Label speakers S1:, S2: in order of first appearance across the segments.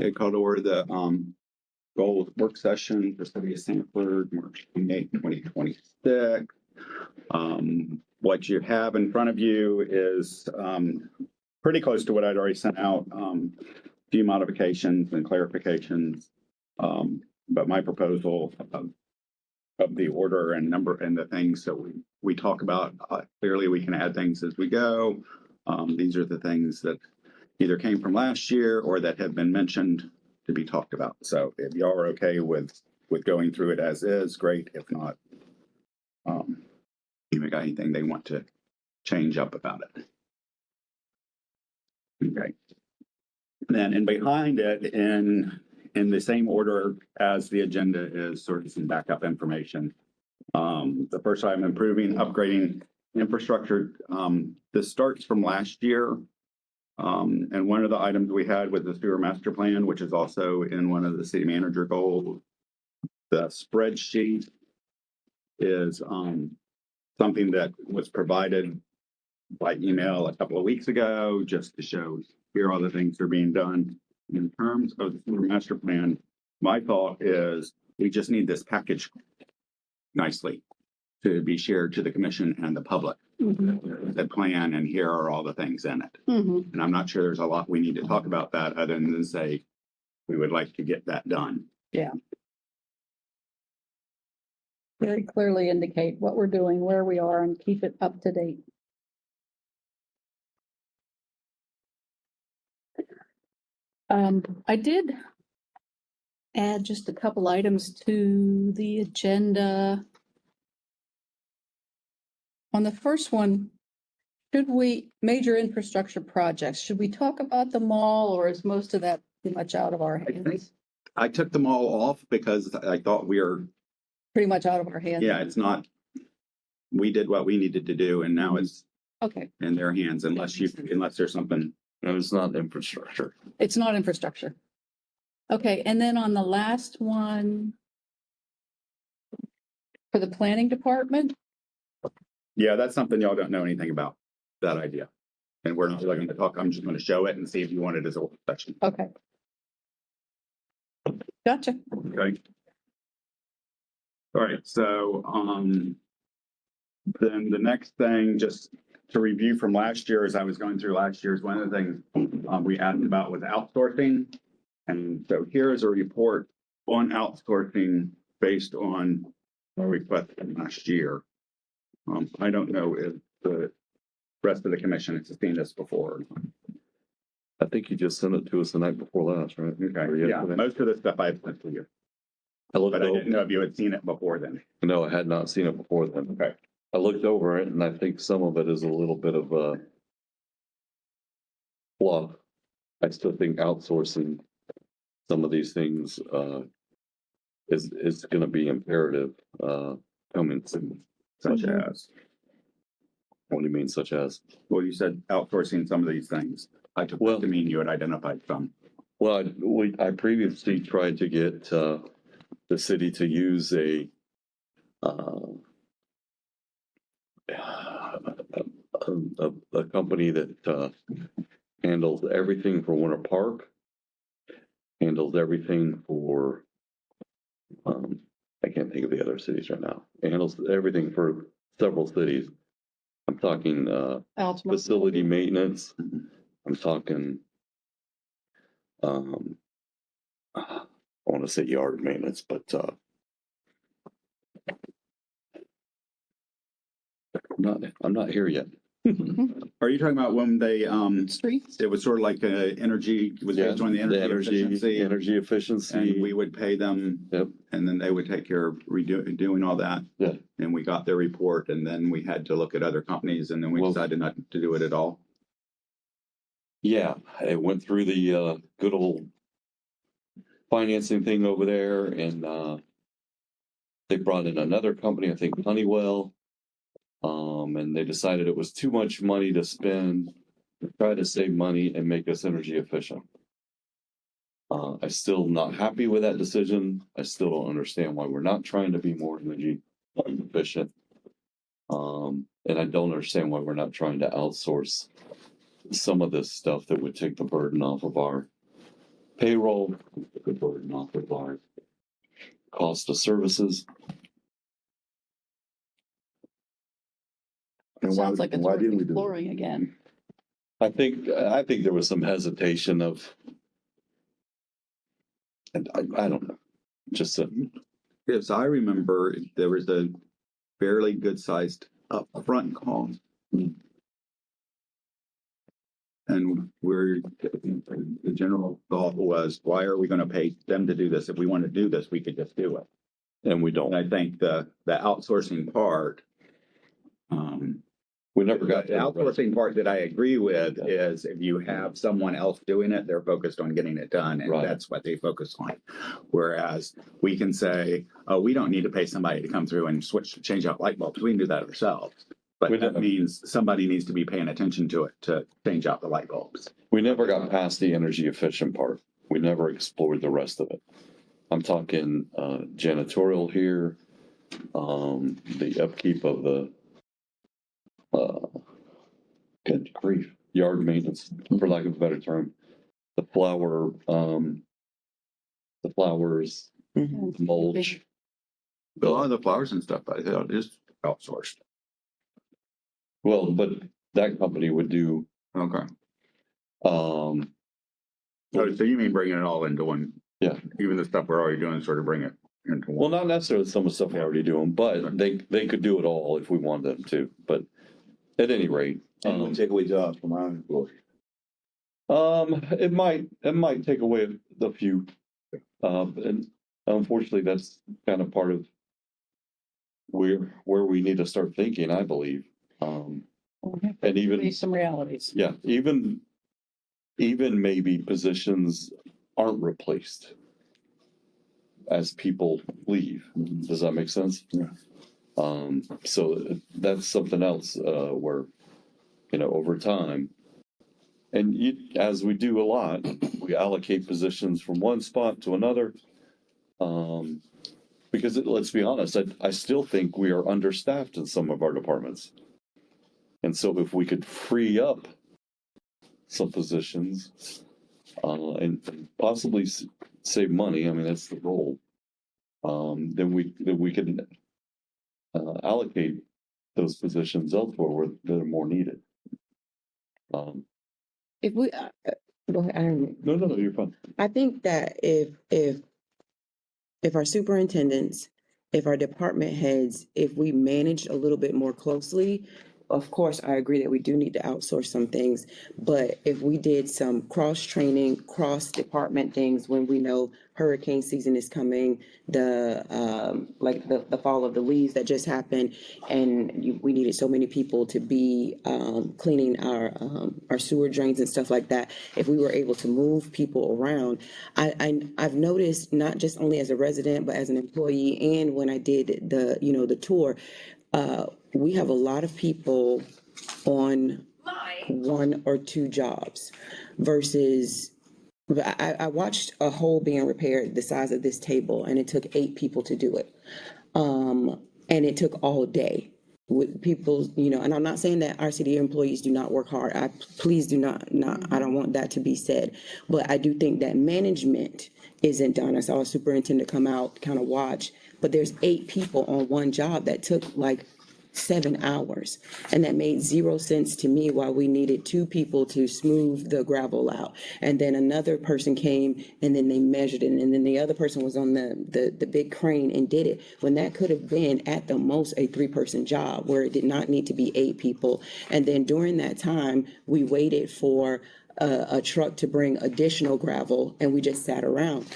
S1: Okay, call to order the goals work session for City of Sanford, March 28, 2026. What you have in front of you is pretty close to what I'd already sent out. A few modifications and clarifications, but my proposal of the order and number and the things that we talk about, clearly we can add things as we go. These are the things that either came from last year or that have been mentioned to be talked about. So if y'all are okay with going through it as is, great. If not, you got anything they want to change up about it? Okay. Then and behind it in the same order as the agenda is sort of some backup information. The first item, improving, upgrading infrastructure. This starts from last year. And one of the items we had was the sewer master plan, which is also in one of the city manager goals. The spreadsheet is something that was provided by email a couple of weeks ago, just to show here all the things that are being done in terms of the sewer master plan. My thought is we just need this package nicely to be shared to the commission and the public. The plan, and here are all the things in it. And I'm not sure there's a lot we need to talk about that other than say we would like to get that done.
S2: Yeah. Very clearly indicate what we're doing, where we are, and keep it up to date. I did add just a couple items to the agenda. On the first one, major infrastructure projects, should we talk about them all, or is most of that pretty much out of our hands?
S1: I took them all off because I thought we were
S2: pretty much out of our hands.
S1: Yeah, it's not, we did what we needed to do and now it's
S2: okay
S1: in their hands unless there's something.
S3: No, it's not infrastructure.
S2: It's not infrastructure. Okay, and then on the last one, for the planning department.
S1: Yeah, that's something y'all don't know anything about, that idea. And we're not really going to talk, I'm just going to show it and see if you want it as a work session.
S2: Okay. Gotcha.
S1: Okay. All right, so then the next thing, just to review from last year, as I was going through last year's, one of the things we asked about was outsourcing. And so here is a report on outsourcing based on our request from last year. I don't know if the rest of the commission has seen this before.
S3: I think you just sent it to us the night before last, right?
S1: Okay, yeah, most of the stuff I've sent to you. But I didn't know if you had seen it before then.
S3: No, I had not seen it before then.
S1: Okay.
S3: I looked over it and I think some of it is a little bit of a fluff. I still think outsourcing some of these things is going to be imperative coming soon.
S1: Such as?
S3: What do you mean, such as?
S1: Well, you said outsourcing some of these things. I took that to mean you had identified some.
S3: Well, I previously tried to get the city to use a company that handles everything for Winter Park, handles everything for I can't think of the other cities right now. It handles everything for several cities. I'm talking facility maintenance. I'm talking I want to say yard maintenance, but I'm not here yet.
S1: Are you talking about when they
S2: Streets?
S1: it was sort of like energy, it was based on the energy efficiency, and we would pay them.
S3: Yep.
S1: And then they would take care of doing all that.
S3: Yeah.
S1: And we got their report, and then we had to look at other companies, and then we decided not to do it at all.
S3: Yeah, it went through the good old financing thing over there, and they brought in another company, I think Honeywell, and they decided it was too much money to spend, to try to save money and make us energy efficient. I'm still not happy with that decision. I still don't understand why we're not trying to be more energy efficient. And I don't understand why we're not trying to outsource some of this stuff that would take the burden off of our payroll, good word, not required. Cost of services.
S4: And why,
S2: Sounds like it's
S4: why
S2: worth
S4: didn't we do it?
S2: exploring again.
S3: I think there was some hesitation of, and I don't know, just
S1: Yes, I remember there was a fairly good sized upfront cost. And the general thought was, why are we going to pay them to do this? If we want to do this, we could just do it.
S3: and we
S1: And
S3: don't.
S1: I think the outsourcing part,
S3: We never got
S1: the outsourcing part that I agree with is if you have someone else doing it, they're focused on getting it done, and
S3: Right.
S1: that's what they focus on. Whereas we can say, oh, we don't need to pay somebody to come through and change out light bulbs. We can do that ourselves. But
S3: We
S1: that
S3: don't.
S1: means somebody needs to be paying attention to it to change out the light bulbs.
S3: We never got past the energy efficient part. We never explored the rest of it. I'm talking janitorial here, the upkeep of the good grief, yard maintenance, for lack of a better term. The flowers, mulch.
S1: A lot of the flowers and stuff, I thought is outsourced.
S3: Well, but that company would do,
S1: Okay.
S3: um,
S1: Oh, so you mean bringing it all into one?
S3: Yeah.
S1: Even the stuff we're already doing, sort of bring it into
S3: well,
S1: one.
S3: not necessarily some of the stuff we're already doing, but they could do it all if we wanted them to. But at any rate,
S4: Take away jobs from our employees.
S3: it might take away the few, and unfortunately, that's kind of part of where we need to start thinking, I believe. And even,
S2: Face some realities.
S3: yeah, even maybe positions aren't replaced as people leave. Does that make sense?
S4: Yeah.
S3: So that's something else, where, over time, and as we do a lot, we allocate positions from one spot to another. Because let's be honest, I still think we are understaffed in some of our departments. And so if we could free up some positions, and possibly save money, I mean, that's the goal. Then we can allocate those positions elsewhere where they're more needed.
S5: If we, go ahead, I don't know.
S3: No, you're fine.
S5: I think that if our superintendents, if our department heads, if we managed a little bit more closely, of course, I agree that we do need to outsource some things, but if we did some cross-training, cross-department things when we know hurricane season is coming, like the fall of the leaves that just happened, and we needed so many people to be cleaning our sewer drains and stuff like that. If we were able to move people around, I've noticed, not just only as a resident, but as an employee, and when I did the tour, we have a lot of people on one or two jobs versus I watched a hole being repaired the size of this table, and it took 8 people to do it. And it took all day with people, and I'm not saying that our city employees do not work hard. Please do not, I don't want that to be said. But I do think that management isn't done. I saw a superintendent come out, kind of watch, but there's 8 people on one job that took like 7 hours. And that made 0 sense to me why we needed 2 people to smooth the gravel out. And then another person came and then they measured it. And then the other person was on the big crane and did it, when that could have been at the most a 3-person job where it did not need to be 8 people. And then during that time, we waited for a truck to bring additional gravel, and we just sat around.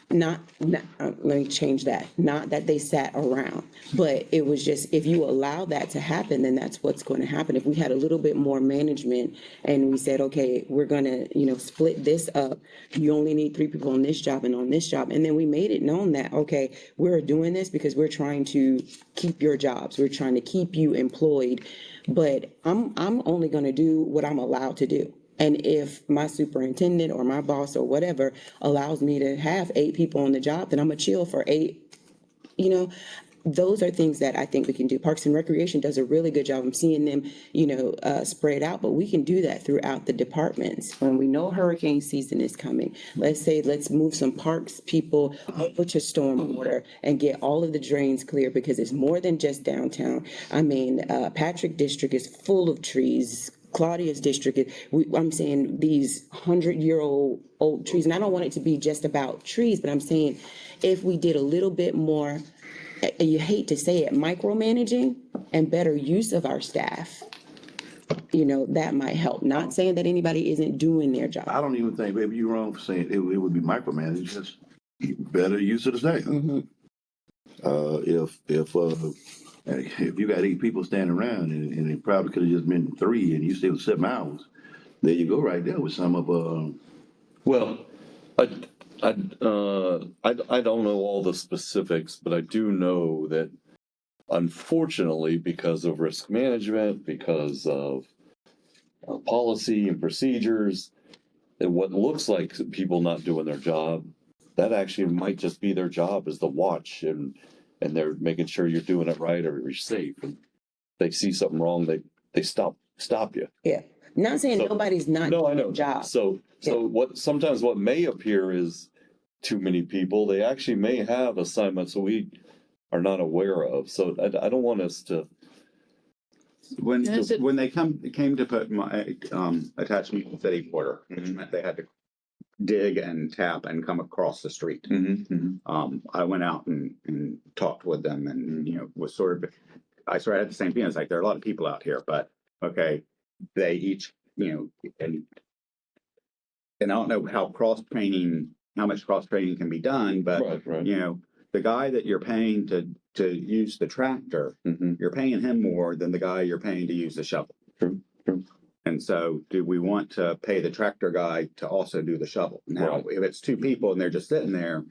S5: Not, let me change that. Not that they sat around, but it was just, if you allow that to happen, then that's what's going to happen. If we had a little bit more management and we said, okay, we're going to, split this up. You only need 3 people on this job and on this job. And then we made it known that, okay, we're doing this because we're trying to keep your jobs. We're trying to keep you employed, but I'm only going to do what I'm allowed to do. And if my superintendent or my boss or whatever allows me to have 8 people on the job, then I'm gonna chill for 8. those are things that I think we can do. Parks and Recreation does a really good job. I'm seeing them, spread out, but we can do that throughout the departments. When we know hurricane season is coming, let's move some parks people over to stormwater and get all of the drains clear, because it's more than just downtown. I mean, Patrick District is full of trees. Claudia's district, I'm saying these 100-year-old trees, and I don't want it to be just about trees, but I'm saying if we did a little bit more, and you hate to say it, micromanaging and better use of our staff, that might help. Not saying that anybody isn't doing their job.
S4: I don't even think, baby, you're wrong for saying it would be micromanaged, just better use of the staff.
S5: Mm-hmm.
S4: If you got 8 people standing around and it probably could have just been 3 and you still 7 hours, there you go right there with some of,
S3: Well, I don't know all the specifics, but I do know that unfortunately, because of risk management, because of policy and procedures, and what looks like people not doing their job, that actually might just be their job, is to watch and they're making sure you're doing it right or you're safe. And they see something wrong, they stop you.
S5: Yeah. Not saying
S3: So-
S5: nobody's not
S3: No, I
S5: doing
S3: know.
S5: their job.
S3: So what may appear is too many people, they actually may have assignments that we are not aware of. So I don't want us to.
S1: When,
S2: Is it-
S1: when they came to put my, attachment to city border, which meant they had to dig and tap and come across the street. I went out and talked with them and, was I sort of had the same feeling. It's like, there are a lot of people out here, but okay, they each, and I don't know how much cross training can be done, but
S3: Right.
S1: the guy that you're paying to use the tractor, you're paying him more than the guy you're paying to use the shovel.
S3: True.
S1: And so do we want to pay the tractor guy to also do the shovel? Now,
S3: Right.
S1: if it's 2 people and they're just sitting there,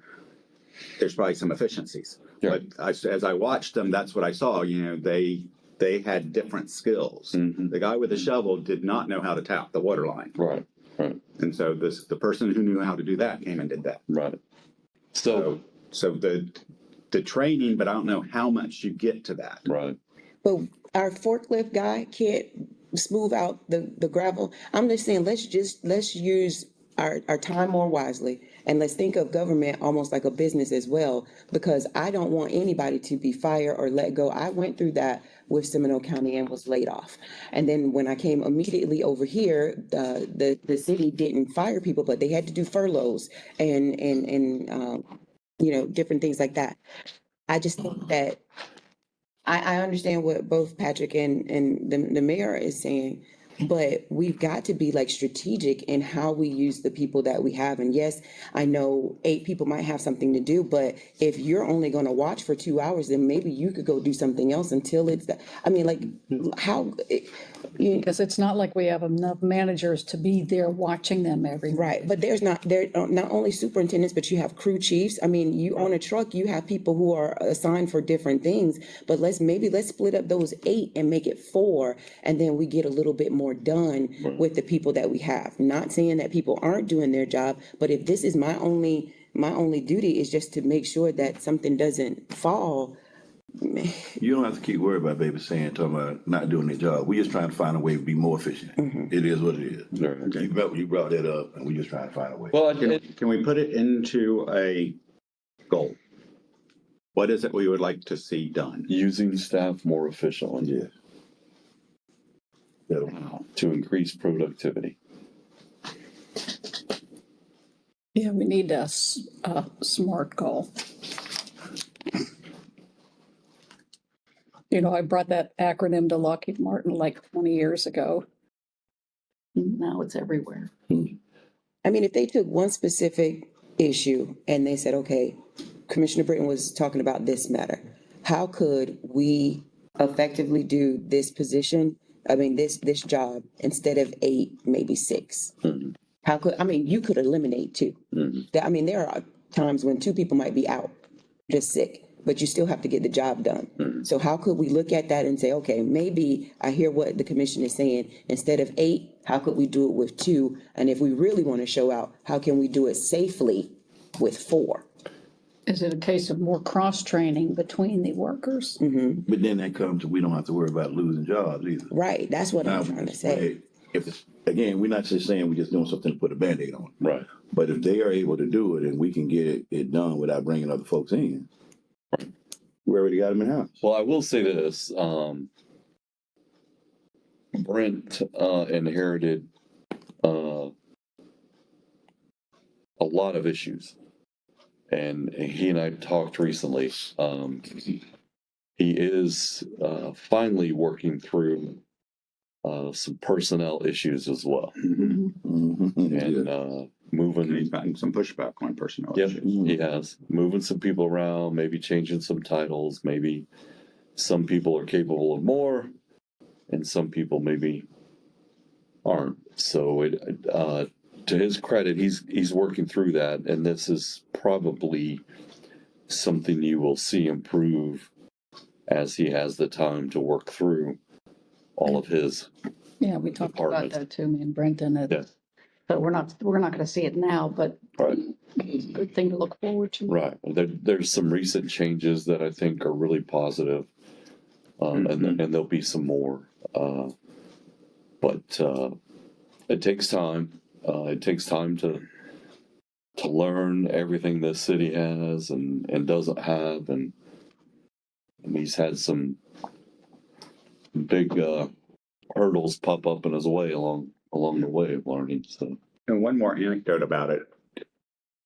S1: there's probably some efficiencies.
S3: Yeah.
S1: But as I watched them, that's what I saw, they had different skills. The guy with the shovel did not know how to tap the water line.
S3: Right.
S1: And so the person who knew how to do that came and did that.
S3: Right. So
S1: The training, but I don't know how much you get to that.
S3: right.
S5: But our forklift guy can't smooth out the gravel. I'm just saying, let's use our time more wisely, and let's think of government almost like a business as well, because I don't want anybody to be fired or let go. I went through that with Seminole County and was laid off. And then when I came immediately over here, the city didn't fire people, but they had to do furloughs and different things like that. I just think that I understand what both Patrick and the mayor is saying, but we've got to be like strategic in how we use the people that we have. And yes, I know 8 people might have something to do, but if you're only going to watch for 2 hours, then maybe you could go do something else until it's
S2: Because it's not like we have enough managers to be there watching them every.
S5: right. But there are not only superintendents, but you have crew chiefs. I mean, you own a truck, you have people who are assigned for different things, but let's split up those 8 and make it 4. And then we get a little bit more done with the people that we have. Not saying that people aren't doing their job, but if this is my only duty is just to make sure that something doesn't fall.
S4: you don't have to keep worried about baby talking about not doing their job. We're just trying to find a way to be more efficient. It is what it is.
S3: Right.
S4: You brought that up, and we're just trying to find a way.
S3: Well,
S1: Can we put it into a goal? What is it we would like to see done?
S3: using staff more efficiently.
S4: Yeah.
S3: To increase productivity.
S2: Yeah, we need a SMART goal. I brought that acronym to Lockheed Martin like 20 years ago. Now it's everywhere.
S5: I mean, if they took one specific issue and they said, okay, Commissioner Britton was talking about this matter. How could we effectively do this position? I mean, this job instead of 8, maybe 6. You could eliminate 2. There are times when 2 people might be out, just sick, but you still have to get the job done. So how could we look at that and say, okay, maybe I hear what the commission is saying. Instead of 8, how could we do it with 2? And if we really want to show out, how can we do it safely with 4?
S2: Is it a case of more cross-training between the workers?
S5: Hmm.
S4: But then that comes to, we don't have to worry about losing jobs either.
S5: Right, that's what
S4: Now,
S5: I'm trying to say.
S4: if it's, again, we're not just saying we're just doing something to put a Band-Aid on.
S3: Right.
S4: But if they are able to do it and we can get it done without bringing other folks in, we already got them in house.
S3: Well, I will say this, Brent, inherited, a lot of issues. And he and I talked recently. He is, finally working through, some personnel issues as well.
S1: Mhm.
S4: Mhm.
S3: And,
S1: And
S3: moving.
S1: he's gotten some pushback on personnel
S3: Yep,
S1: issues.
S3: he has. Moving some people around, maybe changing some titles, maybe some people are capable of more and some people maybe aren't. So to his credit, he's working through that, and this is probably something you will see improve as he has the time to work through all of his.
S2: Yeah, we talked about
S3: Department.
S2: that too, me and Brenton.
S3: Yes.
S2: But we're not gonna see it now, but
S3: Right.
S2: it's a good thing to look forward to.
S3: Right. There's some recent changes that I think are really positive. And there'll be some more. But it takes time. It takes time to learn everything this city has and doesn't have, and he's had some big hurdles pop up in his way along the way of learning. So
S1: And one more anecdote about it.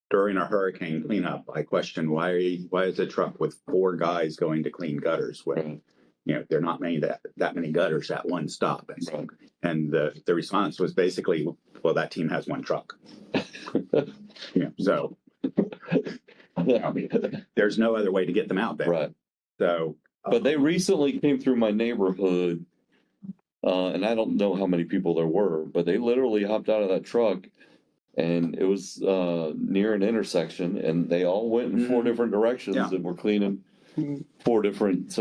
S1: During a hurricane cleanup, I questioned why is a truck with 4 guys going to clean gutters when,
S3: right.
S1: there are not many that many gutters at one stop. And,
S3: Right.
S1: and the response was basically, well, that team has 1 truck. So there's no other way to get them out there.
S3: Right.
S1: So,
S3: But they recently came through my neighborhood, and I don't know how many people there were, but they literally hopped out of that truck, and it was near an intersection, and they all went in 4 different directions
S1: Yeah.
S3: and were cleaning 4 different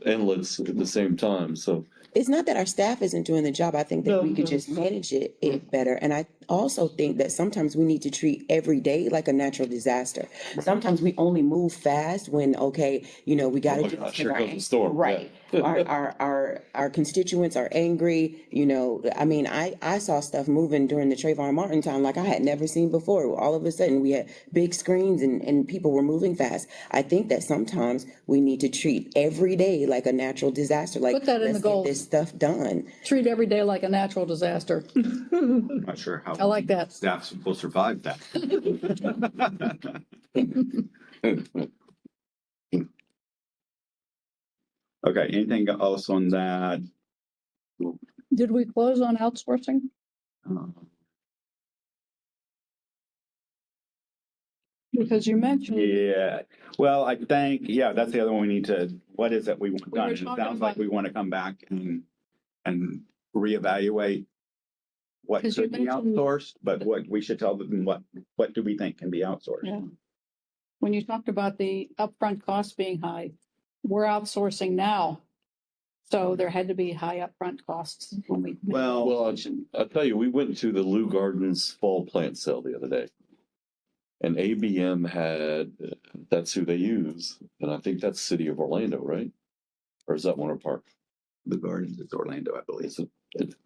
S3: inlets at the same time. So
S5: It's not that our staff isn't doing the job. I think that we could just manage it better. And I also think that sometimes we need to treat every day like a natural disaster. Sometimes we only move fast when, okay, we got to
S3: oh my
S5: do
S3: gosh,
S5: this.
S3: here comes the storm.
S5: Right.
S3: Yeah.
S5: Our constituents are angry. I mean, I saw stuff moving during the Trayvon Martin time like I had never seen before. All of a sudden we had big screens and people were moving fast. I think that sometimes we need to treat every day like a natural disaster. Like,
S2: Put that in the
S5: let's get
S2: goals.
S5: this stuff done.
S2: Treat every day like a natural disaster.
S1: I'm not sure how
S2: I like that.
S1: staff will survive that. Okay, anything else on that?
S2: Did we close on outsourcing? Because you mentioned,
S1: Yeah, well, I think, that's the other one we need to, what is it we want
S2: We were
S1: done? It
S2: talking
S1: sounds like
S2: about-
S1: we want to come back and reevaluate what
S2: 'Cause you
S1: should be
S2: mentioned-
S1: outsourced, but what we should tell them, what do we think can be outsourced?
S2: yeah, when you talked about the upfront costs being high, we're outsourcing now. So there had to be high upfront costs when we.
S1: Well,
S3: I'll tell you, we went to the Lou Gardens fall plant sale the other day. And ABM that's who they use. And I think that's City of Orlando, right? Or is that Winter Park?
S1: the Gardens is Orlando, I believe.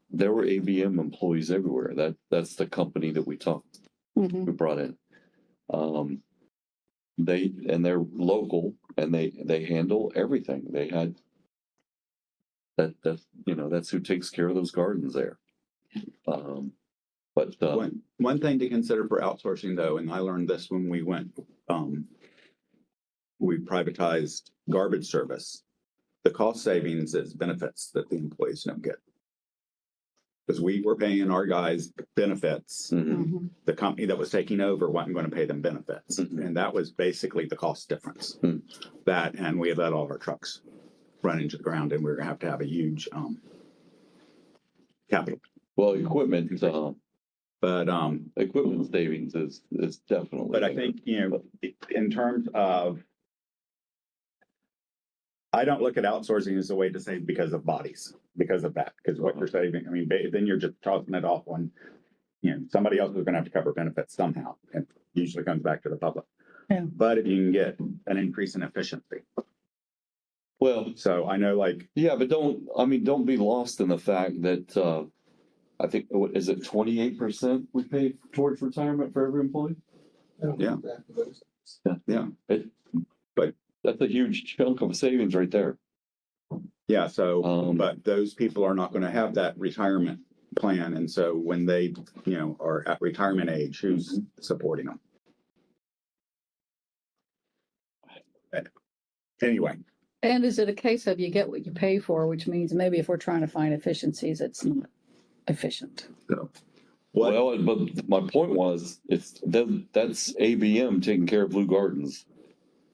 S3: There were ABM employees everywhere. That's the company that we
S2: Mhm.
S3: brought in. They're local and they handle everything. They had that's who takes care of those gardens there. But
S1: One thing to consider for outsourcing though, and I learned this when we went, we privatized garbage service. The cost savings is benefits that the employees don't get. Because we were paying our guys benefits.
S2: Mhm.
S1: The company that was taking over wasn't going to pay them benefits.
S3: Mhm.
S1: And that was basically the cost difference.
S3: Mhm.
S1: That, and we let all of our trucks run into the ground and we we're going to have a huge capital.
S3: well, equipment
S1: But
S3: savings is definitely.
S1: But I think, in terms of, I don't look at outsourcing as a way to save because of bodies, because of that, because what you're saving, I mean, then you're just tossing it off on, somebody else is going to have to cover benefits somehow. And usually comes back to the public.
S2: Yeah.
S1: but if you can get an increase in efficiency.
S3: Well,
S1: So I know like,
S3: yeah, but don't be lost in the fact that, I think, what is it, 28% we pay towards retirement for every employee?
S1: yeah, yeah,
S3: But that's a huge chunk of savings right there.
S1: yeah. So,
S3: Um,
S1: but those people are not going to have that retirement plan. And so when they, are at retirement age, who's supporting them? Anyway,
S2: And is it a case of you get what you pay for, which means maybe if we're trying to find efficiencies, it's not efficient.
S1: so what,
S3: well, but my point was, that's ABM taking care of Blue Gardens.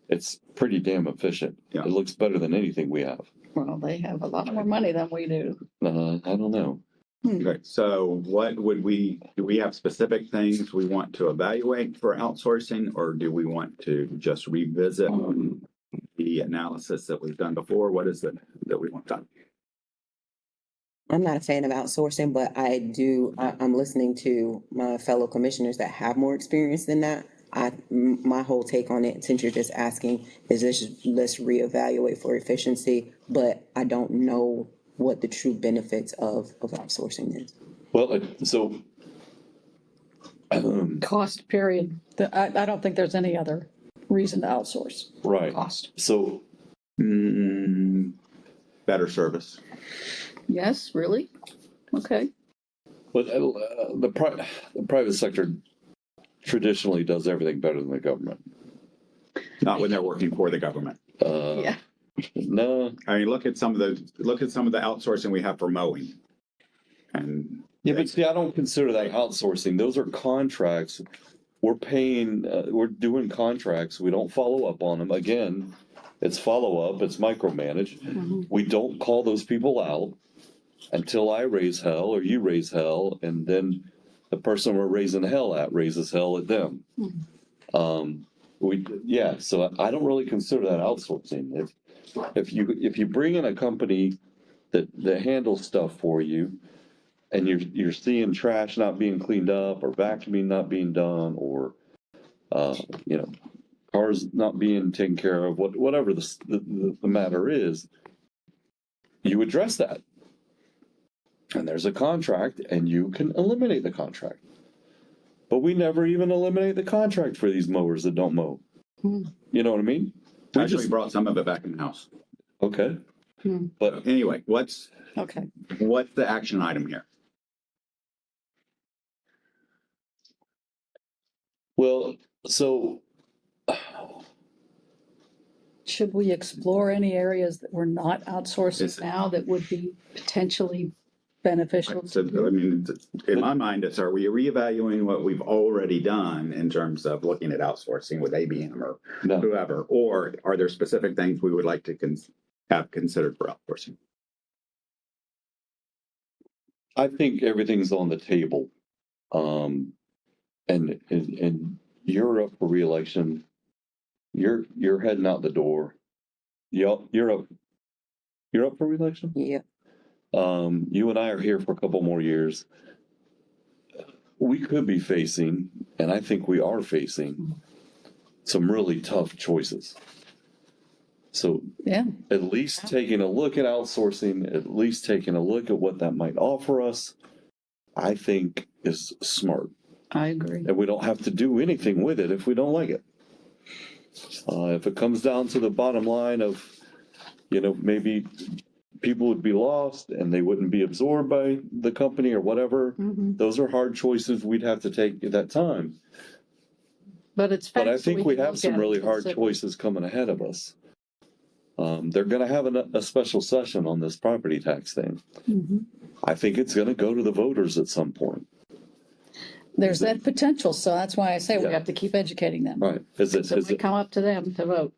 S3: It's pretty damn efficient.
S1: Yeah.
S3: It looks better than anything we have.
S2: Well, they have a lot more money than we do.
S3: I don't know.
S1: okay, so what do we have specific things we want to evaluate for outsourcing, or do we want to just revisit the analysis that was done before? What is it that we want done?
S5: I'm not a fan of outsourcing, but I'm listening to my fellow commissioners that have more experience than that. My whole take on it, since you're just asking, is let's reevaluate for efficiency, but I don't know what the true benefits of outsourcing is.
S3: Well, so
S2: Cost period. I don't think there's any other reason to outsource.
S3: right.
S2: Cost.
S3: So
S1: Better service.
S2: Yes, really? Okay.
S3: but the private sector traditionally does everything better than the government.
S1: Not when they're working for the government.
S2: Yeah.
S3: No.
S1: I mean, look at some of the outsourcing we have for mowing. And
S3: Yeah, but see, I don't consider that outsourcing. Those are contracts. We're paying, we're doing contracts. We don't follow up on them. Again, it's follow up, it's micromanaged.
S2: Mm-hmm.
S3: We don't call those people out until I raise hell or you raise hell, and then the person we're raising hell at raises hell at them. So I don't really consider that outsourcing. If you bring in a company that handles stuff for you, and you're seeing trash not being cleaned up, or vacuuming not being done, or cars not being taken care of, whatever the matter is, you address that. And there's a contract, and you can eliminate the contract. But we never even eliminate the contract for these mowers that don't mow. You know what I mean?
S1: we actually brought some of it back in the house.
S3: Okay.
S1: But anyway, what's
S2: Okay.
S1: the action item here?
S3: Well, so
S2: Should we explore any areas that we're not outsourcing
S1: Yes.
S2: now that would be potentially beneficial?
S1: So, I mean, in my mind, are we reevaluating what we've already done in terms of looking at outsourcing with ABM or
S3: no.
S1: whoever? Or are there specific things we would like to have considered for outsourcing?
S3: I think everything's on the table. And you're up for reelection. You're heading out the door. You're up for reelection?
S5: Yeah.
S3: You and I are here for a couple more years. We could be facing, and I think we are facing, some really tough choices. So
S2: Yeah.
S3: at least taking a look at outsourcing, at least taking a look at what that might offer us, I think is smart.
S2: I agree.
S3: And we don't have to do anything with it if we don't like it. If it comes down to the bottom line of, maybe people would be lost and they wouldn't be absorbed by the company or whatever, those are hard choices we'd have to take at that time.
S2: But it's.
S3: But I
S2: facts, so
S3: think we
S2: can
S3: have
S2: look
S3: some
S2: at it
S3: really
S2: and
S3: hard
S2: consider.
S3: choices coming ahead of us. They're going to have a special session on this property tax thing. I think it's going to go to the voters at some point.
S2: There's that potential, so that's why I say we
S3: Yeah.
S2: have to keep educating them.
S3: Right.
S2: So it might come up to them to vote.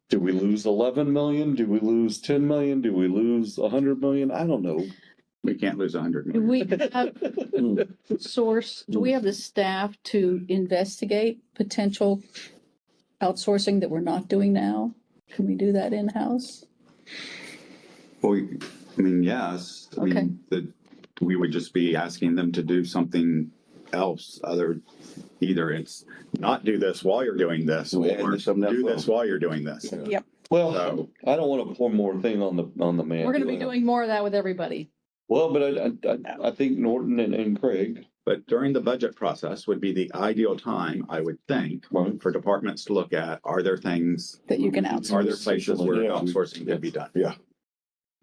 S3: Do we lose 11 million? Do we lose 10 million? Do we lose 100 million? I don't know.
S1: We can't lose 100
S2: Do
S1: million.
S2: we have do we have the staff to investigate potential outsourcing that we're not doing now? Can we do that in-house?
S1: Well, I mean, yes. I mean, we would just be asking them to do something else other Either it's not do this while you're doing this,
S4: So we
S1: or
S4: add something else
S1: do
S4: for
S1: this
S4: them.
S1: while you're doing this.
S2: Yep.
S3: Well,
S1: So-
S3: I don't want to pour more thing on the man.
S2: We're gonna be doing more of that with everybody.
S3: Well, but I think Norton and Craig,
S1: But during the budget process would be the ideal time, I would think,
S3: right?
S1: for departments to look at, are there things,
S2: That you can
S1: are
S2: outsource.
S1: there places where
S3: Yeah.
S1: outsourcing could be done?
S4: Yeah.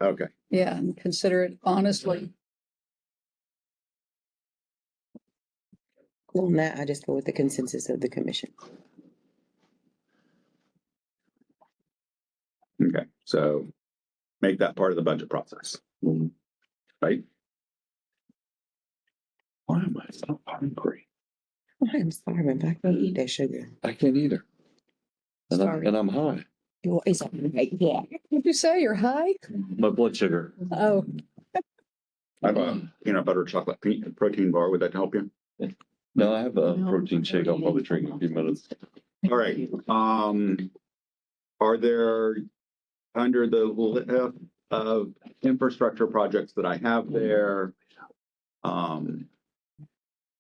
S1: Okay.
S2: Yeah, and consider it honestly.
S5: On that, I just go with the consensus of the commission.
S1: Okay, so make that part of the budget process,
S3: Mhm.
S1: right?
S3: Why am I so hungry?
S5: I am starving, but I can't eat that sugar.
S3: I can't either.
S2: Sorry.
S3: And I'm high.
S5: It's all right, yeah.
S2: What'd you say? You're high?
S3: My blood sugar.
S2: Oh,
S1: I have a peanut butter chocolate protein bar. Would that help you?
S3: No, I have a
S2: No.
S3: protein shake. I'll probably drink in a few minutes.
S1: All right, are there, under the list of infrastructure projects that I have there,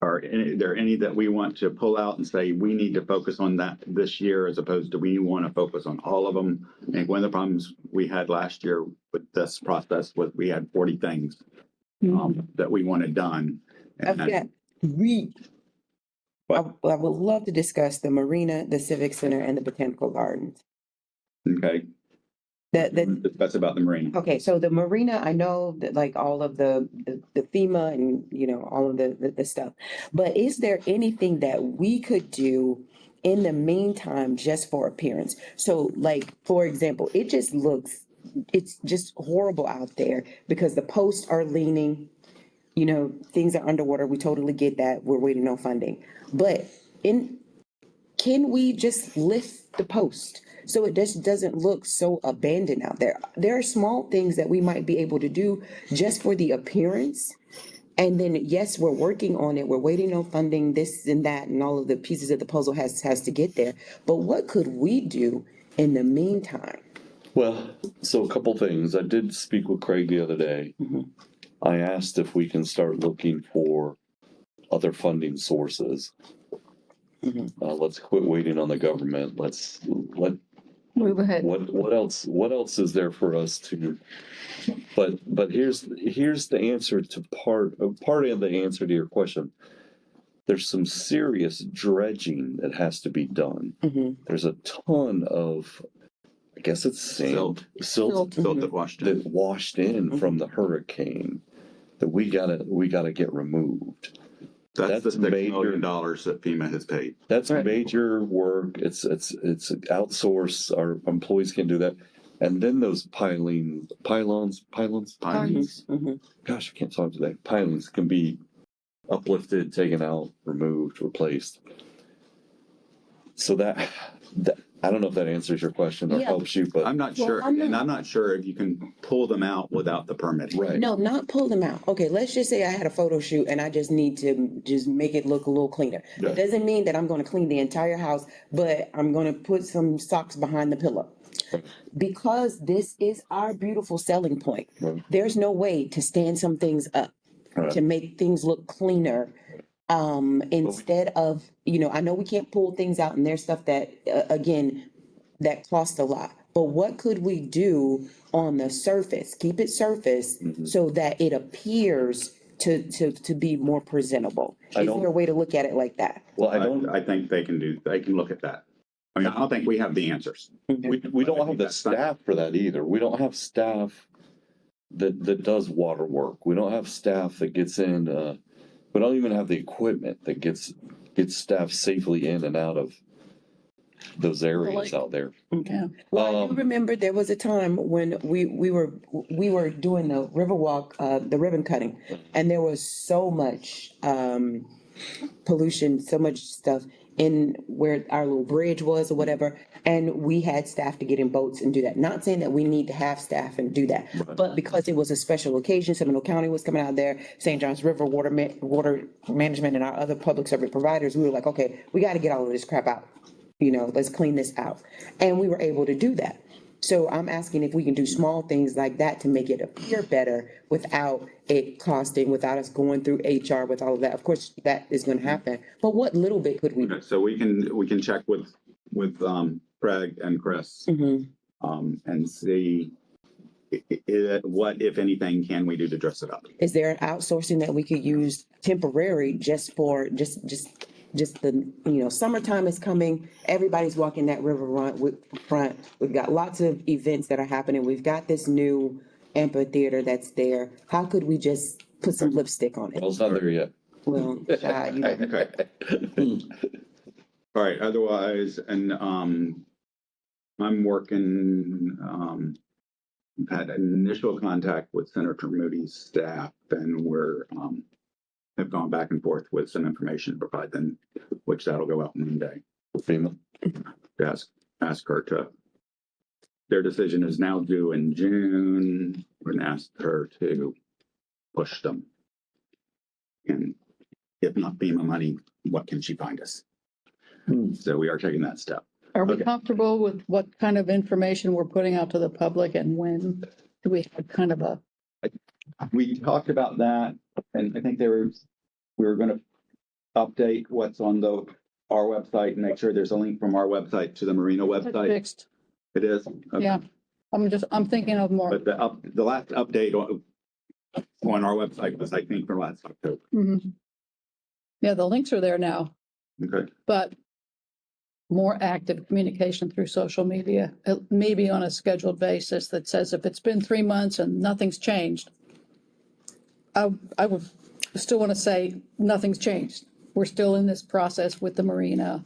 S1: there any that we want to pull out and say, we need to focus on that this year, as opposed to we want to focus on all of them? I think one of the problems we had last year with this process was we had 40 things that we wanted done.
S5: I've
S1: And
S5: got three. I would love to discuss the marina, the civic center, and the botanical gardens.
S1: okay, that's about the marine.
S5: Okay, so the marina, I know that like all of the FEMA and, you know, all of the stuff. But is there anything that we could do in the meantime just for appearance? So like, for example, it's just horrible out there because the posts are leaning, you know, things are underwater. We totally get that. We're waiting on funding. But can we just lift the post so it just doesn't look so abandoned out there? There are small things that we might be able to do just for the appearance. And then, yes, we're working on it. We're waiting on funding, this and that, and all of the pieces of the puzzle has to get there. But what could we do in the meantime?
S3: Well, so a couple things. I did speak with Craig the other day.
S5: Mhm.
S3: I asked if we can start looking for other funding sources.
S5: Mhm.
S3: Let's quit waiting on the government. Let
S2: move ahead.
S3: what else is there for us to? But here's the answer to part of the answer to your question. There's some serious dredging that has to be done.
S5: Mhm.
S3: There's a ton of, I guess it's sand, silt
S1: Silt that washed in.
S3: that washed in from the hurricane that we gotta get removed.
S1: That's the
S3: That's
S1: $6
S3: major.
S1: million that FEMA has paid.
S3: That's
S2: Right.
S3: major work. It's outsourced. Our employees can do that. And then those pylons.
S5: Mhm.
S3: Gosh, I can't talk today. Pilings can be uplifted, taken out, removed, replaced. So that I don't know if that answers your question or
S5: Yeah.
S3: helps you, but
S1: I'm not
S5: Well,
S1: sure,
S5: I'm not-
S1: and I'm not sure if you can pull them out without the permitting.
S3: right.
S5: No, not pull them out. Okay, let's just say I had a photo shoot and I just need to just make it look a little cleaner.
S1: Yeah.
S5: It doesn't mean that I'm gonna clean the entire house, but I'm gonna put some socks behind the pillow. Because this is our beautiful selling point.
S3: Right.
S5: There's no way to stand some things up,
S3: Right.
S5: to make things look cleaner. Instead of, you know, I know we can't pull things out and there's stuff that, again, that cost a lot. But what could we do on the surface? Keep it surface so that it appears to be more presentable.
S3: I
S5: Is
S3: don't-
S5: there a way to look at it like that?
S3: Well, I don't.
S1: I think they can look at that. I mean, I don't think we have the answers.
S3: We don't have the staff for that either. We don't have staff that does water work. We don't have staff that gets in. We don't even have the equipment that gets staff safely in and out of those areas out there.
S2: Yeah.
S5: Well, I do remember there was a time when we were doing the Riverwalk, the ribbon cutting, and there was so much pollution, so much stuff in where our little bridge was or whatever, and we had staff to get in boats and do that. Not saying that we need to have staff and do that, but because it was a special occasion, Seminole County was coming out there, St. Johns River Water Management and our other public service providers, we were like, okay, we got to get all of this crap out. You know, let's clean this out. And we were able to do that. So I'm asking if we can do small things like that to make it appear better without it costing, without us going through HR with all of that. Of course, that is gonna happen, but what little bit could we do?
S1: So we can check with Craig and Chris,
S5: Mhm.
S1: and see what, if anything, can we do to dress it up?
S5: Is there an outsourcing that we could use temporary just for, just the, summertime is coming, everybody's walking that river front. We've got lots of events that are happening. We've got this new amphitheater that's there. How could we just put some lipstick on it?
S3: Well, it's not there yet.
S5: Well,
S1: Okay. All right, otherwise, and, I'm working, I've had initial contact with Senator Moody's staff, and we're, have gone back and forth with some information to provide them, which that'll go out Monday.
S3: FEMA.
S1: Ask her to, their decision is now due in June. We're gonna ask her to push them. And if not FEMA money, what can she find us? So we are taking that step.
S2: Are we
S1: Okay.
S2: comfortable with what kind of information we're putting out to the public and when? Do we have kind of a,
S1: We talked about that, and I think we were gonna update what's on our website and make sure there's a link from our website to the Marina
S2: that's
S1: website.
S2: fixed?
S1: It is? Okay.
S2: Yeah. I'm thinking of more.
S1: But the last update on our website was, I think, from last October.
S2: Mhm. Yeah, the links are there now,
S1: Okay.
S2: but more active communication through social media, maybe on a scheduled basis that says if it's been 3 months and nothing's changed. I would still want to say nothing's changed. We're still in this process with the marina,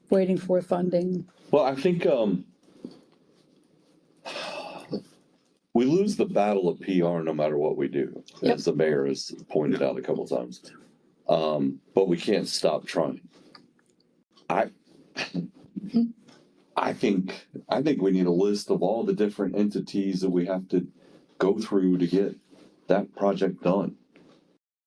S2: waiting for funding.
S3: Well, I think, we lose the battle of PR no matter what we do,
S2: Yep.
S3: as the mayor has pointed out a couple times. But we can't stop trying. I think we need a list of all the different entities that we have to go through to get that project done.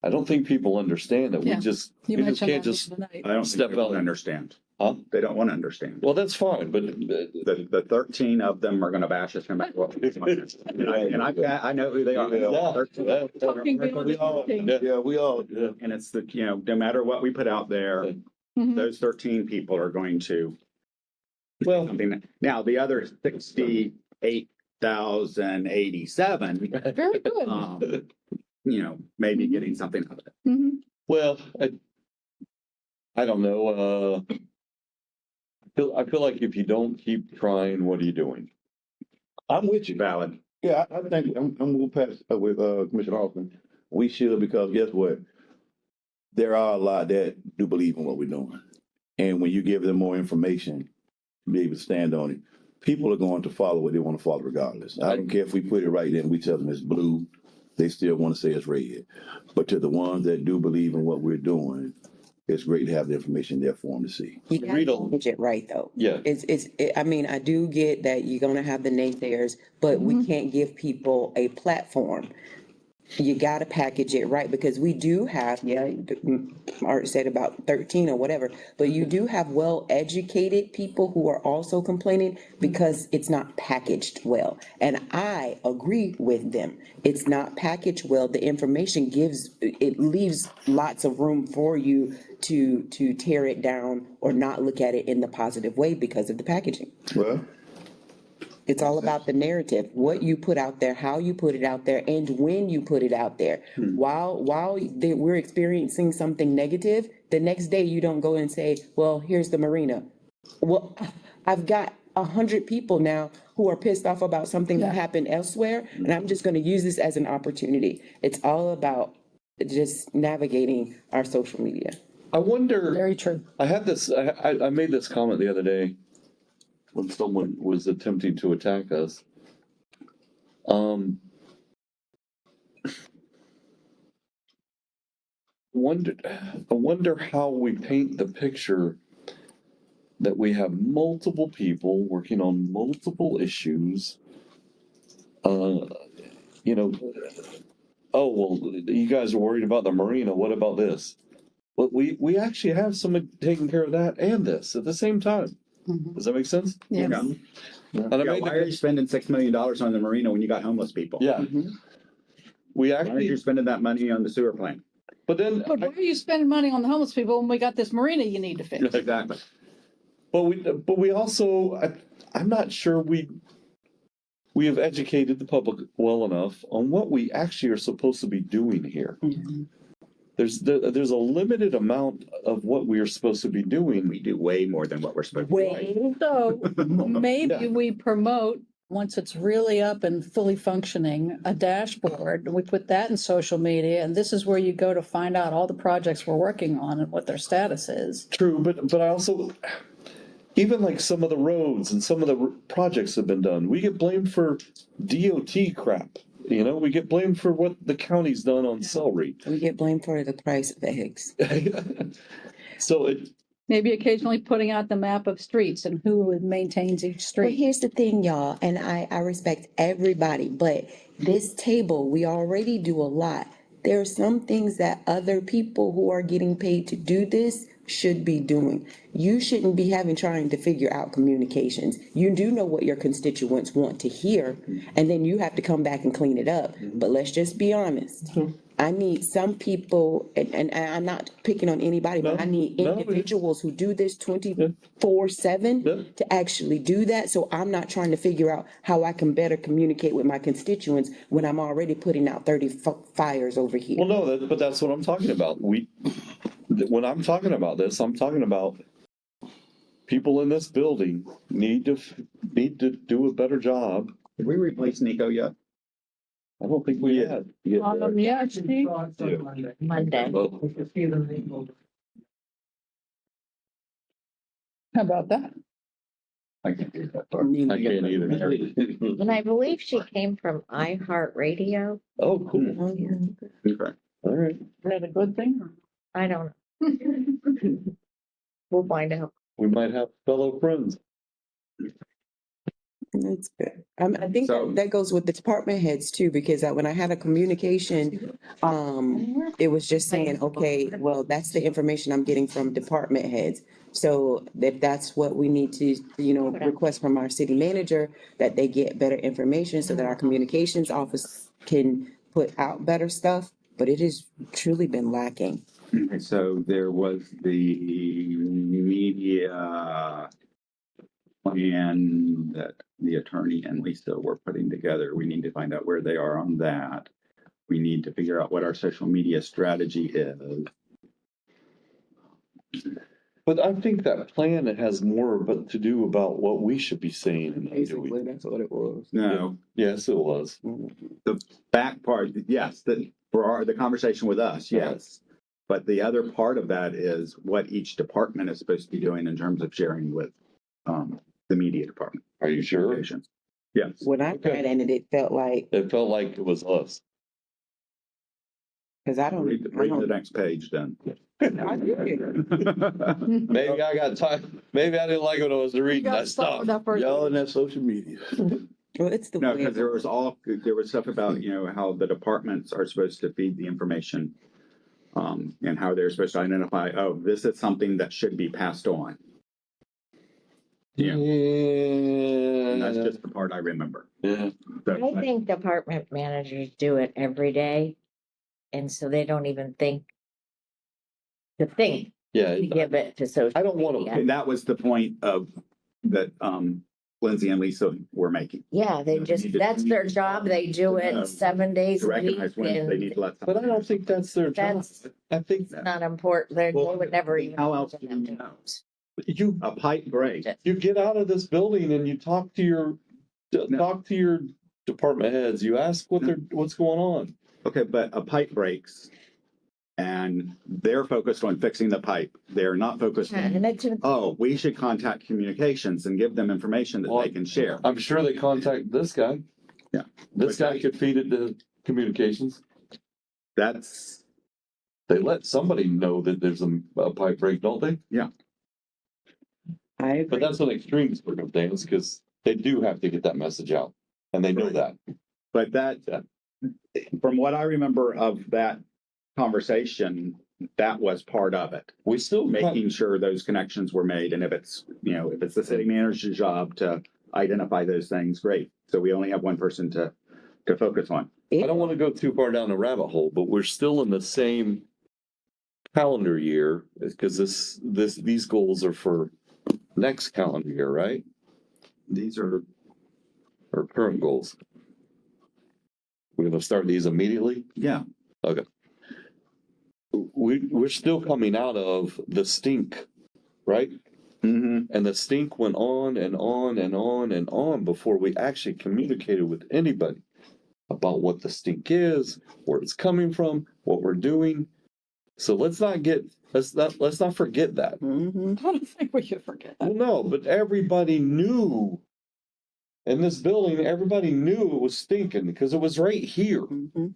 S3: I don't think people understand that we
S2: Yeah.
S3: just
S2: You
S3: can't
S2: mentioned
S3: just,
S2: that the other night.
S1: I don't
S3: Step
S1: think they want
S3: out.
S1: to understand.
S3: huh?
S1: They don't want to understand.
S3: Well, that's fine, but
S1: The 13 of them are gonna bash us no matter what. And I know who they are.
S3: Yeah.
S1: 13.
S2: Talking beyond the 13.
S4: Yeah, we all,
S1: And it's no matter what we put out there,
S2: Mhm.
S1: those 13 people are going to
S3: well,
S1: something. Now, the other 68,087,
S2: Very good.
S1: maybe getting something out of it.
S2: Mhm.
S3: well, I don't know. I feel like if you don't keep trying, what are you doing?
S4: I'm with you.
S1: Valid.
S4: Yeah, I think I'm moving past with Commissioner Hoffman. We should, because guess what? There are a lot that do believe in what we're doing. And when you give them more information, be able to stand on it, people are going to follow what they want to follow regardless. I don't care if we put it right there and we tell them it's blue, they still want to say it's red. But to the ones that do believe in what we're doing, it's great to have the information there for them to see.
S5: You gotta
S3: Read a-
S5: manage it right, though.
S3: Yeah.
S5: I mean, I do get that you're gonna have the naysayers, but we can't give people a platform. You gotta package it right, because we do have, Art said about 13 or whatever, but you do have well-educated people who are also complaining because it's not packaged well. And I agree with them. It's not packaged well. The information it leaves lots of room for you to tear it down or not look at it in the positive way because of the packaging.
S4: Well,
S5: It's all about the narrative, what you put out there, how you put it out there, and when you put it out there. While we're experiencing something negative, the next day you don't go and say, well, here's the marina. Well, I've got 100 people now who are pissed off about something that happened elsewhere, and I'm just gonna use this as an opportunity. It's all about just navigating our social media.
S3: I wonder.
S2: Very true.
S3: I had this. I made this comment the other day when someone was attempting to attack us. I wonder how we paint the picture that we have multiple people working on multiple issues. Oh, well, you guys are worried about the marina. What about this? Well, we actually have someone taking care of that and this at the same time. Does that make sense?
S2: Yeah.
S1: Yeah.
S3: And I
S1: Yeah,
S3: made
S1: why are you
S3: the,
S1: spending $6 million on the marina when you got homeless people?
S3: yeah, we
S1: Why aren't you
S3: actually,
S1: spending that money on the sewer plant?
S3: but then,
S2: But why are you spending money on the homeless people when we got this marina you need to fix?
S1: Exactly.
S3: but we also, I'm not sure we have educated the public well enough on what we actually are supposed to be doing here. There's a limited amount of what we are supposed to be doing.
S1: We do way more than what we're supposed to do.
S2: So maybe
S3: Yeah.
S2: we promote, once it's really up and fully functioning, a dashboard. We put that in social media, and this is where you go to find out all the projects we're working on and what their status is.
S3: True, but I also, even like some of the roads and some of the projects have been done, we get blamed for DOT crap. You know, we get blamed for what the county's done on celery.
S5: We get blamed for the price of eggs.
S3: So it,
S2: Maybe occasionally putting out the map of streets and who maintains each
S5: But
S2: street.
S5: here's the thing, y'all, and I respect everybody, but this table, we already do a lot. There are some things that other people who are getting paid to do this should be doing. You shouldn't be trying to figure out communications. You do know what your constituents want to hear, and then you have to come back and clean it up. But let's just be honest. I need some people, and I'm not picking on anybody, but I need
S3: No, no,
S5: individuals who do this 24/7
S3: Yeah.
S5: to actually do that. So I'm not trying to figure out how I can better communicate with my constituents when I'm already putting out 30 fires over here.
S3: well, no, but that's what I'm talking about. When I'm talking about this, I'm talking about people in this building need to do a better job.
S1: Did we replace Nico yet?
S3: I don't think we had.
S2: Yeah, Steve.
S6: Monday.
S2: How about that?
S1: I can't do that part.
S3: I can't either.
S6: And I believe she came from iHeartRadio.
S3: Oh, cool.
S1: Okay.
S3: All right.
S2: Is that a good thing?
S6: I don't know. We'll find out.
S3: We might have fellow friends.
S5: That's good. I think
S1: So-
S5: that goes with the department heads too, because when I had a communication, it was just saying, okay, well, that's the information I'm getting from department heads. So if that's what we need to, request from our city manager, that they get better information so that our communications office can put out better stuff, but it has truly been lacking.
S1: Okay, so there was the media plan that the attorney and Lisa were putting together. We need to find out where they are on that. We need to figure out what our social media strategy is.
S3: But I think that plan has more but to do about what we should be saying and
S5: Basically,
S3: doing.
S5: that's what it was.
S1: No,
S3: Yes, it was.
S1: the back part, yes, the conversation with us, yes. But the other part of that is what each department is supposed to be doing in terms of sharing with the media department.
S3: Are you sure?
S1: Communications. Yes.
S5: When I
S3: Okay.
S5: read in it felt like,
S3: It felt like it was us.
S5: because I
S1: Read the next page then.
S5: I did.
S3: Maybe I got time. Maybe I didn't like what I was reading. That stuff.
S4: Y'all in that social media.
S5: Well, it's the
S1: No,
S5: way.
S1: because there was stuff about, how the departments are supposed to feed the information. And how they're supposed to identify, oh, this is something that should be passed on. Yeah. And that's just the part I remember.
S3: Yeah.
S1: So,
S6: I think department managers do it every day. And so they don't even think
S3: Yeah.
S6: to give it to social
S3: I don't want to-
S6: media.
S1: and that was the point of that Lindsay and Lisa were making.
S6: Yeah, they just, that's their job. They do it 7 days
S1: To
S6: a week
S1: recognize when they need
S6: and
S1: to let.
S3: But I don't think that's their job.
S6: That's-
S3: I think
S6: it's not important. They
S1: Well,
S6: would never even.
S1: how else
S6: look
S1: do
S6: at
S1: you
S6: them.
S1: know?
S3: you
S1: A pipe break.
S3: you get out of this building and you talk to your department heads. You ask what's going on.
S1: Okay, but a pipe breaks and they're focused on fixing the pipe. They're not focused
S6: Yeah,
S1: on,
S6: and it's,
S1: oh, we should contact communications and give them information that
S3: Well,
S1: they can share.
S3: I'm sure they contact this guy.
S1: Yeah.
S3: This guy could feed it to communications.
S1: That's,
S3: They let somebody know that there's a pipe break, don't they?
S5: I
S3: But
S5: agree.
S3: that's an extreme circumstance because they do have to get that message out. And they know
S1: Right.
S3: that.
S1: but that, from what I remember of that conversation, that was part of it.
S3: We still
S1: Making sure those connections were made. And if it's, if it's the city manager's job to identify those things, great. So we only have one person to focus on.
S3: I don't want to go too far down the rabbit hole, but we're still in the same calendar year because these goals are for next calendar year, right?
S1: These are,
S3: Or current goals. We're going to start these immediately.
S1: yeah,
S3: Okay. We're still coming out of the stink, right?
S1: mm-hmm.
S3: And the stink went on and on and on and on before we actually communicated with anybody about what the stink is, where it's coming from, what we're doing. So let's not forget that.
S5: Mm-hmm.
S2: I don't think we should forget
S3: Well,
S2: that.
S3: no, but everybody knew in this building, everybody knew it was stinking because it was right here.
S5: Mm-hmm.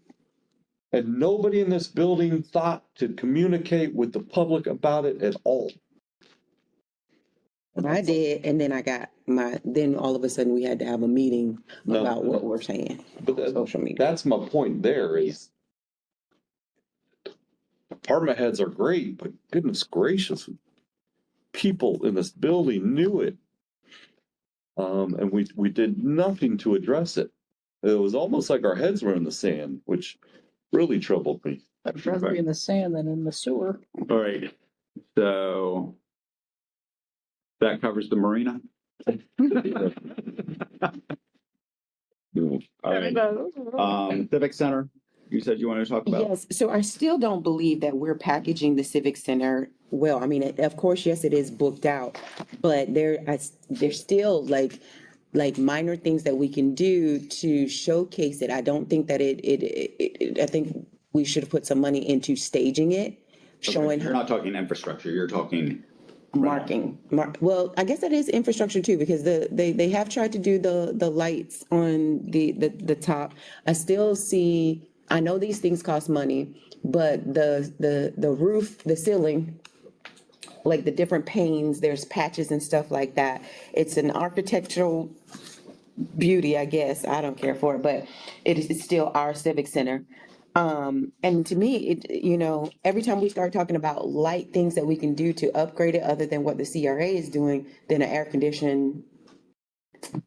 S3: And nobody in this building thought to communicate with the public about it at all.
S5: I did, and then then all of a sudden we had to have a meeting about what we're saying.
S3: But
S5: Social media.
S3: that's my point there is department heads are great, but goodness gracious, people in this building knew it. And we did nothing to address it. It was almost like our heads were in the sand, which really troubled me.
S2: I'd rather be in the sand than in the sewer.
S1: All right. So that covers the marina. All right. Civic Center, you said you wanted to talk about?
S5: Yes, so I still don't believe that we're packaging the Civic Center well. I mean, of course, yes, it is booked out, but there's still like minor things that we can do to showcase it. I don't think that I think we should put some money into staging it, showing
S1: You're not talking infrastructure, you're talking.
S5: Well, I guess that is infrastructure too, because they have tried to do the lights on the top. I know these things cost money, but the roof, the ceiling, like the different panes, there's patches and stuff like that. It's an architectural beauty, I guess. I don't care for it, but it is still our civic center. And to me, every time we start talking about light things that we can do to upgrade it, other than what the CRA is doing, then an air condition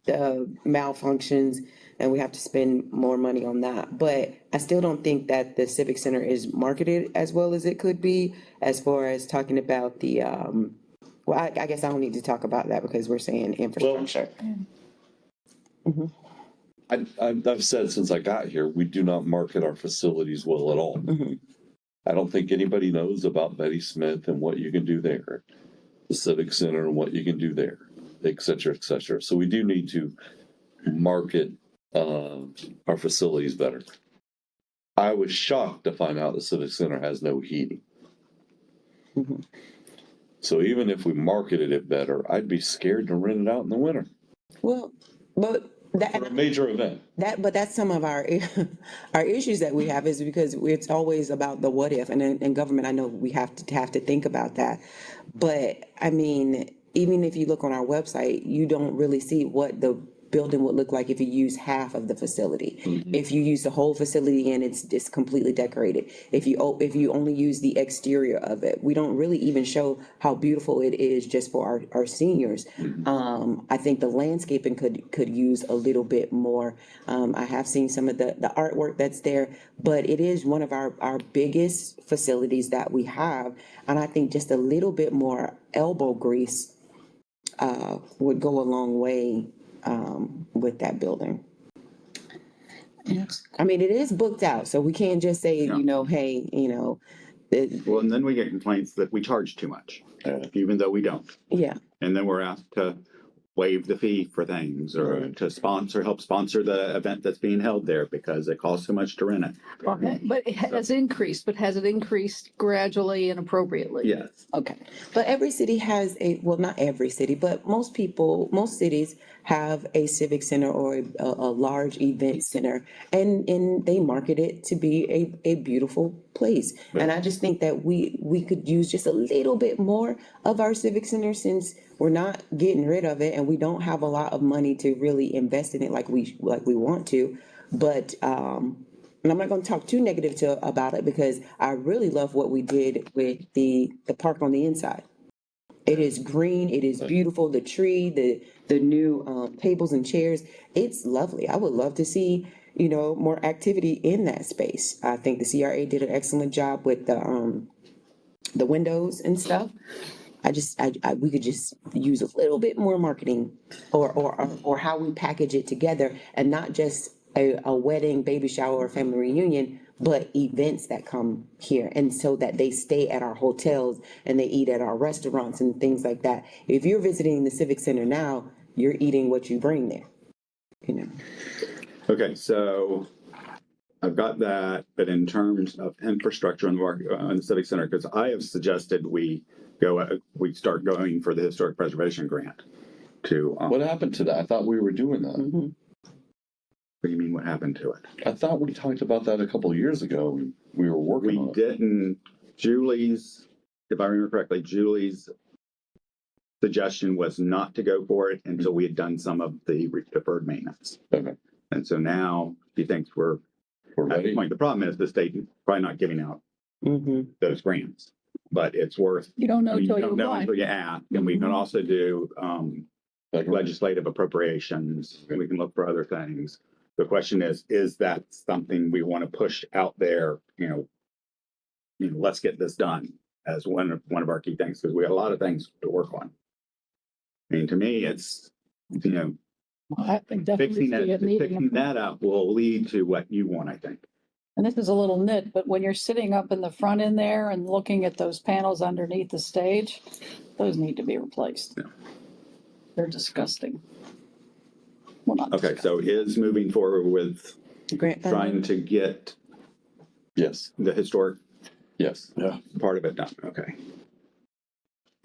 S5: malfunctions and we have to spend more money on that. But I still don't think that the Civic Center is marketed as well as it could be, as far as talking about the, well, I guess I don't need to talk about that because we're saying infrastructure.
S3: I've said since I got here, we do not market our facilities well at all.
S5: Mm-hmm.
S3: I don't think anybody knows about Betty Smith and what you can do there, the Civic Center and what you can do there, et cetera, et cetera. So we do need to market our facilities better. I was shocked to find out the Civic Center has no heating.
S5: Mm-hmm.
S3: So even if we marketed it better, I'd be scared to rent it out in the winter
S5: Well, but
S3: for a major event.
S5: but that's some of our our issues that we have, is because it's always about the what if, and in government, I know we have to think about that. But I mean, even if you look on our website, you don't really see what the building would look like if you use half of the facility.
S3: Mm-hmm.
S5: If you use the whole facility and it's completely decorated. If you only use the exterior of it, we don't really even show how beautiful it is just for our seniors.
S3: Mm-hmm.
S5: I think the landscaping could use a little bit more. I have seen some of the artwork that's there, but it is one of our biggest facilities that we have. And I think just a little bit more elbow grease would go a long way with that building.
S2: Yes.
S5: I mean, it is booked out, so we can't just say,
S1: Yeah.
S5: hey,
S1: Well, and then we get complaints that we charge too much, even though we don't.
S5: yeah.
S1: And then we're asked to waive the fee for things or to help sponsor the event that's being held there because it costs so much to rent it.
S2: But it has increased, but has it increased gradually and appropriately?
S1: Yes.
S2: Okay.
S5: But every city has well, not every city, but most cities have a civic center or a large event center, and they market it to be a beautiful place. And I just think that we could use just a little bit more of our civic center, since we're not getting rid of it and we don't have a lot of money to really invest in it like we want to. But and I'm not gonna talk too negative about it because I really love what we did with the park on the inside. It is green, it is beautiful, the tree, the new tables and chairs, it's lovely. I would love to see, more activity in that space. I think the CRA did an excellent job with the windows and stuff. We could just use a little bit more marketing or how we package it together and not just a wedding, baby shower, or family reunion, but events that come here. And so that they stay at our hotels and they eat at our restaurants and things like that. If you're visiting the Civic Center now, you're eating what you bring there,
S1: Okay, so I've got that, but in terms of infrastructure on the Civic Center, because I have suggested we start going for the historic preservation grant to,
S3: What happened to that? I thought we were doing that.
S5: Mhm.
S1: what do you mean, what happened to it?
S3: I thought we talked about that a couple of years ago. We were working
S1: We
S3: on it.
S1: didn't, Julie's, if I remember correctly, Julie's suggestion was not to go for it until we had done some of the deferred maintenance.
S3: Okay,
S1: And so now he thinks we're
S3: we're
S1: at the
S3: ready.
S1: point. The problem is the state is probably not giving out
S5: Mhm.
S1: those grants, but it's worth,
S2: You don't know
S1: I mean, you
S2: until you
S1: don't know
S2: apply.
S1: until you ask. And we can
S2: Mhm.
S1: also do
S3: Federal.
S1: legislative appropriations. We can look for other things. The question is that something we want to push out there? Let's get this done as one of our key things, because we have a lot of things to work on. I mean, to me, it's,
S2: I can definitely
S1: fixing
S2: see it needing.
S1: fixing that up will lead to what you want, I think.
S2: And this is a little nit, but when you're sitting up in the front in there and looking at those panels underneath the stage, those need to be replaced.
S1: Yeah.
S2: They're disgusting. Well, not
S1: Okay, so is moving forward with
S5: Grant
S1: trying
S5: funding.
S1: to get
S3: Yes,
S1: the historic
S3: yes.
S1: part of it done. Okay.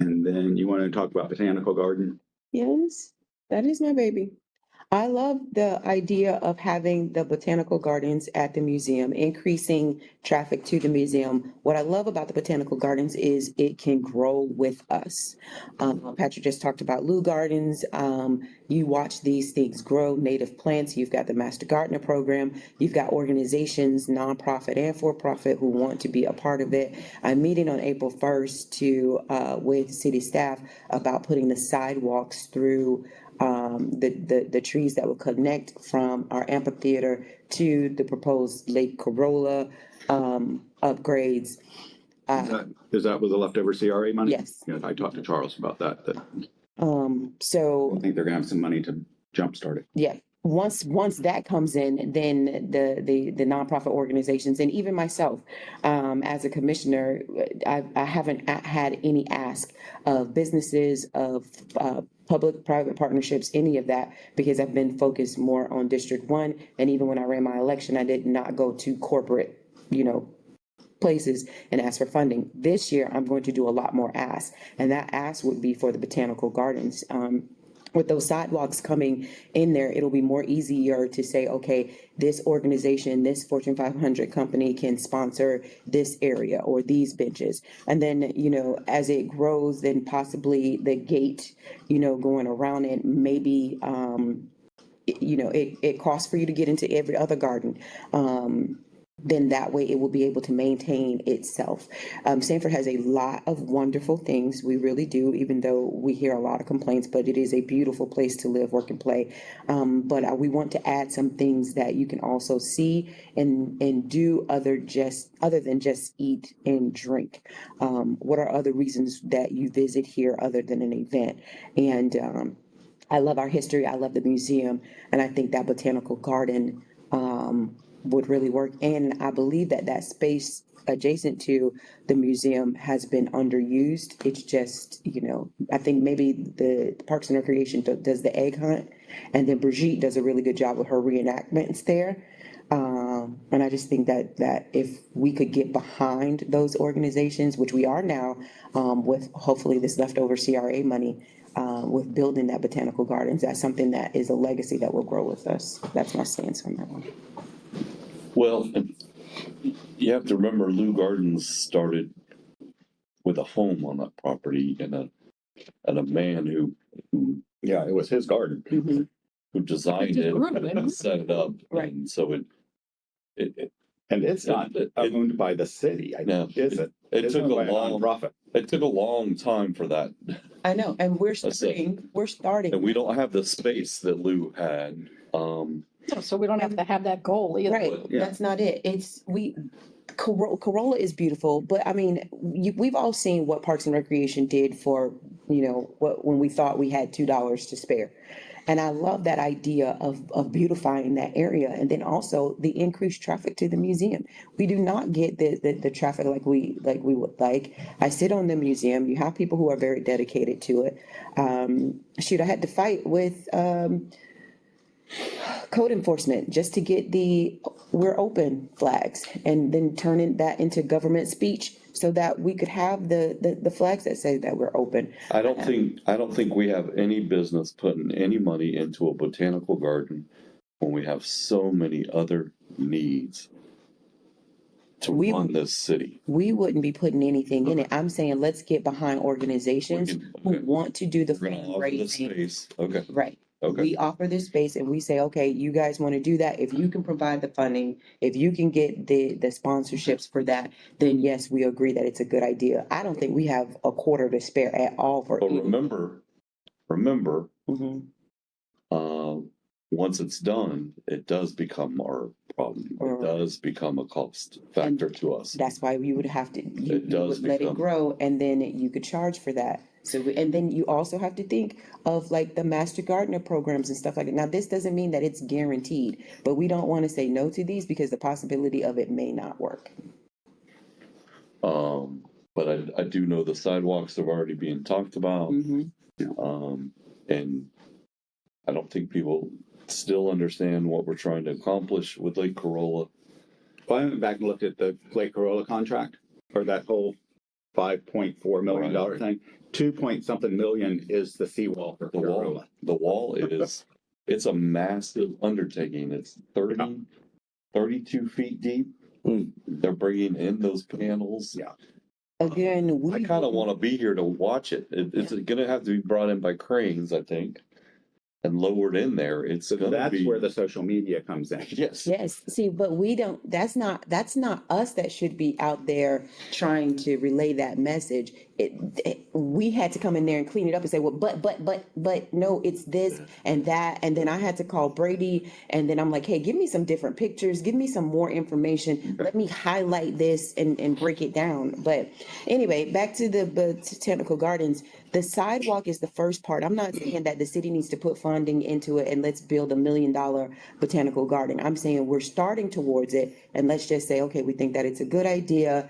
S1: And then you want to talk about botanical garden?
S5: Yes, that is my baby. I love the idea of having the botanical gardens at the museum, increasing traffic to the museum. What I love about the botanical gardens is it can grow with us. Patrick just talked about Lou Gardens. You watch these things grow, native plants. You've got the Master Gardener program. You've got organizations, nonprofit and for-profit, who want to be a part of it. I'm meeting on April 1st with city staff about putting the sidewalks through the trees that will connect from our amphitheater to the proposed Lake Corolla upgrades.
S1: Is that with the leftover CRA money?
S5: Yes.
S1: Yeah, I talked to Charles about that. I
S5: So
S1: think they're gonna have some money to jumpstart it.
S5: yeah, once that comes in, then the nonprofit organizations and even myself, as a commissioner, I haven't had any ask of businesses, of public-private partnerships, any of that, because I've been focused more on District 1. And even when I ran my election, I did not go to corporate, places and ask for funding. This year, I'm going to do a lot more asks, and that ask would be for the botanical gardens. With those sidewalks coming in there, it'll be more easier to say, okay, this organization, this Fortune 500 company can sponsor this area or these benches. And then, as it grows, then possibly the gate, going around it, maybe, it costs for you to get into every other garden. Then that way it will be able to maintain itself. Sanford has a lot of wonderful things. We really do, even though we hear a lot of complaints, but it is a beautiful place to live, work, and play. But we want to add some things that you can also see and do other than just eat and drink. What are other reasons that you visit here other than an event? And I love our history. I love the museum. And I think that botanical garden would really work. And I believe that space adjacent to the museum has been underused. It's just, I think maybe the Parks and Recreation does the egg hunt. And then Brigitte does a really good job with her reenactments there. And I just think that if we could get behind those organizations, which we are now, with hopefully this leftover CRA money, with building that botanical gardens, that's something that is a legacy that will grow with us. That's my stance on that one.
S3: Well, you have to remember Lou Gardens started with a home on that property and a man who
S1: Yeah, it was his garden.
S5: Mhm.
S3: designed
S2: Just
S3: it
S2: grew it.
S3: and set it up.
S5: Right.
S3: And so it
S1: And it's not owned by the city,
S3: No,
S1: is it?
S3: it
S1: It's
S3: took
S1: owned
S3: a
S1: by
S3: long,
S1: nonprofit.
S3: it took a long time for that.
S5: I know, and we're
S3: That's it.
S5: starting.
S3: And we don't have the space that Lou had.
S2: So we don't have to have that goal either.
S5: Right,
S1: Yeah.
S5: that's not it. Corolla is beautiful, but I mean, we've all seen what Parks and Recreation did for, when we thought we had $2 to spare. And I love that idea of beautifying that area, and then also the increased traffic to the museum. We do not get the traffic like we would like. I sit on the museum, you have people who are very dedicated to it. I had to fight with, code enforcement just to get the "we're open" flags, and then turning that into government speech so that we could have the flags that say that we're open.
S3: I don't think we have any business putting any money into a botanical garden when we have so many other needs to run this city.
S5: We wouldn't be putting anything in it. I'm saying let's get behind organizations who want to do the
S3: We're gonna offer the
S5: fundraising.
S3: space. Okay,
S5: Right.
S3: okay.
S5: We offer this space and we say, okay, you guys want to do that. If you can provide the funding, if you can get the sponsorships for that, then yes, we agree that it's a good idea. I don't think we have a quarter to spare at all for
S3: But
S5: it.
S3: remember,
S5: Mhm.
S3: once it's done, it does become our problem. It
S5: Or-
S3: does become a cost factor to us.
S5: That's why we would have to, you
S3: does
S5: would let it
S3: become-
S5: grow and then you could charge for that. So, and then you also have to think of like the Master Gardener programs and stuff like that. Now, this doesn't mean that it's guaranteed, but we don't want to say no to these because the possibility of it may not work.
S3: But I do know the sidewalks are already being talked about.
S5: Mhm.
S3: And I don't think people still understand what we're trying to accomplish with Lake Corolla.
S1: Well, I went back and looked at the Lake Corolla contract, or that whole $5.4 million thing. 2 point something million is the seawall for
S3: The wall,
S1: Corolla.
S3: the wall it's a massive undertaking. It's 32 feet deep. They're bringing in those panels.
S1: Yeah.
S5: Again,
S3: I kind of want to be here to watch it. It's going to have to be brought in by cranes, I think, and lowered in there. It's
S1: So
S3: going to
S1: that's
S3: be
S1: where the social media comes in.
S3: yes.
S5: Yes, see, but we don't, that's not us that should be out there trying to relay that message. We had to come in there and clean it up and say, well, but no, it's this and that. And then I had to call Brady and then I'm like, hey, give me some different pictures, give me some more information. Let me highlight this and break it down. But anyway, back to the botanical gardens. The sidewalk is the first part. I'm not saying that the city needs to put funding into it and let's build $1 million botanical garden. I'm saying we're starting towards it and let's just say, okay, we think that it's a good idea.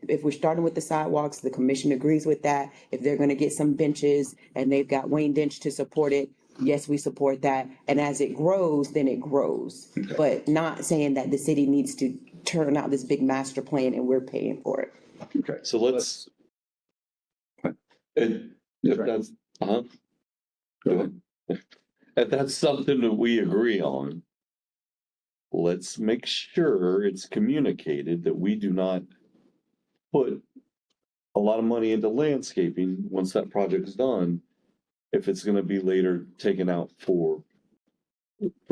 S5: If we're starting with the sidewalks, the commission agrees with that. If they're gonna get some benches and they've got Wayne Dench to support it, yes, we support that. And as it grows, then it grows. But not saying that the city needs to turn out this big master plan and we're paying for it.
S1: Okay.
S3: So let's. And if that's
S1: Go ahead.
S3: if that's something that we agree on, let's make sure it's communicated that we do not put a lot of money into landscaping once that project is done, if it's going to be later taken out for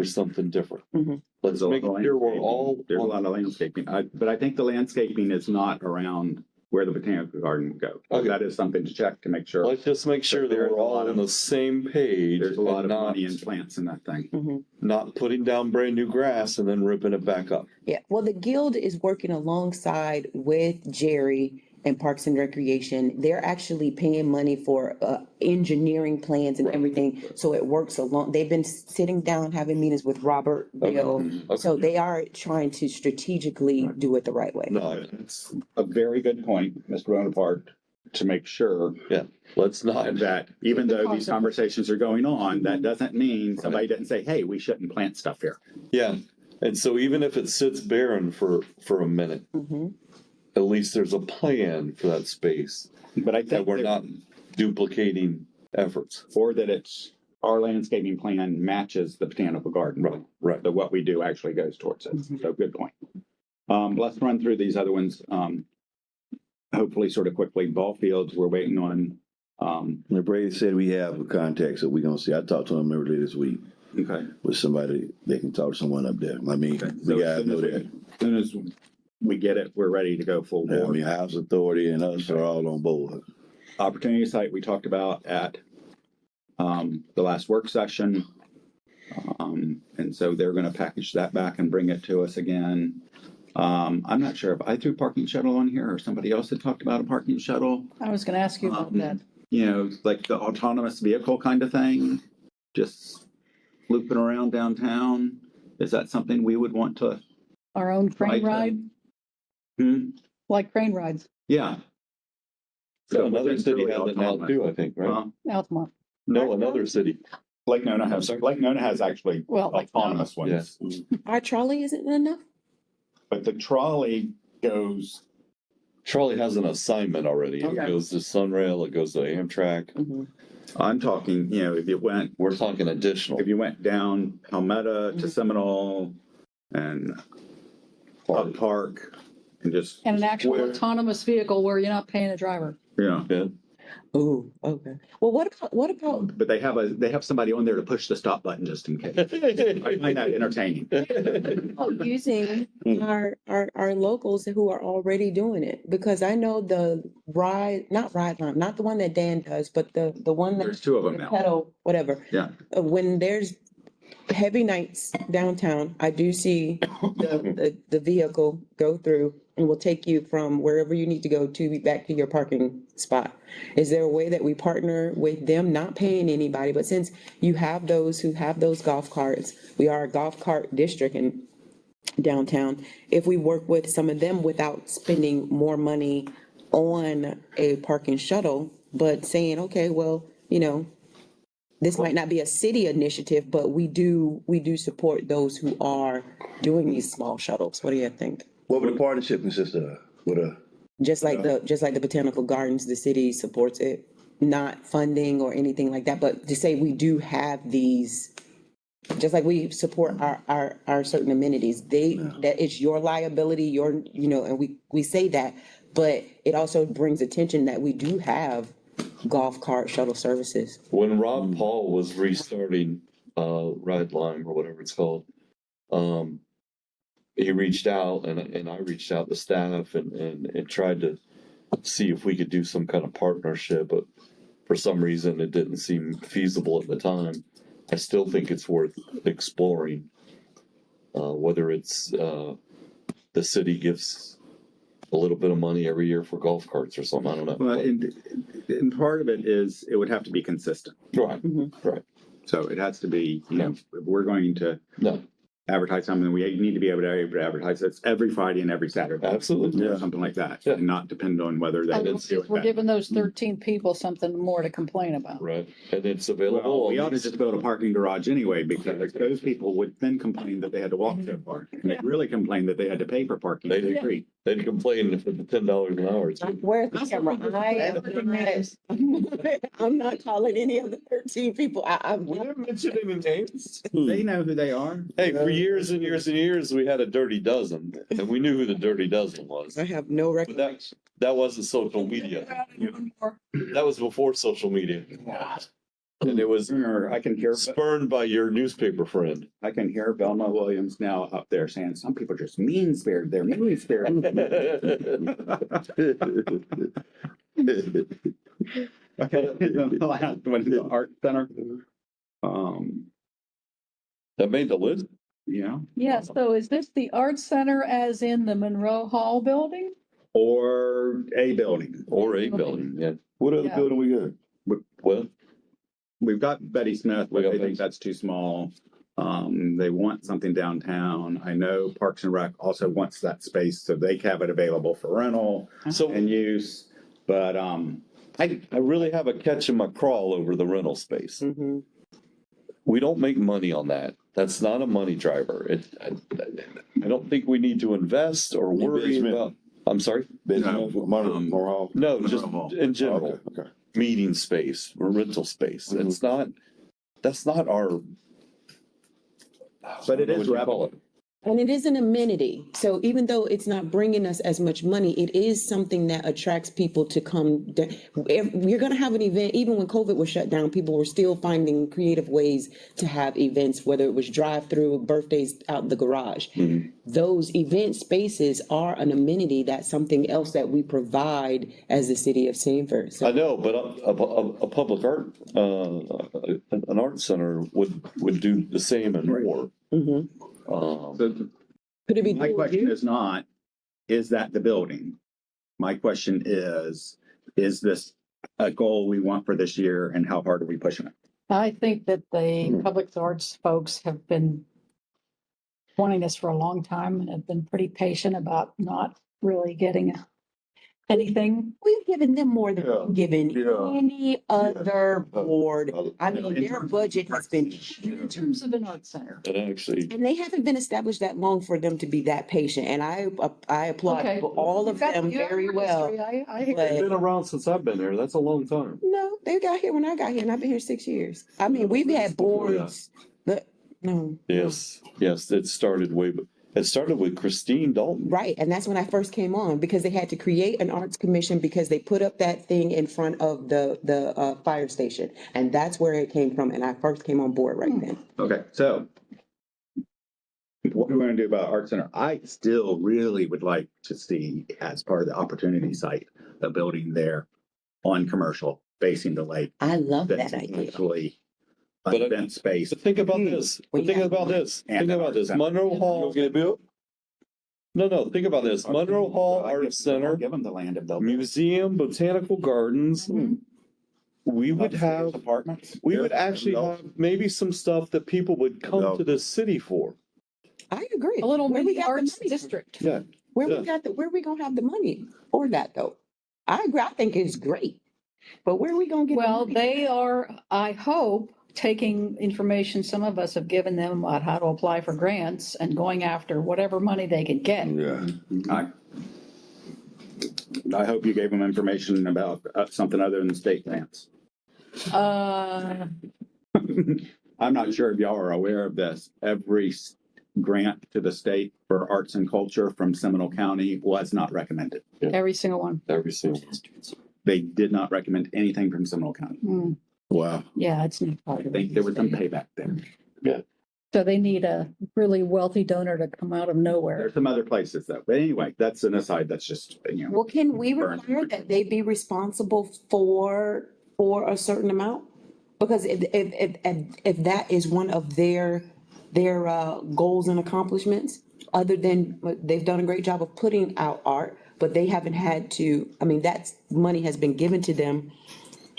S3: something different.
S5: Mhm.
S3: Let's make sure we're all.
S1: There's a lot of landscaping, but I think the landscaping is not around where the botanical garden would go.
S3: Okay.
S1: That is something to check to make sure.
S3: Let's just make sure that
S1: There's
S3: we're
S1: a
S3: all
S1: lot
S3: on
S1: of-
S3: the same page.
S1: There's a lot
S3: and
S1: of
S3: not,
S1: money in plants in that thing.
S3: not putting down brand new grass and then ripping it back up.
S5: Yeah, well, the Guild is working alongside with Jerry and Parks and Recreation. They're actually paying money for engineering plans and everything, so it works along. They've been sitting down, having meetings with Robert Bill.
S3: Okay.
S5: So they are trying to strategically do it the right way.
S3: No,
S1: It's a very good point, Mr. Bonaparte, to make sure
S3: yeah, let's not.
S1: that even though these conversations are going on, that doesn't mean somebody didn't say, hey, we shouldn't plant stuff here.
S3: Yeah, and so even if it sits barren for a minute, at least there's a plan for that space
S1: But I
S3: that
S1: think
S3: we're
S1: that-
S3: not duplicating efforts.
S1: or that it's our landscaping plan matches the botanical garden.
S3: Right, right.
S1: That what we do actually goes towards it. So good point. Let's run through these other ones. Hopefully sort of quickly. Ball fields, we're waiting on.
S4: Brady said we have contacts that we're gonna see. I talked to him earlier this week
S1: Okay.
S4: with somebody. They can talk to someone up there. I mean,
S1: Okay.
S4: we
S1: So
S4: gotta
S1: as soon
S4: know
S1: as we-
S4: that.
S1: soon as we get it, we're ready to go full
S4: Yeah, I
S1: board.
S4: mean, House Authority and us are all on board.
S1: Opportunity site we talked about at the last work session. And so they're going to package that back and bring it to us again. I'm not sure if I threw parking shuttle on here or somebody else had talked about a parking shuttle.
S2: I was gonna ask you about that.
S1: You know, like the autonomous vehicle kind of thing, just looping around downtown. Is that something we would want to?
S2: Our own crane
S1: Right,
S2: ride,
S1: like
S2: crane rides,
S1: Yeah.
S3: So another
S1: it's
S3: city
S1: really
S3: has it now
S1: autonomous.
S3: too, I think, right?
S2: Altamont.
S3: No, another city.
S1: Lake Nona has actually
S2: Well, like
S1: autonomous ones.
S5: Our trolley isn't enough?
S1: But the trolley goes,
S3: Charlie has an assignment already. It
S5: Okay.
S3: goes to Sunrail, it goes to Amtrak.
S5: Mhm.
S1: I'm talking, you know, if you
S3: We're talking additional.
S1: went down Palmetto to Seminole and up Park and just,
S2: And an actual
S1: Where-
S2: autonomous vehicle where you're not paying a driver.
S1: yeah.
S3: Yeah.
S5: Ooh, okay. Well, what about,
S1: But they have somebody on there to push the stop button just in case. I find that entertaining.
S5: using
S4: Mm.
S5: our locals who are already doing it? Because I know the not the one that Dan does, but the one that
S1: There's two of them
S5: the
S1: now.
S5: pedal, whatever.
S1: Yeah.
S5: When there's heavy nights downtown, I do see the vehicle go through and will take you from wherever you need to go to back to your parking spot. Is there a way that we partner with them, not paying anybody, but since you have those who have those golf carts, we are a golf cart district in downtown, if we work with some of them without spending more money on a parking shuttle, but saying, okay, well, this might not be a city initiative, but we do support those who are doing these small shuttles. What do you think?
S4: What would the partnership consist of? With a,
S5: Just like the Botanical Gardens, the city supports it, not funding or anything like that, but to say we do have these, just like we support our certain amenities, that it's your liability, and we say that, but it also brings attention that we do have golf cart shuttle services.
S3: When Rob Paul was restarting Ride Lime or whatever it's called, he reached out and I reached out to staff and tried to see if we could do some kind of partnership, but for some reason it didn't seem feasible at the time. I still think it's worth exploring, whether it's the city gives a little bit of money every year for golf carts or something. I don't know.
S1: Well, and part of it is it would have to be consistent.
S3: Right, right.
S1: So it has to be, if we're going to
S3: No,
S1: advertise something, we need to be able to advertise it every Friday and every Saturday.
S3: absolutely.
S1: Or something like that,
S3: Yeah.
S1: and not depend on whether they
S2: Otherwise,
S1: do it.
S2: we're
S1: that.
S2: giving those 13 people something more to complain about.
S3: Right, and it's available.
S1: Well, we
S3: on
S1: ought to
S3: these-
S1: just build a parking garage anyway, because those people would then complain that they had to walk so far. And they'd really complain that they had to pay for parking.
S3: They
S1: in the
S3: do.
S1: street.
S3: They'd complain for the $10 an hour. too.
S5: Where's the camera? I'm not calling any of the 13 people.
S3: We didn't mention any names.
S1: They know who they are.
S3: Hey, for years and years and years, we had a Dirty Dozen, and we knew who the Dirty Dozen was.
S5: I have no
S3: But
S5: recollection.
S3: that wasn't social media. That was before social media. And it was
S1: I can hear
S3: spurned by your newspaper friend.
S1: Velma Williams now up there saying, some people are just mean spirited. They're mean spirited. Okay, the last one is the art center.
S3: That made the list.
S1: Yeah,
S2: Yeah, so is this the art center as in the Monroe Hall building?
S1: or a building.
S3: Or a building, yeah.
S4: what other
S2: Yeah.
S4: building we got?
S3: Well,
S1: We've got Betty Smith,
S3: We
S1: but
S3: got
S1: they
S3: Betty.
S1: think that's too small. They want something downtown. I know Parks and Rec also wants that space, so they have it available for rental
S3: so
S1: and use. But,
S3: I really have a catch in my crawl over the rental space.
S5: Mhm.
S3: We don't make money on that. That's not a money driver. I don't think we need to invest or
S4: You
S3: worry
S4: businessman.
S3: about, I'm sorry?
S4: Business, Morale?
S3: No, just
S1: Rental.
S3: in general,
S4: Okay.
S3: meeting space or rental space.
S4: Mhm.
S3: It's not, that's not our.
S1: But it is
S3: what you call it.
S5: And it is an amenity. So even though it's not bringing us as much money, it is something that attracts people to come. You're going to have an event, even when COVID was shut down, people were still finding creative ways to have events, whether it was drive-through, birthdays out in the garage. Those event spaces are an amenity. That's something else that we provide as the city of Sanford. So
S3: I know, but a public art, an art center would do the same and more.
S5: mhm.
S1: So
S5: Could it be
S1: my
S5: dual
S1: question
S5: use?
S1: is not, is that the building? My question is this a goal we want for this year and how hard are we pushing it?
S2: I think that the public arts folks have been wanting this for a long time and have been pretty patient about not really getting anything.
S5: We've given them more than
S4: Yeah,
S5: we've given
S4: yeah.
S5: any other board. I
S1: In
S5: mean, their
S1: terms of
S5: budget has been,
S2: In terms of an art center.
S3: And actually,
S5: and they haven't been established that long for them to be that patient. And I applaud
S2: Okay.
S5: all of them very well.
S2: I
S3: they've
S5: But
S3: been around since I've been there. That's a long time.
S5: no, they got here when I got here, and I've been here 6 years. I mean, we've had boards, but no.
S3: Yes, it started with Christine Dalton.
S5: Right, and that's when I first came on, because they had to create an arts commission because they put up that thing in front of the fire station. And that's where it came from, and I first came on board right then.
S1: Okay, so what we're going to do about Art Center, I still really would like to see as part of the opportunity site, a building there on commercial facing the lake.
S5: I love
S1: That's
S5: that idea.
S1: actually
S3: But
S1: an event space.
S3: So think about this.
S5: Well,
S3: Think
S5: yeah.
S3: about this.
S1: And
S3: Think
S1: an
S3: about
S1: art
S3: this.
S1: center.
S3: Monroe Hall.
S4: Get it built?
S3: No, think about this. Monroe Hall
S1: I'll
S3: Art Center,
S1: give them the land if they'll.
S3: Museum, Botanical Gardens. We would have,
S1: Apartments.
S3: we would actually have maybe some stuff that people would come to the city for.
S5: I agree.
S2: A little
S5: Where we
S2: mini
S5: got the
S2: arts
S5: money?
S2: district.
S3: Yeah.
S5: Where
S3: Yeah.
S5: we got where we gonna have the money for that though? I agree. I think it's great. But where are we gonna get the
S2: Well,
S5: money?
S2: they are, I hope, taking information some of us have given them about how to apply for grants and going after whatever money they can get.
S4: Yeah.
S1: I hope you gave them information about something other than state grants.
S2: Uh,
S1: I'm not sure if y'all are aware of this. Every grant to the state for arts and culture from Seminole County was not recommended.
S2: every single one.
S3: Every single.
S1: They did not recommend anything from Seminole County.
S2: Hmm,
S4: Wow.
S2: yeah, it's not part
S1: I
S2: of
S1: think
S2: it.
S1: there was some payback there.
S2: So they need a really wealthy donor to come out of nowhere.
S1: There's some other places though. But anyway, that's an aside. That's just, you know.
S5: Well, can we
S1: Burn.
S5: require that they be responsible for a certain amount? Because if that is one of their goals and accomplishments, other than, they've done a great job of putting out art, but they haven't had to, I mean, that money has been given to them,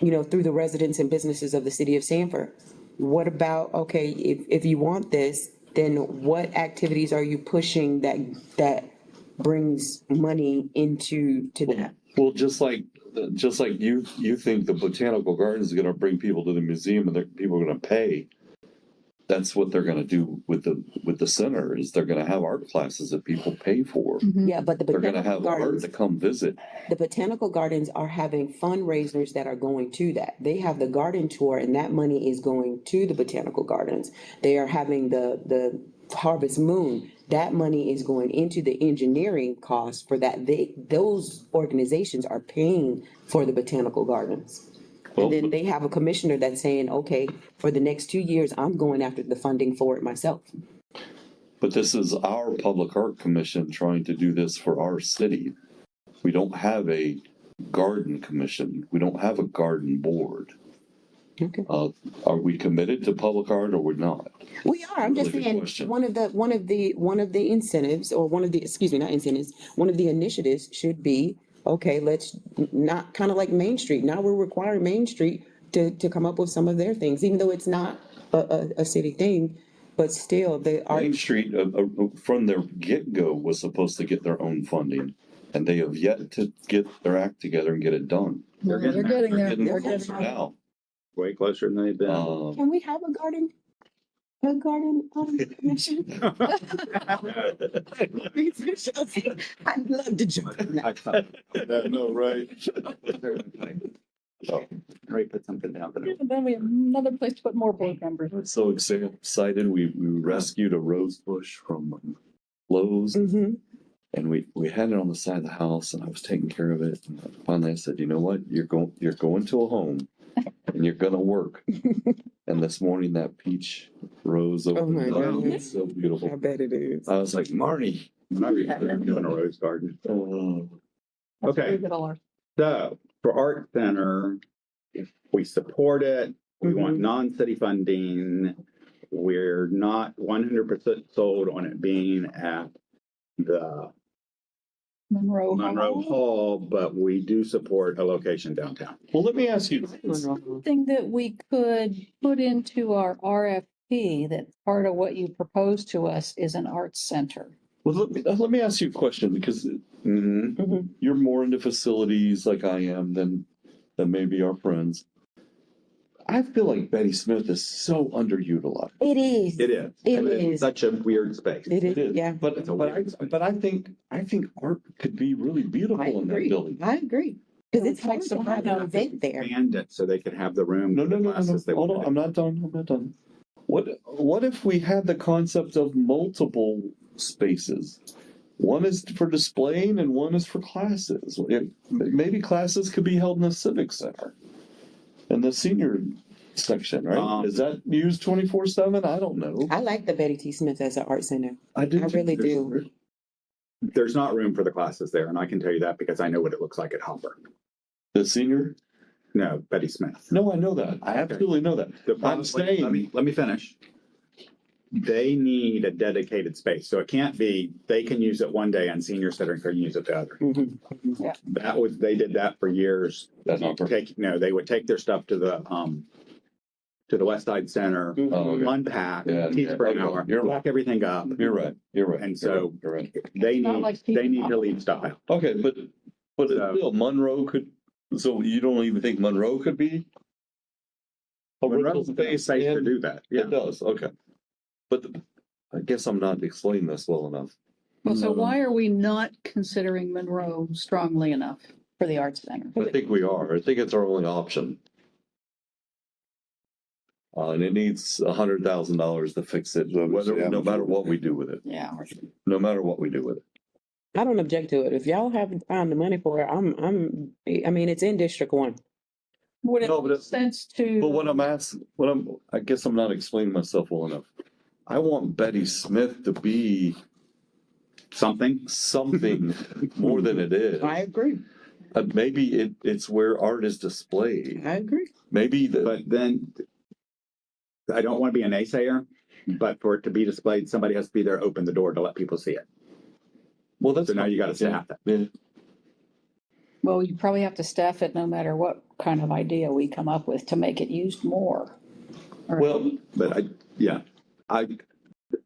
S5: you know, through the residents and businesses of the city of Sanford. What about, okay, if you want this, then what activities are you pushing that brings money into that?
S3: Well, just like you think the Botanical Gardens is gonna bring people to the museum and people are gonna pay. That's what they're gonna do with the center, is they're gonna have art classes that people pay for.
S5: Yeah, but the
S3: They're gonna
S5: botanical
S3: have art
S5: gardens,
S3: to come visit.
S5: the botanical gardens are having fundraisers that are going to that. They have the garden tour, and that money is going to the botanical gardens. They are having the Harvest Moon. That money is going into the engineering costs for that. Those organizations are paying for the botanical gardens.
S3: Well,
S5: And then they have a commissioner that's saying, okay, for the next 2 years, I'm going after the funding for it myself.
S3: But this is our Public Art Commission trying to do this for our city. We don't have a garden commission. We don't have a garden board.
S5: Okay.
S3: Are we committed to public art or we're not?
S5: We are, I'm just
S3: Really good
S5: saying,
S3: question.
S5: one of the incentives, or not incentives, one of the initiatives should be, okay, let's not, kind of like Main Street, now we're requiring Main Street to come up with some of their things, even though it's not a city thing, but still, they are.
S3: Main Street, from their get-go, was supposed to get their own funding, and they have yet to get their act together and get it done.
S2: They're getting
S3: They're
S2: there.
S3: getting
S2: They're
S3: closer
S2: getting there.
S3: now.
S1: Way closer than they've been.
S5: Can we have a garden commission? I'd love to join that.
S4: I know, right?
S1: Ray put something down. But
S2: And then we have another place to put more board members.
S3: I'm so excited. We rescued a rose bush from Lowe's.
S5: Mhm.
S3: And we had it on the side of the house and I was taking care of it. And finally I said, you know what? You're going to a home and you're gonna work. And this morning that peach rose
S5: Oh
S3: over
S5: my
S3: the garden.
S5: goodness.
S3: It's so
S5: I
S3: beautiful.
S5: bet it is.
S3: I was like, Marty.
S1: Doing a rose garden. Okay.
S2: Leave it all.
S1: So for Art Center, we support it. We want
S5: Mhm.
S1: non-city funding. We're not 100% sold on it being at the
S2: Monroe.
S1: Monroe Hall, but we do support a location downtown.
S3: Well, let me ask you.
S2: Something that we could put into our RFP, that part of what you propose to us is an arts center.
S3: Well, let me ask you a question because
S1: Mhm.
S3: you're more into facilities like I am than maybe our friends. I feel like Betty Smith is so underutilized.
S5: It is.
S1: It is.
S5: It
S1: And it's
S5: is.
S1: such a weird space.
S5: It
S3: It
S5: is,
S3: is.
S5: yeah.
S3: But
S1: It's a
S3: but
S1: weird space.
S3: I think art could be really beautiful
S5: I
S3: in that
S5: agree.
S3: building.
S5: I agree. Because it's hard to have an event there.
S1: Expand it so they could have the room.
S3: No,
S1: for the
S3: no, no, no, no.
S1: classes they
S3: Hold on,
S1: wanted.
S3: I'm not done. I'm not done. What if we had the concept of multiple spaces? One is for displaying and one is for classes. Maybe classes could be held in the civic center, in the senior section, right? Is that used 24/7? I don't know.
S5: I like the Betty T. Smith as an art center.
S3: I do.
S5: I
S3: too.
S5: really do.
S1: There's not room for the classes there, and I can tell you that because I know what it looks like at Hopper.
S3: The senior?
S1: No, Betty Smith.
S3: No, I know that. I absolutely know that.
S1: The
S3: I'm
S1: problem-
S3: saying.
S1: let me finish. They need a dedicated space, so it can't be, they can use it one day and senior center can use it the other.
S5: Mhm.
S1: They did that for years.
S3: That's not perfect.
S1: They would take their stuff to the West Side Center,
S3: Oh, okay.
S1: unpack,
S3: Yeah,
S1: teach for an
S3: okay.
S1: hour,
S3: You're right.
S1: lock everything up.
S3: You're right. You're right.
S1: And
S3: You're right,
S1: so-
S3: you're right.
S1: They
S2: Not like
S1: need to
S2: people-
S1: leave stuff out.
S3: Okay, but
S1: So-
S3: still, Monroe could. So you don't even think Monroe could be a rental
S1: Monroe's a
S3: space?
S1: space to
S3: And-
S1: do that.
S3: It
S1: Yeah.
S3: does. Okay, but I guess I'm not explaining this well enough.
S2: Well, so
S1: No, no.
S2: why are we not considering Monroe strongly enough for the arts center?
S3: I think we are. I think it's our only option. And it needs $100,000 to fix it, no matter what we do with it.
S2: Yeah.
S3: No matter what we do with it.
S5: I don't object to it. If y'all haven't found the money for it, I mean, it's in District 1.
S2: Would it
S3: No, but
S2: make
S3: it-
S2: sense to?
S3: But what I'm asking, I guess I'm not explaining myself well enough. I want Betty Smith to be
S1: Something.
S3: something more than it is.
S5: I agree.
S3: Maybe it's where art is displayed.
S5: I agree.
S3: Maybe
S1: But then I don't want to be a naysayer, but for it to be displayed, somebody has to be there, open the door to let people see it.
S3: well, that's
S1: So now you got to staff it.
S3: Yeah.
S2: Well, you probably have to staff it no matter what kind of idea we come up with to make it used more.
S3: Well,
S1: But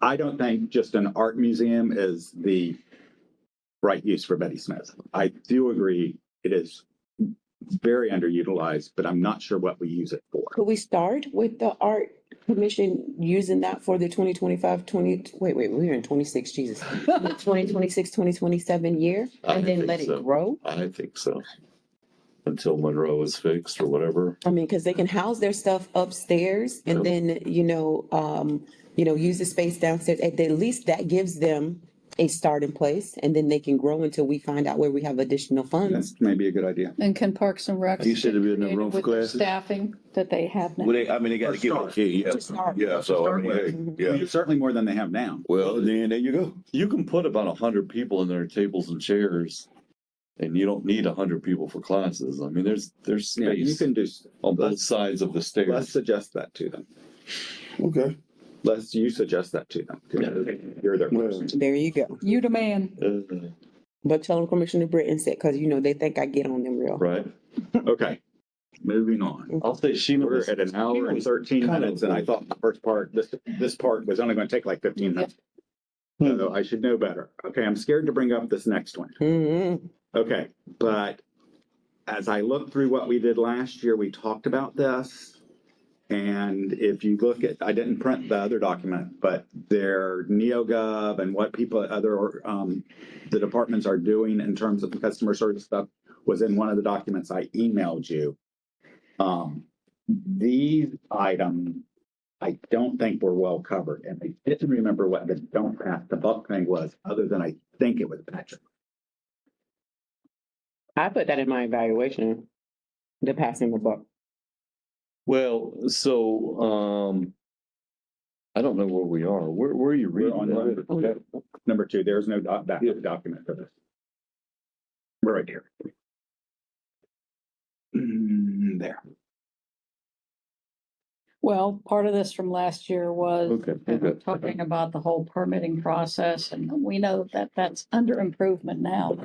S1: I don't think just an art museum is the right use for Betty Smith. I do agree it is very underutilized, but I'm not sure what we use it for.
S5: Could we start with the art commission using that for the 2025, we're in 26, Jesus. 2026, 2027 year,
S3: I
S5: and then
S3: think
S5: let it
S3: so.
S5: grow?
S3: I think so. Until Monroe is fixed or whatever.
S5: I mean, because they can house their stuff upstairs and then, use the space downstairs. At least that gives them a starting place, and then they can grow until we find out where we have additional funds.
S1: That's maybe a good idea.
S2: And can Parks and Recs?
S4: You said there'd be enough
S2: get
S4: room for
S2: creative with the
S4: classes?
S2: Staffing that they have now.
S4: Well, they got to give it,
S5: To start.
S4: yeah, so, I mean, hey, yeah.
S1: Certainly more than they have now.
S4: Well, then there you go.
S3: You can put about 100 people in their tables and chairs, and you don't need 100 people for classes. I mean, there's
S1: Yeah, you
S3: space
S1: can do,
S3: on both
S1: let's-
S3: sides of the
S1: let's
S3: stairs.
S1: suggest that to them.
S4: Okay.
S1: You suggest that to them. You're their person.
S5: There you go.
S2: You demand.
S5: But tell them Commissioner Britton said, because they think I get on them real.
S3: Right.
S1: Okay, moving on.
S3: I'll say Sheena
S1: We're
S3: was
S1: at an hour and 13
S3: kind of-
S1: minutes, and I thought the first part, this part was only going to take like 15 minutes. So I should know better. Okay, I'm scared to bring up this next one.
S5: Mhm.
S1: Okay, but as I look through what we did last year, we talked about this. And if you look at, I didn't print the other document, but their NeoGov and what the departments are doing in terms of the customer service stuff was in one of the documents I emailed you. These items, I don't think we're well covered. And I didn't remember what the don't pass the buck thing was, other than I think it was Patrick.
S5: I put that in my evaluation, the passing the buck.
S3: Well, so, I don't know where we are. Where are you
S1: We're
S3: reading?
S1: on
S3: that?
S1: number 2, there's no backup document for this. We're right here. There.
S2: Well, part of this from last year was
S3: Okay, okay.
S2: talking about the whole permitting process, and we know that that's under improvement now.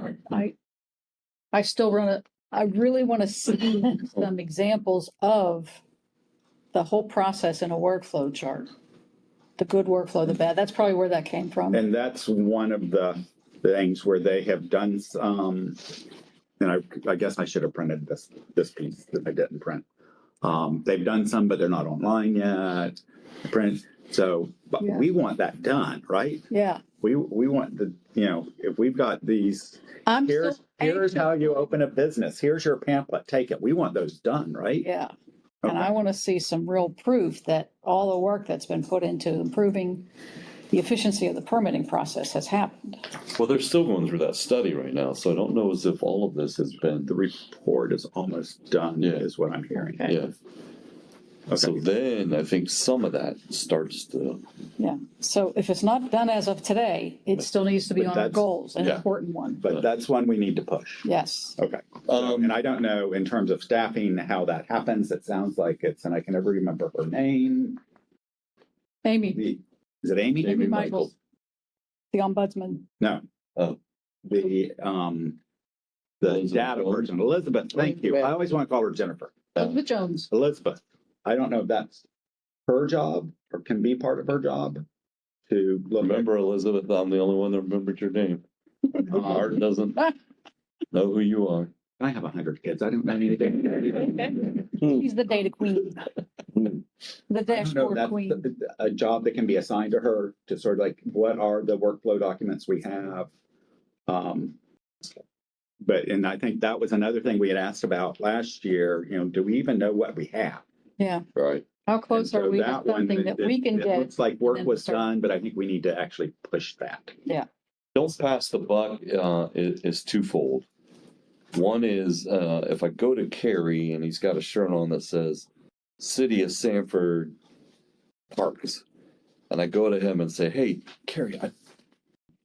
S2: I still I really want to see some examples of the whole process in a workflow chart. The good workflow, the bad, that's probably where that came from.
S1: And that's one of the things where they have done some, and I guess I should have printed this piece that I didn't print. They've done some, but they're not online yet. Print. So, but
S2: Yeah.
S1: we want that done, right?
S2: Yeah,
S1: We want if we've got these,
S2: I'm
S1: here's
S2: still.
S1: how you open a business. Here's your pamphlet. Take it. We want those done, right?
S2: Yeah, and
S1: Okay.
S2: I want to see some real proof that all the work that's been put into improving the efficiency of the permitting process has happened.
S3: Well, they're still going through that study right now, so I don't know as if all of this has been,
S1: The report is almost done,
S3: Yeah.
S1: is what I'm hearing.
S2: Okay.
S3: yeah. So then I think some of that starts to,
S2: Yeah, so if it's not done as of today, it still needs to be
S1: But
S2: on our
S1: that's-
S2: goals, an
S3: yeah.
S2: important one.
S1: But that's one we need to push.
S2: Yes,
S1: Okay. So,
S3: Um,
S1: and I don't know in terms of staffing, how that happens. It sounds like and I can never remember her name.
S2: Amy,
S1: Is it Amy?
S2: Amy Michaels, the ombudsman.
S1: No.
S3: Oh.
S1: The
S3: Elizabeth
S1: data
S3: Jones?
S1: person, Elizabeth, thank you. I always want to call her Jennifer.
S2: Elizabeth Jones.
S1: Elizabeth. I don't know if that's her job or can be part of her job to look at.
S3: remember Elizabeth, I'm the only one that remembered your name. Art doesn't know who you are.
S1: I have 100 kids. I don't know anything.
S2: She's the data queen, the
S1: I don't know,
S2: dashboard
S1: that's
S2: queen.
S1: a job that can be assigned to her to sort of like, what are the workflow documents we have? But, and I think that was another thing we had asked about last year, do we even know what we have?
S2: Yeah,
S3: Right.
S2: how close
S1: And
S2: are
S1: so
S2: we to
S1: that one,
S2: something that we can
S1: it
S2: get?
S1: looks like work
S2: then
S1: was
S2: start-
S1: done, but I think we need to actually push that.
S3: Don't pass the buck is twofold. One is if I go to Kerry and he's got a shirt on that says City of Sanford Parks, and I go to him and say, "Hey, Kerry,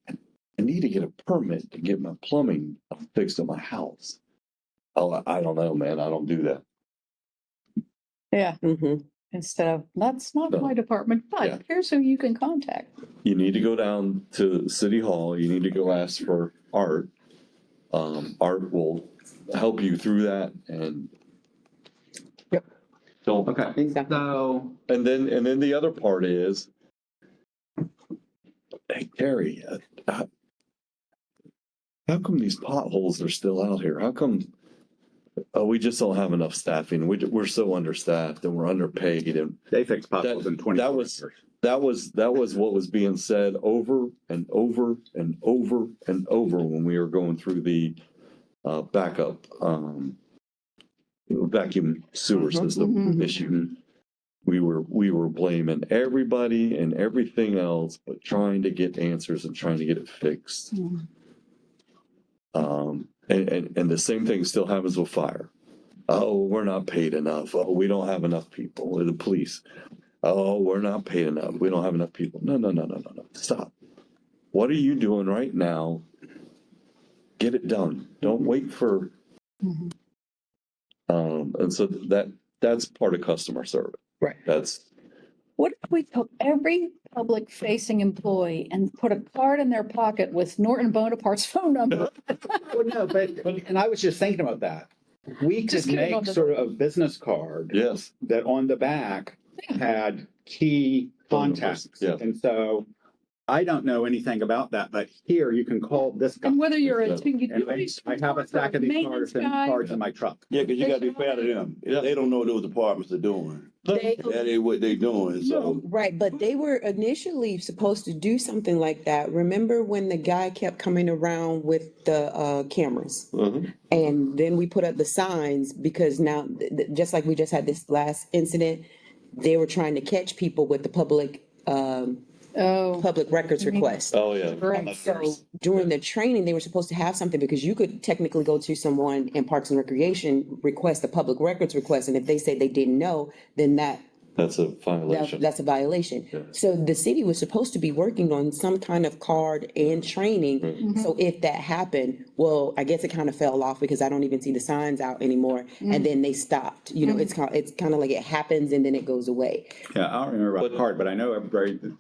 S3: I need to get a permit to get my plumbing fixed at my house." Oh, I don't know, man. I don't do that.
S2: Yeah,
S5: Mm-hmm.
S2: instead of, that's not
S3: No.
S2: my department,
S3: Yeah.
S2: but here's who you can contact.
S3: You need to go down to City Hall. You need to go ask for Art. Art will help you through that and.
S5: Yep.
S3: Don't.
S1: Okay.
S5: Exactly.
S1: So,
S3: And then the other part is, hey, Terry, how come these potholes are still out here? How come? We just don't have enough staffing. We're so understaffed and we're underpaid, and
S1: they fixed potholes in 20
S3: that was- that was what was being said over and over and over and over when we were going through the backup vacuum sewer system issue. We were blaming everybody and everything else, but trying to get answers and trying to get it fixed. And the same thing still happens with fire. Oh, we're not paid enough. Oh, we don't have enough people. Or the police. Oh, we're not paid enough. We don't have enough people. No. Stop. What are you doing right now? Get it done. Don't wait for. And so that's part of customer service.
S5: Right.
S3: That's.
S2: What if we took every public facing employee and put a card in their pocket with Norton Bonaparte's phone number?
S1: Well, no, but, and I was just thinking about that. We could
S2: Just kidding,
S1: make
S2: no.
S1: sort of a business card
S3: Yes.
S1: that on the back had key
S3: Phone numbers,
S1: contacts.
S3: yeah.
S1: And so I don't know anything about that, but here you can call this guy.
S2: And whether you're a.
S1: And I have a stack of these cards in my truck.
S4: Yeah, because you gotta be fair to them.
S3: Yeah.
S4: They don't know what those departments are doing.
S5: They,
S4: That ain't what they doing, so.
S5: right, but they were initially supposed to do something like that. Remember when the guy kept coming around with the cameras?
S3: Mhm.
S5: And then we put up the signs because now, just like we just had this last incident, they were trying to catch people with the
S2: Oh,
S5: public records request.
S3: Oh, yeah.
S2: correct.
S5: So during the training, they were supposed to have something because you could technically go to someone in Parks and Recreation, request a public records request, and if they say they didn't know, then
S3: That's a violation.
S5: that's a violation.
S3: Yeah.
S5: So the city was supposed to be working on some kind of card and training. So if that happened, well, I guess it kind of fell off because I don't even see the signs out anymore. And then they stopped, it's kind of like it happens and then it goes away.
S1: Yeah, I don't remember about the card, but I know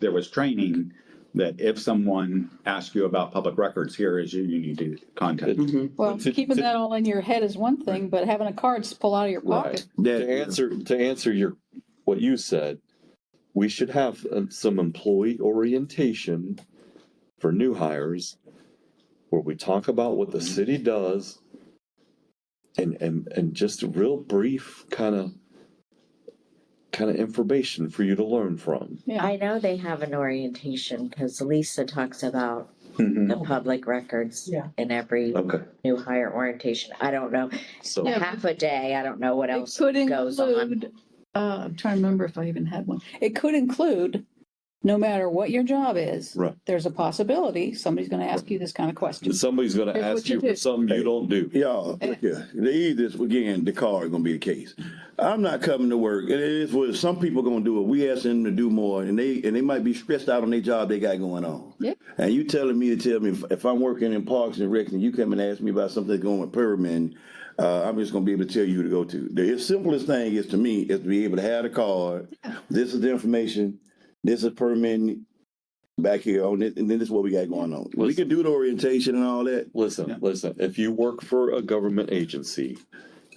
S1: there was training that if someone asks you about public records, here is you need to contact.
S2: Well, keeping that all in your head is one thing, but having a card to pull out of your pocket.
S3: Right. To answer what you said, we should have some employee orientation for new hires where we talk about what the city does and just a real brief kind of information for you to learn from.
S2: Yeah.
S6: I know they have an orientation because Lisa talks about
S1: Mhm.
S6: the public records in every
S3: Okay.
S6: new hire orientation. I don't know,
S3: So
S6: half a day, I don't know what
S2: It
S6: else
S2: could
S6: goes on.
S2: include, I'm trying to remember if I even had one. It could include, no matter what your job is.
S3: Right.
S2: There's a possibility somebody's gonna ask you this kind of question.
S3: somebody's going to
S2: Here's what
S3: ask
S2: you
S3: you for
S2: do.
S3: something you don't do.
S4: Y'all, look here. The easiest, again, the car is gonna be the case. I'm not coming to work. It is what some people gonna do it. We ask them to do more, and they might be stressed out on their job they got going on.
S2: Yep.
S4: And you telling me to tell me if I'm working in Parks and Recs and you come and ask me about something going with Pyramid, I'm just gonna be able to tell you who to go to. The simplest thing is to me is to be able to have the card. This is the information. This is Pyramid back here on it, and then this is what we got going on. We can do the orientation and all that.
S3: Listen, if you work for a government agency,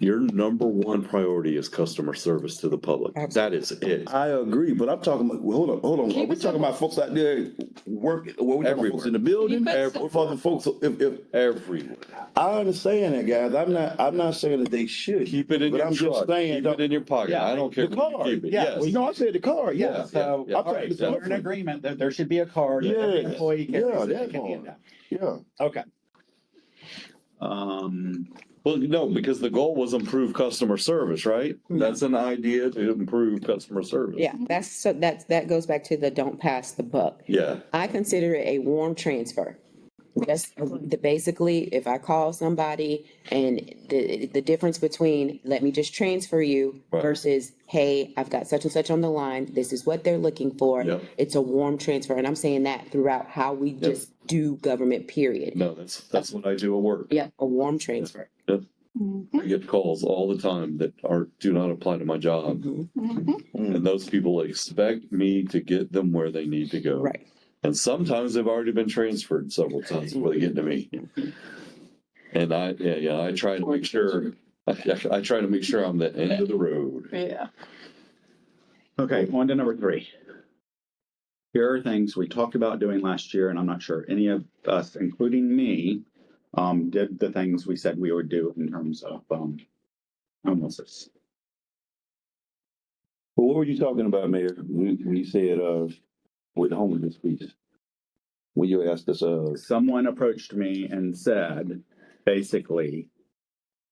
S3: your number one priority is customer service to the public. That is it.
S4: I agree, but I'm talking about, hold on. Are we talking about folks out there working, or we talking about folks in the building?
S2: Keep it
S4: Or for the folks, if,
S3: Everywhere.
S4: I understand that, guys, I'm not saying that they should.
S3: Keep it in
S4: But
S3: your
S4: I'm just
S3: truck.
S4: saying,
S3: Keep it in your pocket.
S1: Yeah,
S3: I don't care
S4: the
S3: where you
S4: card,
S3: keep it.
S1: yeah,
S3: Yes.
S4: Well, no, I said the card, yeah.
S1: Yeah, so,
S3: yeah,
S4: I'm talking
S1: right,
S4: the
S1: so we're in
S4: card.
S1: agreement that there should be a card that every
S4: Yes,
S1: employee can
S4: yeah,
S1: use
S4: that
S1: that can
S4: part.
S1: hand out.
S4: Yeah.
S1: Okay.
S3: Well, no, because the goal was improve customer service, right? That's an idea to improve customer service.
S5: Yeah, that goes back to the don't pass the buck.
S3: Yeah.
S5: I consider it a warm transfer. That's basically, if I call somebody and the difference between, let me just transfer you
S3: Right.
S5: versus, hey, I've got such and such on the line, this is what they're looking for.
S3: Yep.
S5: It's a warm transfer, and I'm saying that throughout how we just do government, period.
S3: No, that's what I do at work.
S5: Yeah, a warm transfer.
S3: Yep. I get calls all the time that do not apply to my job. And those people expect me to get them where they need to go.
S5: Right.
S3: And sometimes they've already been transferred several times before they get to me. And I try to make sure, I try to make sure I'm the end of the road.
S2: Yeah.
S1: Okay, on to number 3. Here are things we talked about doing last year, and I'm not sure any of us, including me, did the things we said we would do in terms of homelessness.
S4: Well, what were you talking about, Mayor, when you said, with the homelessness piece? When you asked us,
S1: Someone approached me and said, basically,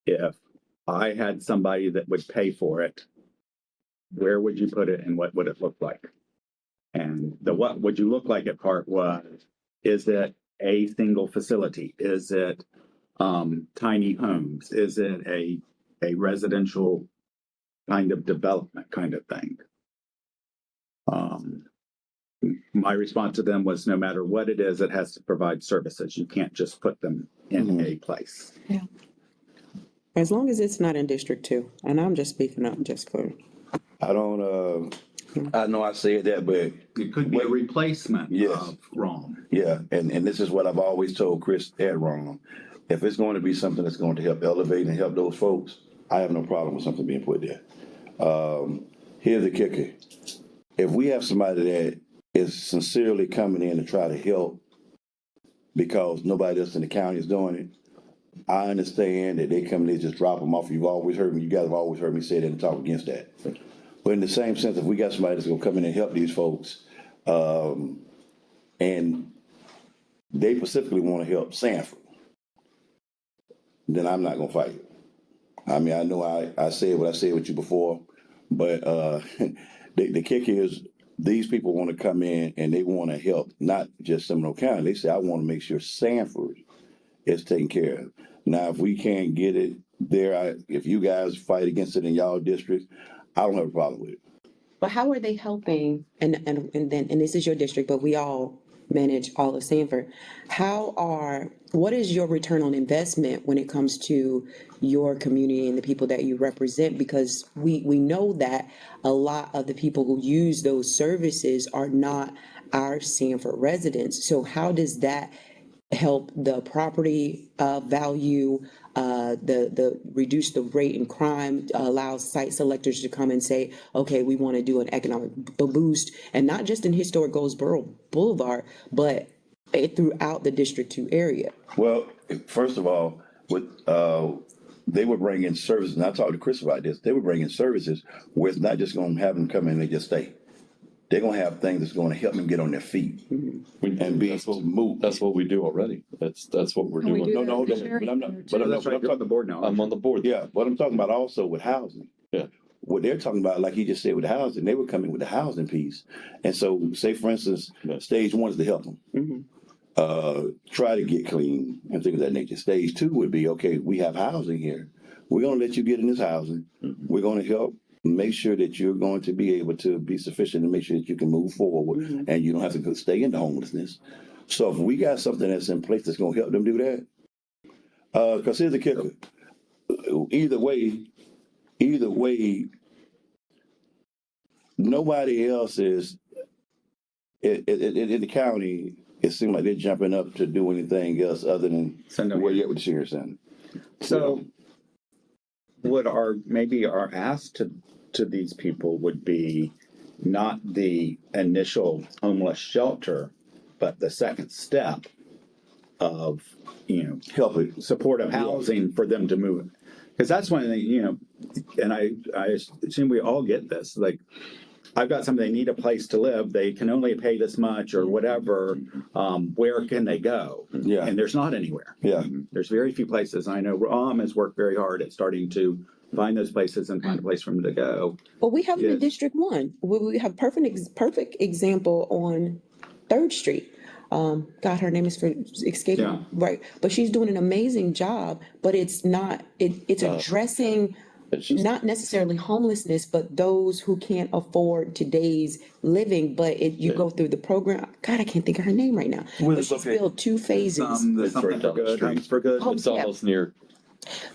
S1: if I had somebody that would pay for it, where would you put it and what would it look like? And the what would you look like it part was, is it a single facility? Is it tiny homes? Is it a residential kind of development kind of thing? My response to them was, no matter what it is, it has to provide services. You can't just put them in a place.
S5: As long as it's not in District 2, and I'm just speaking up just for.
S4: I don't, I know I said that, but
S1: It could be a replacement
S4: Yes.
S1: of ROM.
S4: yeah, and this is what I've always told Chris at Ron. If it's going to be something that's going to help elevate and help those folks, I have no problem with something being put there. Here's the kicker. If we have somebody that is sincerely coming in to try to help because nobody else in the county is doing it, I understand that they come in and just drop them off. You guys have always heard me say that and talk against that. But in the same sense, if we got somebody that's gonna come in and help these folks, and they specifically want to help Sanford, then I'm not gonna fight it. I mean, I know I said what I said with you before, But the kick is these people want to come in and they want to help, not just Seminole County. They say, I want to make sure Sanford is taken care of. Now, if we can't get it there, if you guys fight against it in y'all district, I don't have a problem with it.
S5: But how are they helping? And this is your district, but we all manage all of Sanford. What is your return on investment when it comes to your community and the people that you represent? Because we know that a lot of the people who use those services are not our Sanford residents. So how does that help the property value, the reduce the rate in crime, allows site selectors to come and say, okay, we want to do an economic boost, and not just in historic Goldsboro Boulevard, but throughout the District 2 area.
S4: Well, first of all, they were bringing services, and I talked to Chris about this, they were bringing services where it's not just going to have them come in and they just stay. They're going to have things that's going to help them get on their feet and be moved.
S3: That's what we do already. That's what we're
S2: And we
S3: doing.
S2: do
S4: No,
S2: that
S4: but I'm not, but I'm
S1: That's right,
S4: not
S1: you're on the board now.
S3: I'm on the board.
S4: yeah, what I'm talking about also with housing.
S3: Yeah.
S4: What they're talking about, like you just said with the housing, they were coming with the housing piece. And so, say for instance,
S3: Yeah.
S4: stage one is to help them. Try to get clean and things of that nature. Stage two would be, okay, we have housing here. We're going to let you get in this housing. We're going to help make sure that you're going to be able to be sufficient to make sure that you can move forward and you don't have to stay in the homelessness. So if we got something that's in place that's going to help them do that, because here's the kicker. Either way, nobody else is in the county. It seems like they're jumping up to do anything else other than
S1: Send them
S4: where
S1: here.
S4: you at with the senior center.
S1: So would maybe our ask to these people would be not the initial homeless shelter, but the second step of,
S4: Help it.
S1: supportive housing for them to move. Because that's one thing, and I assume we all get this, like, I've got somebody, they need a place to live, they can only pay this much or whatever, where can they go?
S4: Yeah.
S1: And there's not anywhere.
S4: Yeah.
S1: There's very few places. I know Rom has worked very hard at starting to find those places and find a place for them to go.
S5: Well, we have it in
S1: Yes.
S5: District 1. We have perfect example on 3rd Street. God, her name is escaping,
S1: Yeah.
S5: right? But she's doing an amazing job, but it's not, it's addressing
S3: It's just-
S5: not necessarily homelessness, but those who can't afford today's living, but you go through the program. God, I can't think of her name right now. But she's built 2 phases.
S1: The
S3: It's
S1: something
S3: right
S1: for
S3: down the
S1: good,
S3: street.
S1: homes for good.
S5: Oh,
S3: It's almost near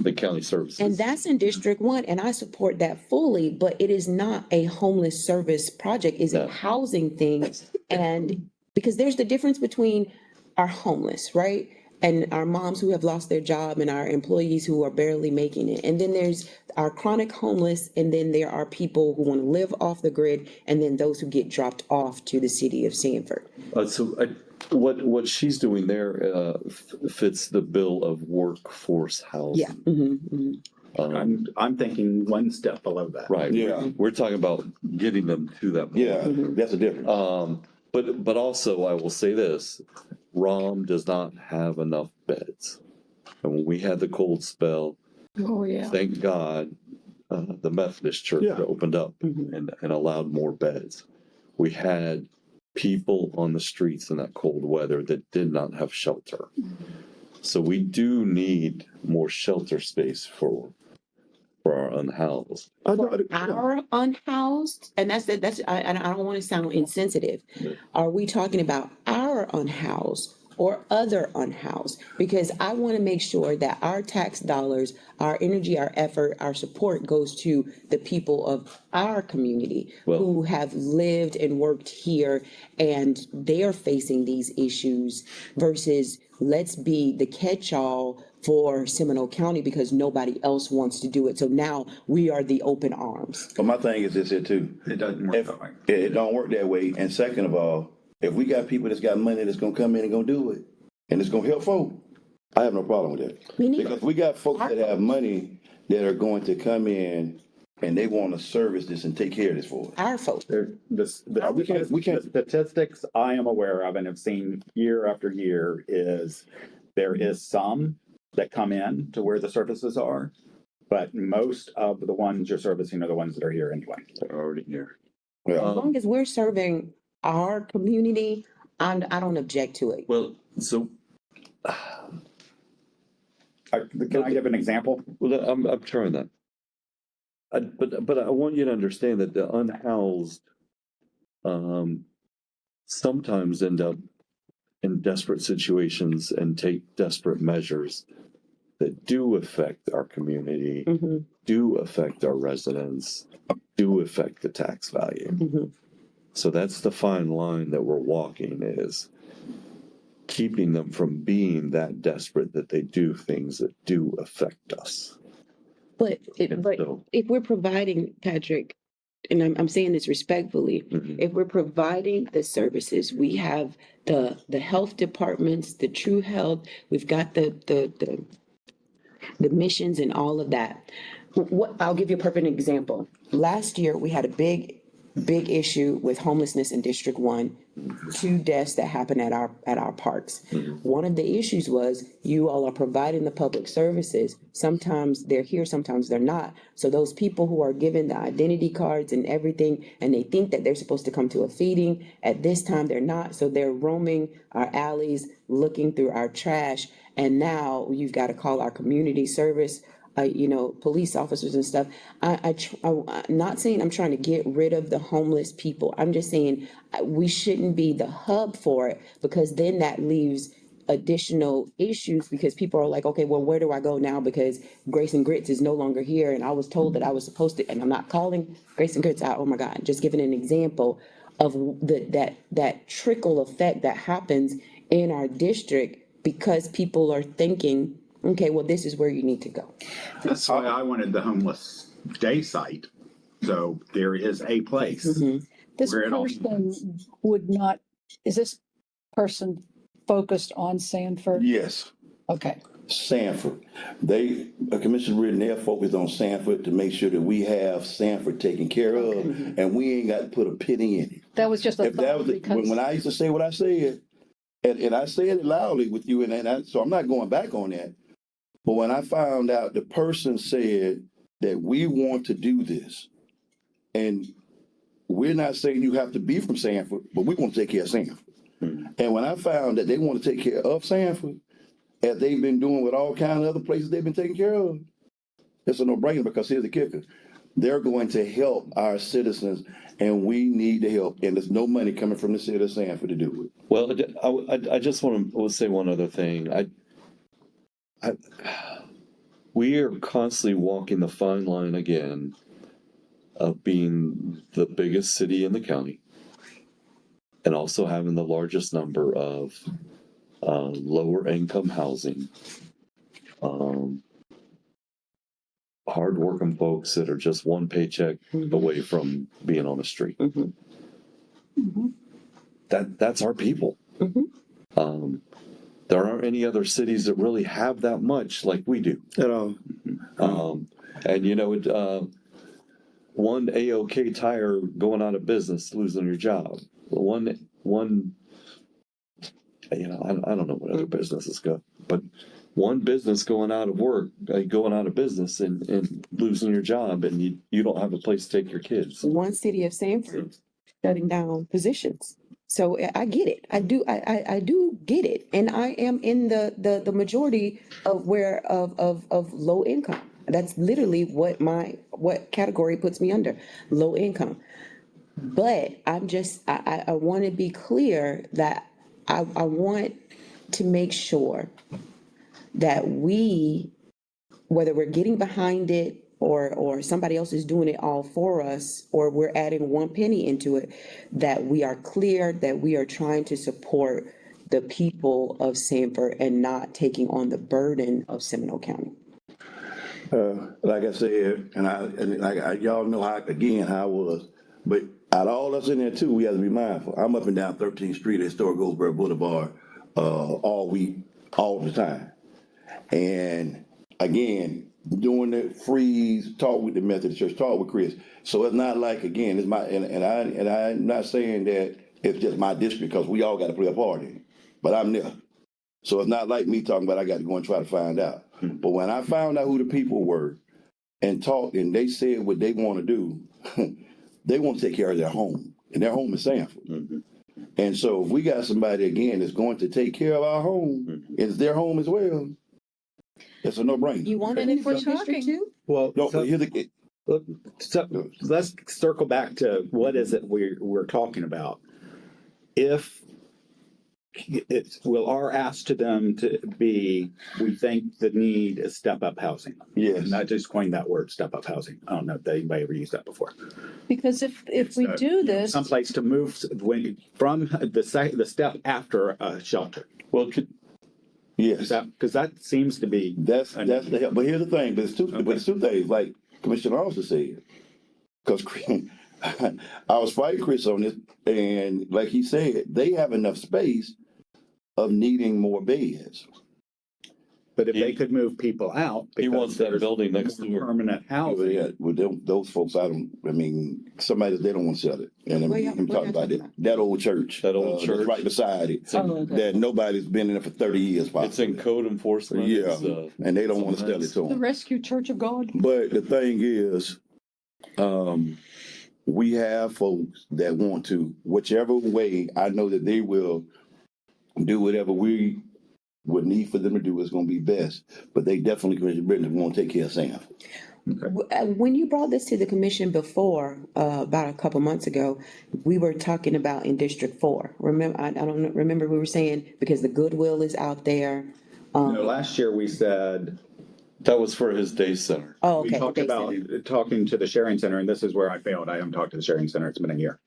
S3: the county services.
S5: And that's in District 1, and I support that fully, but it is not a homeless service project, it's a
S3: No.
S5: housing thing. And because there's the difference between our homeless, right? And our moms who have lost their job and our employees who are barely making it. And then there's our chronic homeless, and then there are people who want to live off the grid, and then those who get dropped off to the city of Sanford.
S3: What she's doing there fits the bill of workforce housing.
S5: Yeah.
S1: I'm thinking one step below that.
S3: Right.
S4: Yeah.
S3: We're talking about getting them to that point.
S4: Yeah, that's a difference.
S3: But also I will say this, ROM does not have enough beds. And when we had the cold spell,
S2: Oh, yeah.
S3: thank God, the Methodist Church
S4: Yeah.
S3: opened up and allowed more beds. We had people on the streets in that cold weather that did not have shelter. So we do need more shelter space for our unhoused.
S5: Our unhoused, and that's I don't want to sound insensitive.
S3: Yeah.
S5: Are we talking about our unhoused or other unhoused? Because I want to make sure that our tax dollars, our energy, our effort, our support goes to the people of our community who have lived and worked here, and they're facing these issues versus let's be the catch-all for Seminole County because nobody else wants to do it. So now we are the open arms.
S4: But my thing is this here too.
S1: It doesn't work
S4: If
S1: that way.
S4: it don't work that way, and second of all, if we got people that's got money that's gonna come in and gonna do it, and it's gonna help folk, I have no problem with that.
S5: Me neither.
S4: Because we got folks that have money that are going to come in and they want to service this and take care of this for us.
S5: Our folks.
S4: We can't-
S1: The statistics I am aware of and have seen year after year is there is some that come in to where the services are, but most of the ones you're servicing are the ones that are here anyway.
S3: They're already here.
S5: As
S3: Um,
S5: long as we're serving our community, I don't object to it.
S3: Well, so,
S1: Can I give an example?
S3: well, I'm trying that. But I want you to understand that the unhoused, sometimes end up in desperate situations and take desperate measures that do affect our community,
S5: Mhm,
S3: do affect our residents, do affect the tax value.
S5: mhm.
S3: So that's the fine line that we're walking, is keeping them from being that desperate that they do things that do affect us.
S5: But
S3: And so-
S5: if we're providing, Patrick, and I'm saying this respectfully,
S3: Mhm.
S5: if we're providing the services, we have the health departments, the True Health, we've got the missions and all of that. What, I'll give you a perfect example. Last year, we had a big issue with homelessness in District 1, 2 deaths that happened at our parks. One of the issues was you all are providing the public services. Sometimes they're here, sometimes they're not. So those people who are given the identity cards and everything, and they think that they're supposed to come to a feeding, at this time they're not. So they're roaming our alleys, looking through our trash. And now you've got to call our community service, police officers and stuff. I'm not saying I'm trying to get rid of the homeless people. I'm just saying we shouldn't be the hub for it, because then that leaves additional issues, because people are like, okay, well, where do I go now? Because Grace and Grits is no longer here, and I was told that I was supposed to, and I'm not calling Grace and Grits out. Oh my God, just giving an example of that trickle effect that happens in our district, because people are thinking, okay, well, this is where you need to go.
S1: That's why I wanted the homeless day site. So there is a place.
S2: This
S1: Where it all-
S2: person would not, is this person focused on Sanford?
S4: Yes.
S2: Okay.
S4: Sanford. Commissioner Reardon, they're focused on Sanford to make sure that we have Sanford taken care of, and we ain't got to put a penny in it.
S2: That was just a
S4: If that
S2: thought
S4: was,
S2: because.
S4: when I used to say what I said, and I said it loudly with you, so I'm not going back on that. But when I found out the person said that we want to do this, and we're not saying you have to be from Sanford, but we want to take care of Sanford. And when I found that they want to take care of Sanford, as they've been doing with all kinds of other places they've been taking care of, it's a no-brainer, because here's the kicker. They're going to help our citizens, and we need the help. And there's no money coming from the city of Sanford to do it.
S3: Well, I just want to say one other thing. We are constantly walking the fine line again of being the biggest city in the county and also having the largest number of lower income housing, hardworking folks that are just one paycheck away from being on the street. That's our people. There aren't any other cities that really have that much like we do.
S4: At all.
S3: And one AOK tire going out of business, losing your job. One, I don't know what other businesses go, but one business going out of work, going out of business and losing your job, and you don't have a place to take your kids.
S5: One city of Sanford shutting down positions. So I get it. I do get it. And I am in the majority of of low income. That's literally what category puts me under, low income. But I want to be clear that I want to make sure that whether we're getting behind it or somebody else is doing it all for us, or we're adding one penny into it, that we are clear that we are trying to support the people of Sanford and not taking on the burden of Seminole County.
S4: Like I said, y'all know how I was, but out of all us in there too, we have to be mindful. I'm up and down 13th Street at Historic Goldsboro Boulevard all week, all the time. And again, doing the freeze, talk with the Methodist Church, talk with Chris. So it's not like, again, it's I'm not saying that it's just my district, because we all got to play a part in it. But I'm there. So it's not like me talking about I got to go and try to find out. But when I found out who the people were, and talked, and they said what they want to do. They want to take care of their home, and their home is Sanford.
S3: Mm-hmm.
S4: And so if we got somebody again that's going to take care of our home, it's their home as well. It's a no-brainer.
S5: You want it
S2: And
S5: in
S2: if we're
S5: First District
S2: talking-
S5: too?
S1: Well,
S4: No,
S1: so,
S4: but here's the,
S1: so let's circle back to what is it we're talking about. If will our ask to them to be, we think the need is step-up housing.
S4: yes.
S1: And I just coined that word, step-up housing. I don't know if anybody ever used that before.
S2: Because if we do this,
S1: Someplace to move from the step after a shelter.
S3: Well,
S4: Yes.
S1: Because that seems to be.
S4: That's the help. But here's the thing, but it's two things, like Commissioner also said. Because I was fighting Chris on this, and like he said, they have enough space of needing more beds.
S1: But if they could move people out.
S3: he wants that
S1: there's
S3: building next
S1: more
S3: door.
S1: Permanent housing.
S4: Yeah, with those folks, I mean, somebody, they don't want to sell it. And
S5: Where y'all-
S4: I'm
S5: where
S4: talking
S5: y'all
S4: about
S5: talking
S4: it. That old church.
S3: That old
S4: that's
S3: church.
S4: right beside it.
S3: It's in,
S5: Oh, okay.
S4: That nobody's been in it for 30 years,
S3: it's
S4: possibly.
S3: in code enforcement.
S4: Yeah,
S3: It's,
S4: and they don't want to
S3: something
S4: sell it to
S2: the
S4: them.
S2: Rescue Church of God.
S4: But the thing is, we have folks that want to, whichever way, I know that they will do whatever we would need for them to do is going to be best. But they definitely, Commissioner Britton, want to take care of Sam.
S5: When you brought this to the commission before, about a couple months ago, we were talking about in District 4. Remember, I don't remember, we were saying, because the goodwill is out there.
S1: No, last year we said,
S3: that was for his day center.
S5: Oh,
S1: we
S5: okay.
S1: talked
S5: Day
S1: about
S5: center.
S1: talking to the sharing center, and this is where I failed. I haven't talked to the sharing center. It's been a year.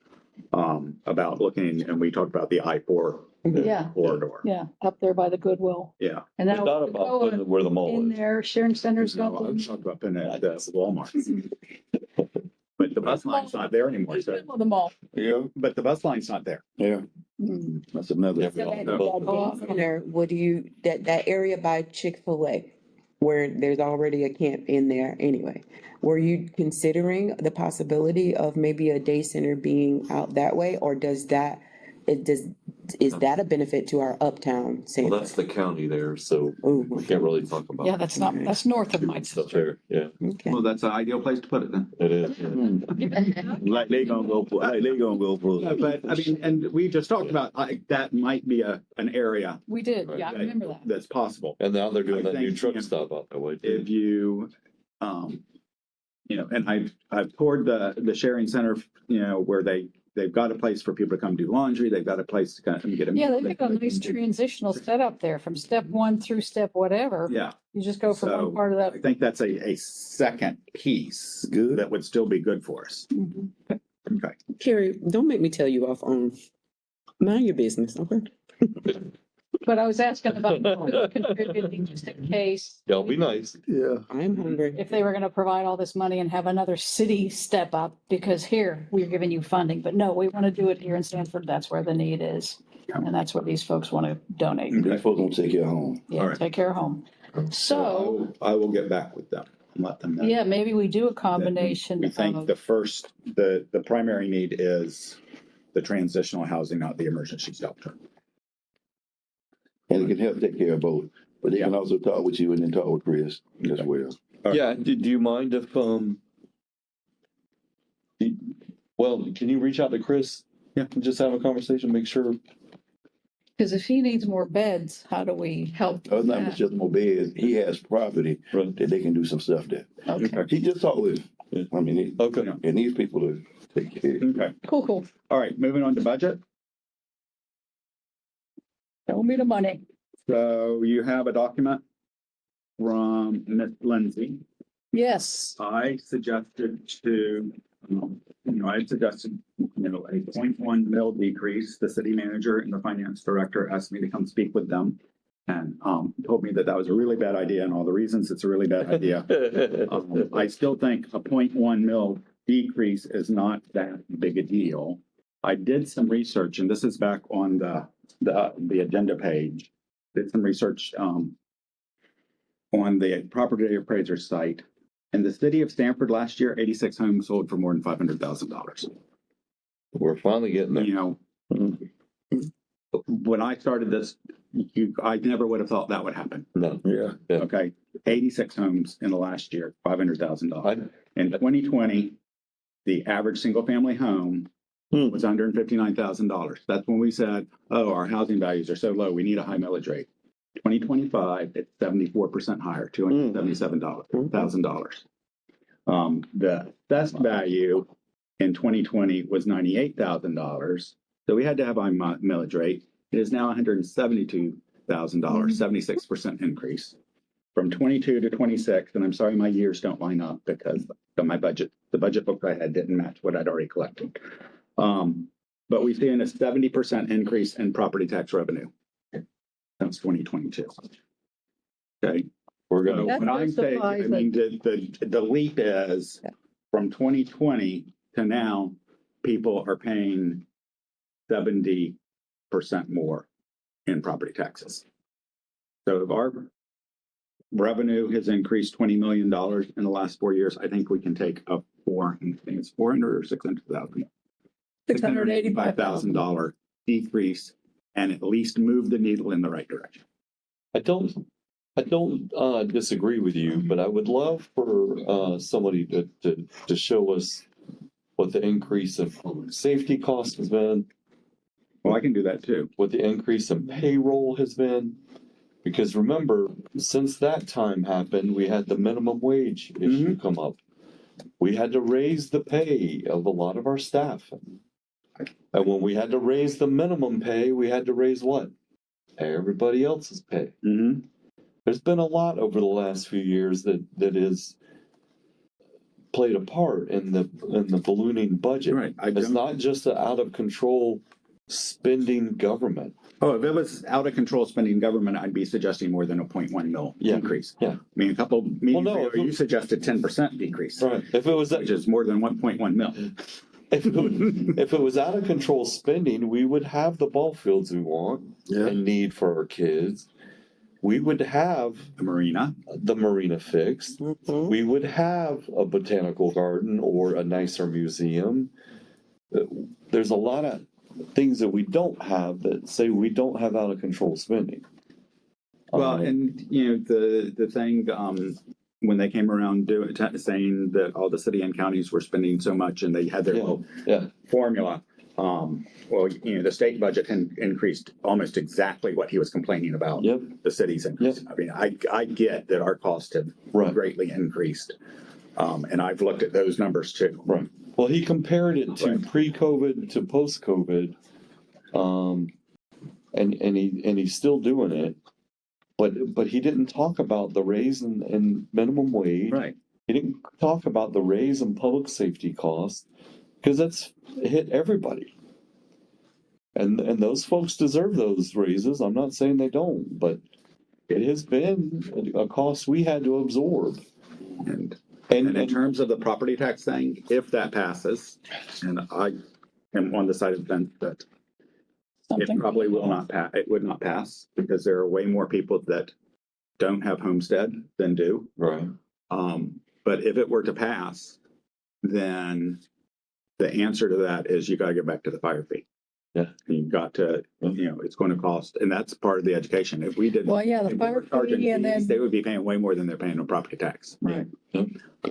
S1: About looking, and we talked about the I-4
S2: Yeah,
S1: corridor.
S2: yeah, up there by the Goodwill.
S1: Yeah.
S2: And
S3: It's
S2: now
S3: not about putting it where the mall
S2: in
S3: is.
S2: there, sharing centers
S1: No,
S2: got
S1: I was
S2: the.
S1: talking about putting it at the Walmart. But the bus line's not there anymore, so,
S2: The mall.
S4: Yeah,
S1: but the bus line's not there.
S4: yeah,
S2: Mm.
S4: that's another.
S3: Yeah, we all know.
S5: That center, what do you, that area by Chick-fil-A, where there's already a camp in there anyway, were you considering the possibility of maybe a day center being out that way, or is that a benefit to our uptown
S3: Well,
S5: center?
S3: that's the county there, so
S5: Ooh,
S3: we can't really talk about.
S2: Yeah, that's north of my
S3: Stuff there, yeah,
S5: okay.
S1: Well, that's an ideal place to put it then.
S3: it is. Yeah.
S4: Like they gonna go for,
S1: But I mean, and we just talked about, that might be an area.
S2: We did, yeah, I remember that.
S1: That's possible.
S3: And now they're doing
S1: I
S3: that new
S1: think,
S3: truck
S1: you know,
S3: stop out that way too.
S1: If you, and I've toured the sharing center, where they've got a place for people to come do laundry. They've got a place to come and get them.
S2: Yeah, they've got a nice transitional setup there from step one through step whatever.
S1: Yeah,
S2: You just go from
S1: So,
S2: one part of
S1: I
S2: that.
S1: think that's a second piece.
S4: Good.
S1: That would still be good for us.
S2: Mhm.
S1: Okay.
S5: Carrie, don't make me tell you off on, mind your business, okay?
S2: But I was asking about contributing just in case.
S3: Y'all be nice.
S4: Yeah.
S5: I am hungry.
S2: If they were gonna provide all this money and have another city step up, because here, we're giving you funding, but no, we want to do it here in Stanford, that's where the need is. And that's what these folks want to donate.
S4: These folks gonna take care of home.
S2: Yeah,
S1: All right.
S2: take care of home. So,
S1: I will get back with them and let them know.
S2: yeah, maybe we do a
S1: that
S2: combination
S1: We think
S2: of,
S1: the primary need is the transitional housing, not the emergency shelter.
S4: And it can help take care of both. But they can also talk with you and then talk with Chris as well.
S3: Yeah, do you mind if, well, can you reach out to Chris?
S1: Yeah.
S3: And just have a conversation, make sure.
S2: because if he needs more beds, how do we help?
S4: Other than
S2: that?
S4: just more beds, he has property
S3: Right.
S4: that they can do some stuff there.
S2: Okay,
S4: He just talked with
S3: Yeah.
S4: him. I mean,
S3: Okay.
S4: it needs people to take care.
S1: Okay.
S2: cool.
S1: All right, moving on to budget.
S2: Show me the money.
S1: So you have a document from Ms. Lindsay.
S2: Yes,
S1: I suggested I suggested, a 0.1 mil decrease. The city manager and the finance director asked me to come speak with them. And told me that was a really bad idea and all the reasons it's a really bad idea. I still think a 0.1 mil decrease is not that big a deal. I did some research, and this is back on the agenda page. Did some research on the property appraiser site. In the city of Stanford last year, 86 homes sold for more than $500,000.
S3: We're finally getting there.
S1: When I started this, I never would have thought that would happen.
S3: No.
S4: Yeah.
S3: Yeah.
S1: Okay. 86 homes in the last year, $500,000.
S3: I,
S1: In 2020, the average single-family home was $159,000. That's when we said, oh, our housing values are so low, we need a high millage rate. 2025, it's 74% higher, $277,000. The best value in 2020 was $98,000. So we had to have a millage rate. It is now $172,000, 76% increase. From 22 to 26, and I'm sorry my years don't line up because my budget, the budget book I had didn't match what I'd already collected. But we've seen a 70% increase in property tax revenue since 2022. Okay.
S3: we're
S1: So
S3: gonna,
S2: That
S1: when I'm saying, I
S2: justifies
S1: mean, the leap is from 2020 to now, people are paying 70% more in property taxes. So if our revenue has increased $20 million in the last 4 years, I think we can take a I think it's 400 or 600,000. $685,000 decrease and at least move the needle in the right direction.
S3: I don't disagree with you, but I would love for somebody to show us what the increase of public safety cost has been,
S1: Well, I can do that too.
S3: what the increase in payroll has been. Because remember, since that time happened, we had the minimum wage issue come up. We had to raise the pay of a lot of our staff. And when we had to raise the minimum pay, we had to raise what? Everybody else's pay.
S1: Mm-hmm.
S3: There's been a lot over the last few years that is played a part in the ballooning budget.
S1: Right.
S3: It's not just an out of control spending government.
S1: Oh, if it was out of control spending government, I'd be suggesting more than a 0.1 mil increase.
S3: Yeah.
S1: I mean, a couple meetings
S3: no,
S1: ago, you suggested 10% decrease,
S3: Right. If it was
S1: which is more than 1.1 mil.
S3: if it was out of control spending, we would have the ball fields we want and need for our kids. We would have
S1: The marina.
S3: the marina fixed. We would have a botanical garden or a nicer museum. There's a lot of things that we don't have that say we don't have out of control spending.
S1: Well, and you know, the thing, when they came around saying that all the city and counties were spending so much and they had their little formula. Well, you know, the state budget increased almost exactly what he was complaining about.
S3: Yep.
S1: The city's increase. I mean, I get that our costs have greatly increased. And I've looked at those numbers too.
S3: Right. Well, he compared it to pre-COVID to post-COVID. And he's still doing it. But he didn't talk about the raise in minimum wage.
S1: Right.
S3: He didn't talk about the raise in public safety costs, because that's hit everybody. And those folks deserve those raises. I'm not saying they don't, but it has been a cost we had to absorb.
S1: And in terms of the property tax thing, if that passes, and I am on the side of the fence that it probably will not pass, it would not pass, because there are way more people that don't have homestead than do.
S3: Right.
S1: But if it were to pass, then the answer to that is you got to get back to the fire fee.
S3: Yeah.
S1: You've got to, you know, it's going to cost, and that's part of the education. If we didn't.
S2: Well, yeah, the
S1: if we
S2: fire
S1: were charging
S2: fee and
S1: fees,
S2: then.
S1: they would be paying way more than they're paying on property tax.
S2: Right.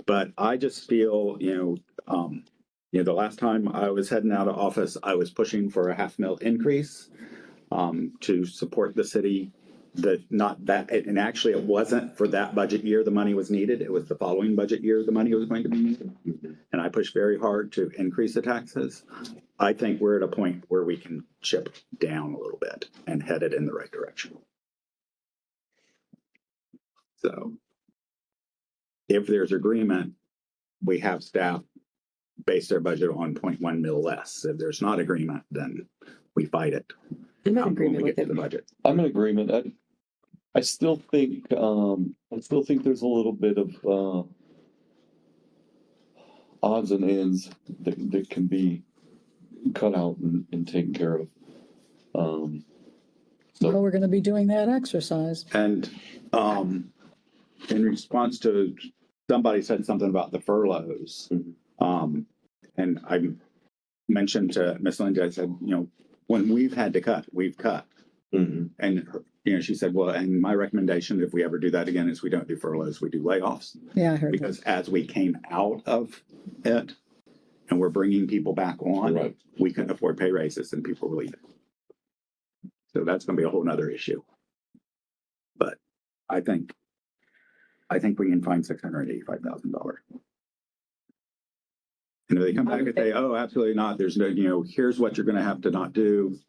S1: But I just feel, you know, the last time I was heading out of office, I was pushing for a $500,000 increase to support the city. And actually it wasn't for that budget year the money was needed. It was the following budget year the money was going to be needed. And I pushed very hard to increase the taxes. I think we're at a point where we can chip down a little bit and head it in the right direction. So if there's agreement, we have staff base their budget on 0.1 mil less. If there's not agreement, then we fight it.
S5: I'm in
S1: when
S5: agreement
S1: we
S5: with
S1: get to
S5: it.
S1: the budget.
S3: I'm in agreement. I still think there's a little bit of odds and ends that can be cut out and taken care of.
S2: Well, we're going to be doing that exercise.
S1: And in response to, somebody said something about the furloughs. And I mentioned to Miss Linda, I said, you know, when we've had to cut, we've cut.
S3: Mm-hmm.
S1: And she said, well, and my recommendation, if we ever do that again, is we don't do furloughs, we do layoffs.
S2: Yeah, I heard that.
S1: Because as we came out of it and we're bringing people back on,
S3: Right.
S1: we couldn't afford pay raises and people were leaving. So that's going to be a whole nother issue. But I think we can find $685,000. And if they come back and say, oh, absolutely not, there's no, here's what you're going to have to not do.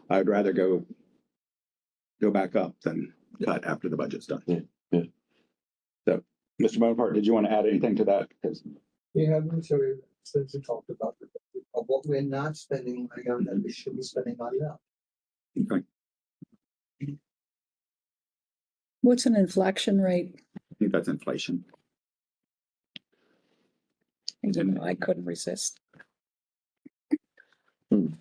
S1: I'd rather go back up than cut after the budget's done.
S3: Yeah.
S1: So, Mr. Bonaparte, did you want to add anything to that? Because
S7: You haven't sure since you talked about of what we're not spending money on that we should be spending money on.
S1: okay,
S2: What's an inflection rate?
S1: I think that's inflation.
S2: I couldn't resist.
S1: If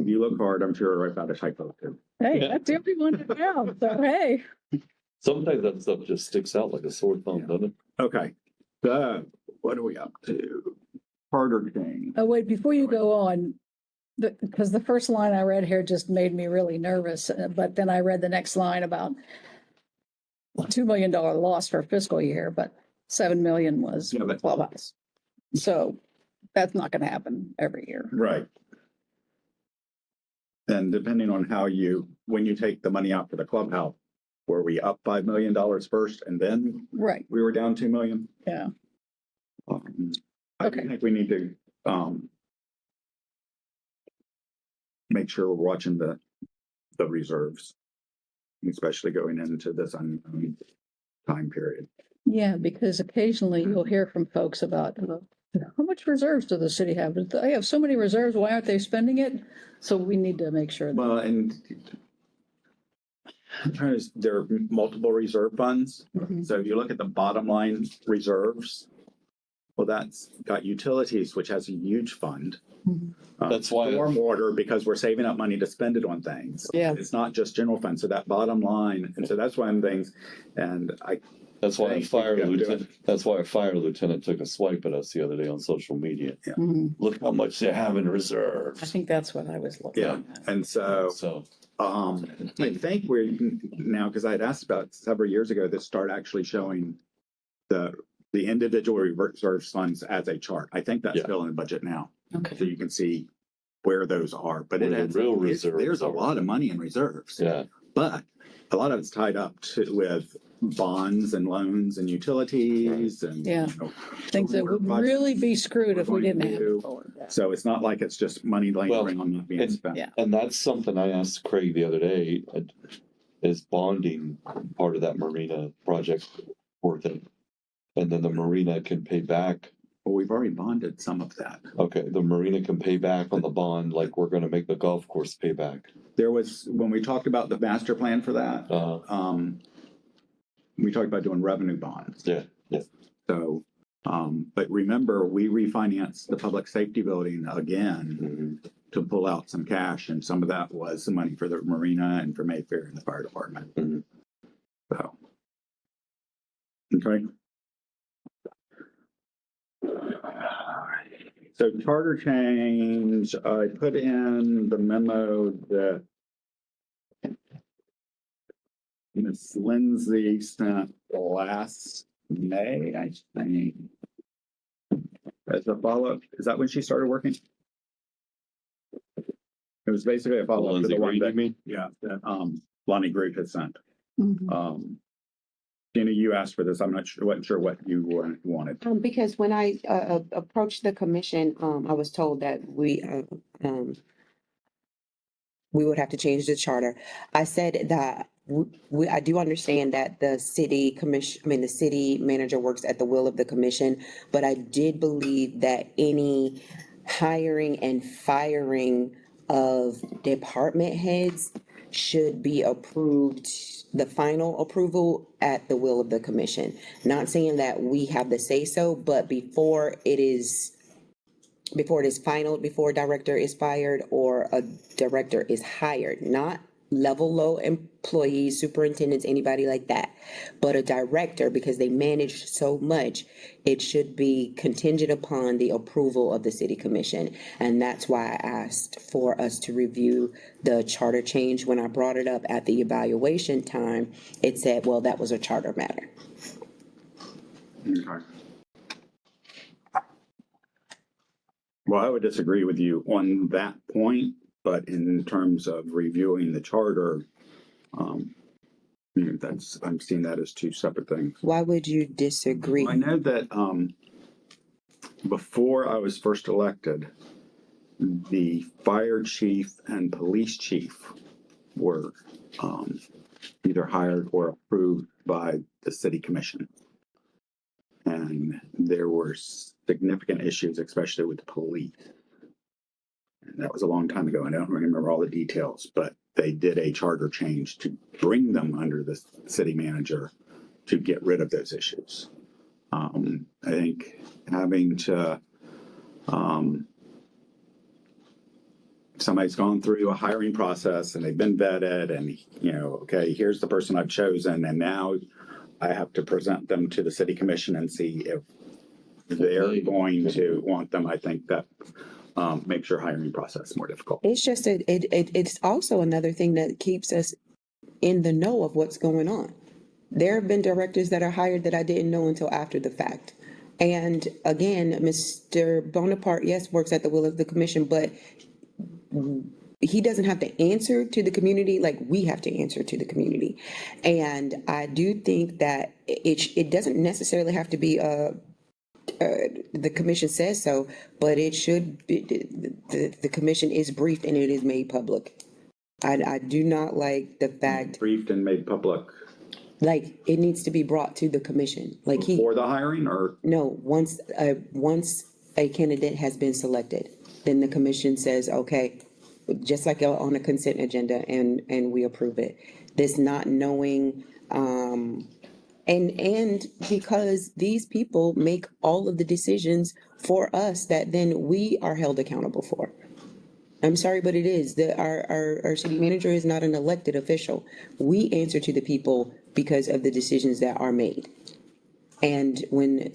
S1: you look hard, I'm sure I found a typo too.
S2: Hey,
S3: Yeah.
S2: that's everyone to know, so hey.
S3: Sometimes that stuff just sticks out like a sore thumb,
S1: Yeah.
S3: doesn't it?
S1: Okay, so what are we up to? Harder thing.
S2: Oh, wait, before you go on, because the first line I read here just made me really nervous, but then I read the next line about $2 million loss for fiscal year, but 7 million was
S1: Yeah, but-
S2: clubhouse. So that's not gonna happen every year.
S1: Right. And depending on when you take the money out for the clubhouse, were we up $5 million first and then
S2: Right,
S1: we were down 2 million?
S2: yeah.
S1: I
S2: Okay.
S1: think we need to, make sure we're watching the reserves, especially going into this unknown time period.
S2: Yeah, because occasionally you'll hear from folks about, how much reserves do the city have? They have so many reserves, why aren't they spending it? So we need to make sure.
S1: Well, and there are multiple reserve funds.
S2: Mhm.
S1: So if you look at the bottom line reserves, well, that's got utilities, which has a huge fund.
S2: Mhm.
S3: That's why-
S1: Stormwater, because we're saving up money to spend it on things.
S2: Yeah.
S1: It's not just general fund. So that bottom line, and so that's one of the things. And
S3: That's why a
S1: Thanks,
S3: fire
S1: we gotta do
S3: lieutenant, that's why a fire lieutenant took a swipe at us the other day on social media.
S2: Mhm.
S3: Look how much they have in
S2: I
S3: reserves.
S2: think that's what I was looking
S1: yeah,
S2: at.
S1: and so
S3: So,
S1: I think we're now, because I had asked about several years ago, to start actually showing the individual reserve funds as a chart. I think that's
S3: Yeah.
S1: still in the budget now,
S2: Okay.
S1: so you can see where those are. But
S3: Where the real reserves
S1: there's a
S3: are.
S1: lot of money in reserves.
S3: yeah,
S1: But a lot of it's tied up with bonds and loans and utilities and.
S2: Yeah. Things that would really be screwed if we didn't have it forward.
S1: So it's not like it's just money lingering on not being
S3: and-
S1: spent.
S2: yeah.
S3: and that's something I asked Craig the other day, is bonding part of that marina project worth it? And then the marina can pay back,
S1: Well, we've already bonded some of that.
S3: okay, the marina can pay back on the bond, like we're gonna make the golf course pay back.
S1: There was, when we talked about the master plan for that, we talked about doing revenue bonds.
S3: Yeah, yeah.
S1: So, but remember, we refinanced the public safety building again to pull out some cash, and some of that was the money for the marina and for Mayfair and the fire department.
S3: Mhm.
S1: So. Okay. So charter change, I put in the memo that Ms. Lindsay sent last May, I think. As a follow-up, is that when she started working? It was basically a follow-up to
S3: Lindsay
S1: the one
S3: Green, you
S1: that,
S3: mean?
S1: yeah, that Lonnie Group had sent.
S2: Mhm.
S1: Gina, you asked for this. I'm not sure, wasn't sure what you wanted.
S5: Because when I approached the commission, I was told that we would have to change the charter. I said that I do understand that the city commission, the city manager works at the will of the commission, but I did believe that any hiring and firing of department heads should be approved, the final approval at the will of the commission. Not saying that we have the say so, but before it is final, before a director is fired or a director is hired, not level low employees, superintendents, anybody like that. But a director, because they manage so much, it should be contingent upon the approval of the city commission. And that's why I asked for us to review the charter change. When I brought it up at the evaluation time, it said, well, that was a charter matter.
S1: Okay. Well, I would disagree with you on that point, but in terms of reviewing the charter, I'm seeing that as two separate things.
S5: Why would you disagree?
S1: I know that before I was first elected, the fire chief and police chief were either hired or approved by the city commission. And there were significant issues, especially with the police. And that was a long time ago. I don't remember all the details, but they did a charter change to bring them under the city manager to get rid of those issues. I think having to, somebody's gone through a hiring process and they've been vetted and, okay, here's the person I've chosen. And now I have to present them to the city commission and see if they're going to want them. I think that makes your hiring process more difficult.
S5: It's just, it's also another thing that keeps us in the know of what's going on. There have been directors that are hired that I didn't know until after the fact. And again, Mr. Bonaparte, yes, works at the will of the commission, but he doesn't have to answer to the community like we have to answer to the community. And I do think that it doesn't necessarily have to be the commission says so, but it should be, the commission is briefed and it is made public. I do not like the fact,
S1: Briefed and made public
S5: like, it needs to be brought to the commission, like
S1: before the hiring, or
S5: no, once a candidate has been selected, then the commission says, okay, just like on a consent agenda, and we approve it. This not knowing, and because these people make all of the decisions for us that then we are held accountable for. I'm sorry, but it is our city manager is not an elected official. We answer to the people because of the decisions that are made. And when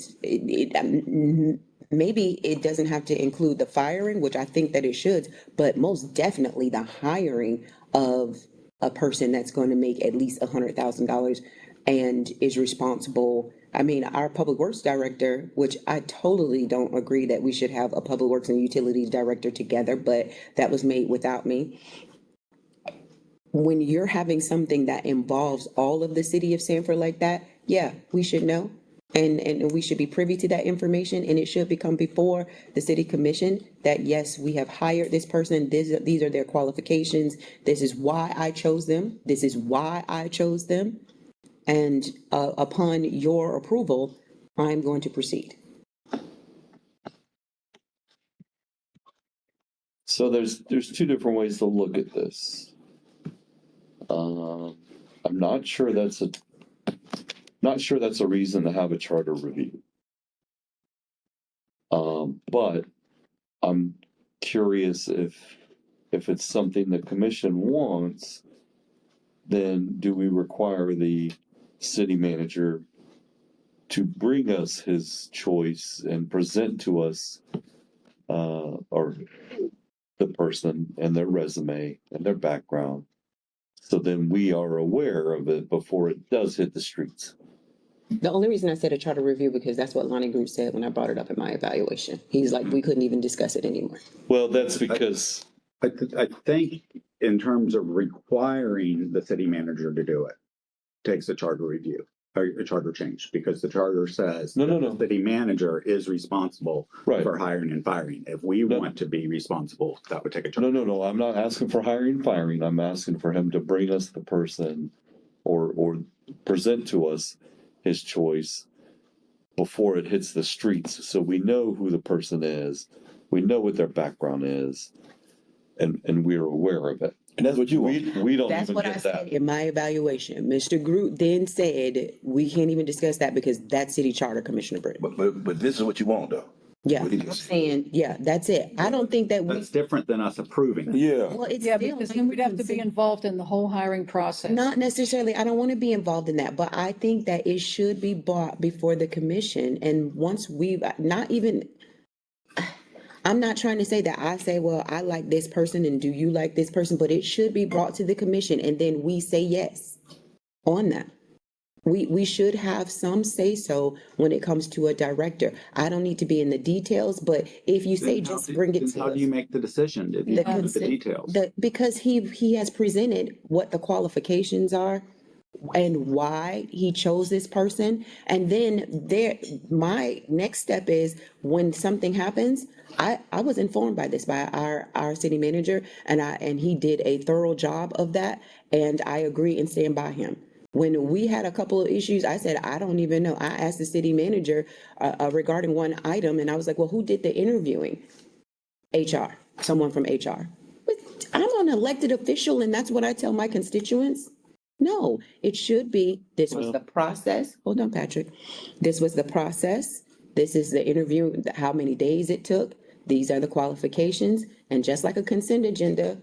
S5: maybe it doesn't have to include the firing, which I think that it should, but most definitely the hiring of a person that's going to make at least $100,000 and is responsible. I mean, our public works director, which I totally don't agree that we should have a public works and utilities director together, but that was made without me. When you're having something that involves all of the city of Sanford like that, yeah, we should know. And we should be privy to that information, and it should become before the city commission that, yes, we have hired this person. These are their qualifications. This is why I chose them. This is why I chose them. And upon your approval, I'm going to proceed.
S3: So there's two different ways to look at this. I'm not sure that's a reason to have a charter review. But I'm curious if it's something the commission wants, then do we require the city manager to bring us his choice and present to us or the person and their resume and their background, so then we are aware of it before it does hit the streets?
S5: The only reason I said a charter review, because that's what Lonnie Group said when I brought it up in my evaluation. He's like, we couldn't even discuss it anymore.
S3: Well, that's because
S1: I think in terms of requiring the city manager to do it, takes a charter review or a charter change, because the charter says
S3: No.
S1: the city manager is responsible
S3: Right.
S1: for hiring and firing. If we want to be responsible, that would take a charter.
S3: No. I'm not asking for hiring and firing. I'm asking for him to bring us the person or present to us his choice before it hits the streets, so we know who the person is, we know what their background is, and we're aware of it.
S4: And that's what you want.
S3: We don't
S5: That's
S3: even
S5: what I
S3: get
S5: said
S3: that.
S5: in my evaluation. Mr. Groot then said, we can't even discuss that because that's city charter, Commissioner Britt.
S4: But this is what you want, though.
S5: Yeah,
S4: What he
S5: I'm
S4: just said.
S5: saying, yeah, that's it. I don't think that we,
S1: That's different than us approving it.
S3: Yeah.
S5: well, it's
S2: Yeah,
S5: still.
S2: because then we'd have to be involved in the whole hiring process.
S5: Not necessarily, I don't want to be involved in that, but I think that it should be brought before the commission. And once we've, not even, I'm not trying to say that I say, well, I like this person and do you like this person, but it should be brought to the commission and then we say yes on that. We should have some say so when it comes to a director. I don't need to be in the details, but if you say
S1: Then how
S5: just
S1: do-
S5: bring it
S1: then
S5: to
S1: How do you
S5: us.
S1: make the decision if you
S5: The
S1: don't know the
S5: consent-
S1: details?
S5: Because he has presented what the qualifications are and why he chose this person. And then my next step is when something happens, I was informed by this by our city manager and he did a thorough job of that. And I agree and stand by him. When we had a couple of issues, I said, I don't even know. I asked the city manager regarding one item and I was like, well, who did the interviewing? HR, someone from HR. But I'm an elected official and that's what I tell my constituents. No, it should be, this was the process. Hold on, Patrick. This was the process. This is the interview, how many days it took. These are the qualifications. And just like a consent agenda,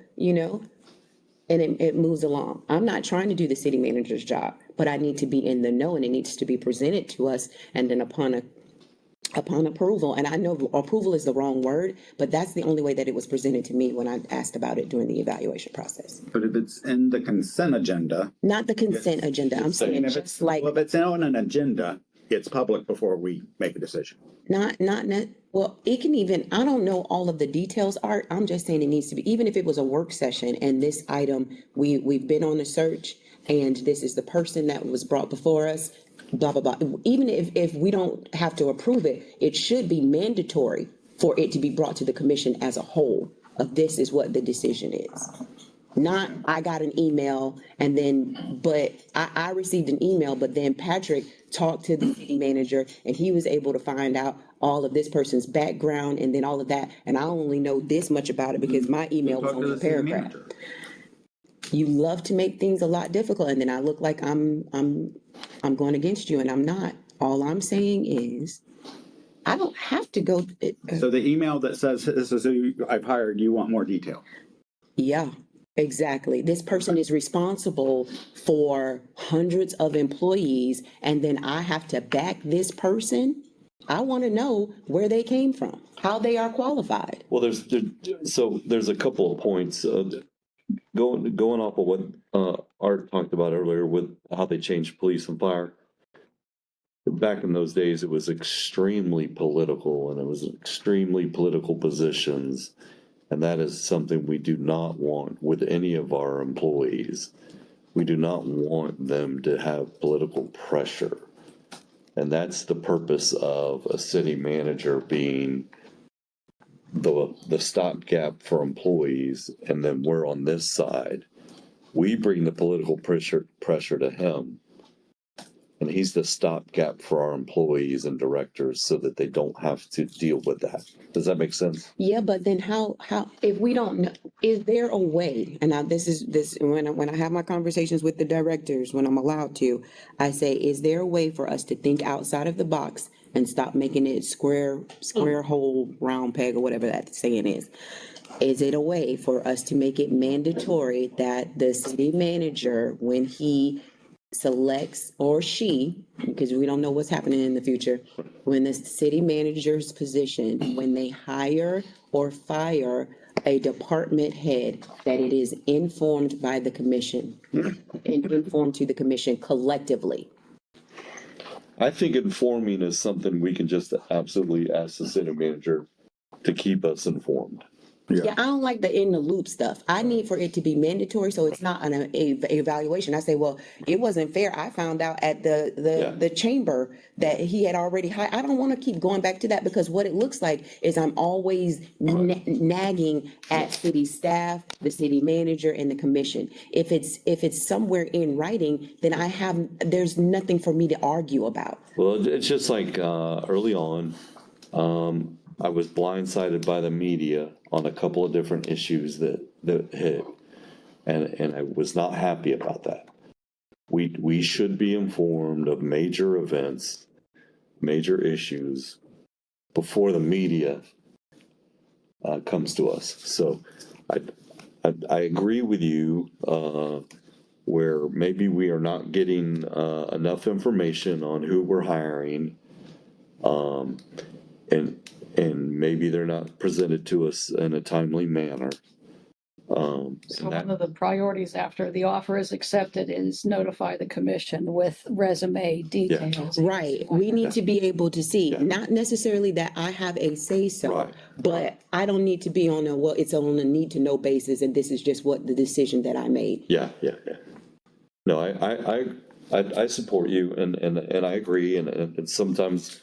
S5: and it moves along. I'm not trying to do the city manager's job, but I need to be in the know and it needs to be presented to us. And then upon approval, and I know approval is the wrong word, but that's the only way that it was presented to me when I asked about it during the evaluation process.
S1: But if it's in the consent agenda,
S5: Not the consent agenda, I'm saying
S1: if
S5: just
S1: it's,
S5: like,
S1: well, if it's on an agenda, it's public before we make a decision.
S5: well, it can even, I don't know all of the details, Art, I'm just saying it needs to be, even if it was a work session and this item, we've been on a search and this is the person that was brought before us, blah, blah, blah. Even if we don't have to approve it, it should be mandatory for it to be brought to the commission as a whole of this is what the decision is. Not, I got an email and then, but I received an email, but then Patrick talked to the city manager and he was able to find out all of this person's background and then all of that. And I only know this much about it because my email was
S1: Talk to
S5: only
S1: the
S5: a
S1: city
S5: paragraph.
S1: manager.
S5: You love to make things a lot difficult and then I look like I'm going against you and I'm not. All I'm saying is, I don't have to go,
S1: So the email that says this is who I've hired, you want more detail?
S5: yeah, exactly. This person is responsible for hundreds of employees and then I have to back this person. I want to know where they came from, how they are qualified.
S3: Well, there's a couple of points, going off of what, Art talked about earlier with how they changed police and fire. Back in those days, it was extremely political and it was extremely political positions. And that is something we do not want with any of our employees. We do not want them to have political pressure. And that's the purpose of a city manager being the stopgap for employees. And then we're on this side. We bring the political pressure to him. And he's the stopgap for our employees and directors so that they don't have to deal with that. Does that make sense?
S5: Yeah, but then how, if we don't know, is there a way? And now when I have my conversations with the directors, when I'm allowed to, I say, is there a way for us to think outside of the box and stop making it square hole, round peg, or whatever that saying is? Is it a way for us to make it mandatory that the city manager, when he selects or she, because we don't know what's happening in the future, when the city manager's position, when they hire or fire a department head, that it is informed by the commission and informed to the commission collectively.
S3: I think informing is something we can just absolutely ask the city manager to keep us informed.
S5: Yeah, I don't like the in the loop stuff. I need for it to be mandatory, so it's not an evaluation. I say, well, it wasn't fair. I found out at the chamber that he had already hired. I don't want to keep going back to that because what it looks like is I'm always nagging at city staff, the city manager, and the commission. If it's somewhere in writing, then there's nothing for me to argue about.
S3: Well, it's just like early on, I was blindsided by the media on a couple of different issues that hit, and I was not happy about that. We should be informed of major events, major issues before the media comes to us. So I agree with you, where maybe we are not getting enough information on who we're hiring. And maybe they're not presented to us in a timely manner.
S2: So one of the priorities after the offer is accepted is notify the commission with resume details.
S5: Right. We need to be able to see,
S3: Yeah.
S5: not necessarily that I have a say-so,
S3: Right.
S5: but I don't need to be on a, well, it's on a need-to-know basis, and this is just what the decision that I made.
S3: Yeah. No, I support you, and I agree, and sometimes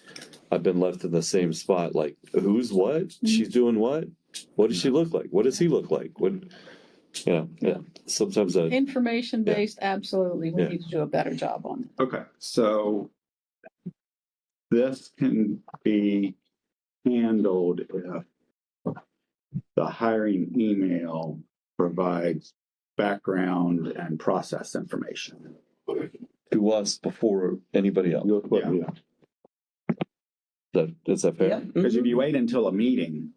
S3: I've been left in the same spot, like, who's what? She's doing what? What does she look like? What does he look like? What, yeah, sometimes I,
S2: Information-based, absolutely. We
S3: Yeah.
S2: need to do a better job on it.
S1: Okay, so this can be handled if the hiring email provides background and process information.
S3: to us before anybody else.
S1: Yeah.
S3: Is that fair?
S5: Yep.
S1: Because if you wait until a meeting,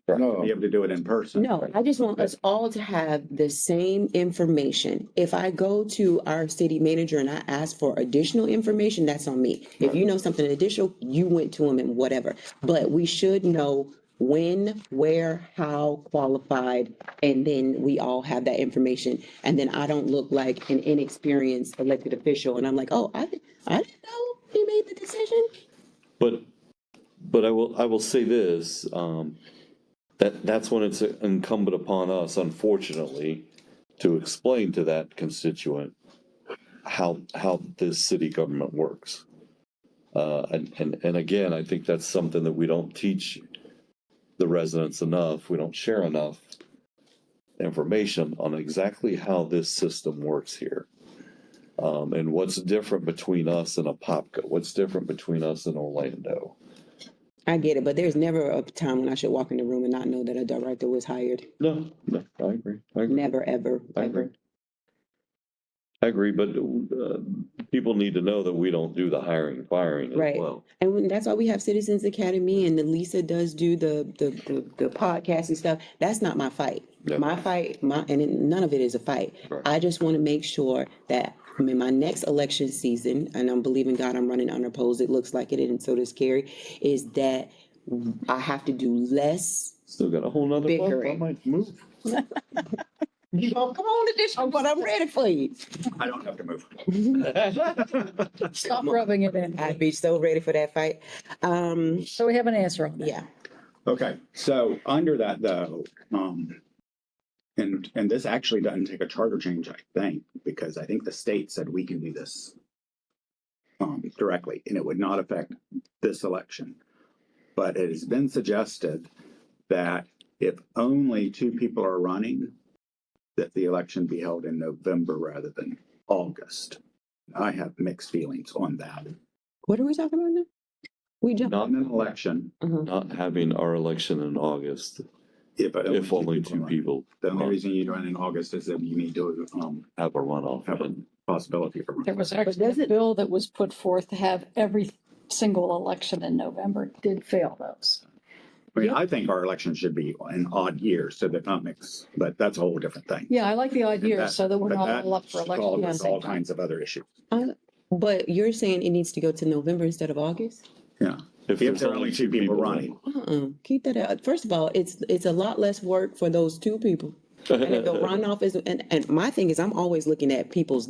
S1: to
S4: No,
S1: be able to do it in person.
S5: No, I just want us all to have the same information. If I go to our city manager and I ask for additional information, that's on me. If you know something additional, you went to him and whatever. But we should know when, where, how qualified, and then we all have that information. And then I don't look like an inexperienced elected official, and I'm like, oh, I didn't know he made the decision.
S3: But I will say this, that's when it's incumbent upon us, unfortunately, to explain to that constituent how this city government works. And again, I think that's something that we don't teach the residents enough. We don't share enough information on exactly how this system works here. And what's different between us and Apopka, what's different between us and Orlando.
S5: I get it, but there's never a time when I should walk in the room and not know that a director was hired.
S3: No, I agree.
S5: Never, ever,
S3: I agree.
S5: ever.
S3: I agree, but people need to know that we don't do the hiring and firing as
S5: Right.
S3: well.
S5: And that's why we have Citizens Academy, and then Lisa does do the podcast and stuff. That's not my fight.
S3: Yeah.
S5: My fight, none of it is a fight.
S3: Right.
S5: I just want to make sure that in my next election season, and I'm believing God I'm running unopposed, it looks like it, and so does Carrie, is that I have to do less.
S3: Still got a whole nother month, I
S5: Bickering.
S3: might move.
S5: You gonna come on additional, but I'm ready for you.
S1: I don't have to move.
S2: Stop rubbing it in.
S5: I'd be so ready for that fight.
S2: So we have an answer on that.
S5: Yeah.
S1: Okay, so under that though, and this actually doesn't take a charter change, I think, because I think the state said we can do this directly, and it would not affect this election. But it has been suggested that if only 2 people are running, that the election be held in November rather than August. I have mixed feelings on that.
S5: What are we talking about now? We jumped.
S3: Not,
S1: In an election,
S3: not having our election in August,
S1: if
S3: if only 2
S1: run.
S3: people
S1: The only reason you do it in August is that you need to
S3: have a runoff.
S1: have a
S3: And
S1: possibility for.
S2: There was actually a bill that was put forth to have every single election in November. It did fail those.
S1: I mean, I think our election should be in odd years so that not mix, but that's a whole different thing.
S2: Yeah, I like the odd years so that we're
S1: But
S2: not
S1: that
S2: all up for election at the
S1: causes
S2: same
S1: all
S2: time.
S1: kinds of other issues.
S5: But you're saying it needs to go to November instead of August?
S1: Yeah. If
S3: there's
S1: there are only 2 people running.
S5: Keep that out. First of all, it's a lot less work for those 2 people. And if the runoff is, and my thing is, I'm always looking at people's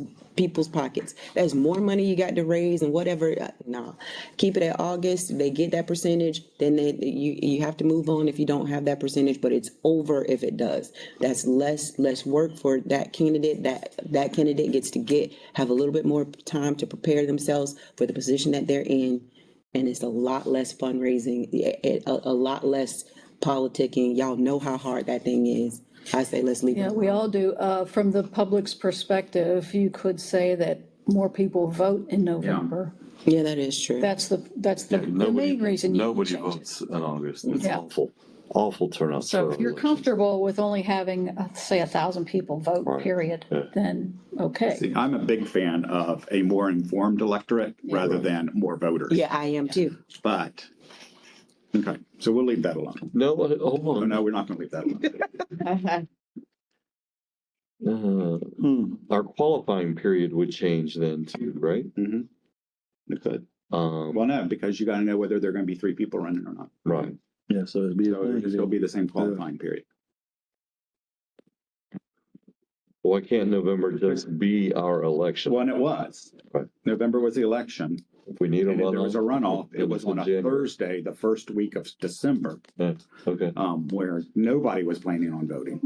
S5: pockets. There's more money you got to raise and whatever. No, keep it at August. They get that percentage, then you have to move on if you don't have that percentage. But it's over if it does. That's less work for that candidate. That candidate gets to have a little bit more time to prepare themselves for the position that they're in, and it's a lot less fundraising, a lot less politicking. Y'all know how hard that thing is. I say let's leave it.
S2: Yeah, we all do. From the public's perspective, you could say that more people vote in November.
S5: Yeah, that is true.
S2: That's the
S3: Nobody,
S2: main reason. you
S3: nobody
S2: change it.
S3: votes in August. It's
S2: Yeah.
S3: awful turnout.
S2: So
S3: for
S2: if you're
S3: elections.
S2: comfortable with only having, say, 1,000 people vote,
S3: Right.
S2: period,
S3: Yeah.
S2: then okay.
S1: See, I'm a big fan of a more informed electorate rather than more voters.
S5: Yeah, I am too.
S1: But Okay, so we'll leave that alone.
S3: No, hold
S1: Oh,
S3: on.
S1: no, we're not gonna leave that alone.
S3: Our qualifying period would change then too, right?
S1: Mhm. It could. Well, no, because you gotta know whether there are gonna be 3 people running or not.
S3: Right.
S8: Yeah, so it'd be.
S1: So it'll still be the same qualifying period.
S3: Why can't November just be our election?
S1: When it was.
S3: Right.
S1: November was the election.
S3: If we need a
S1: And if
S3: runoff.
S1: there was a runoff, it was on a
S3: January.
S1: Thursday, the first week of December,
S3: Yeah, okay.
S1: where nobody was planning on voting.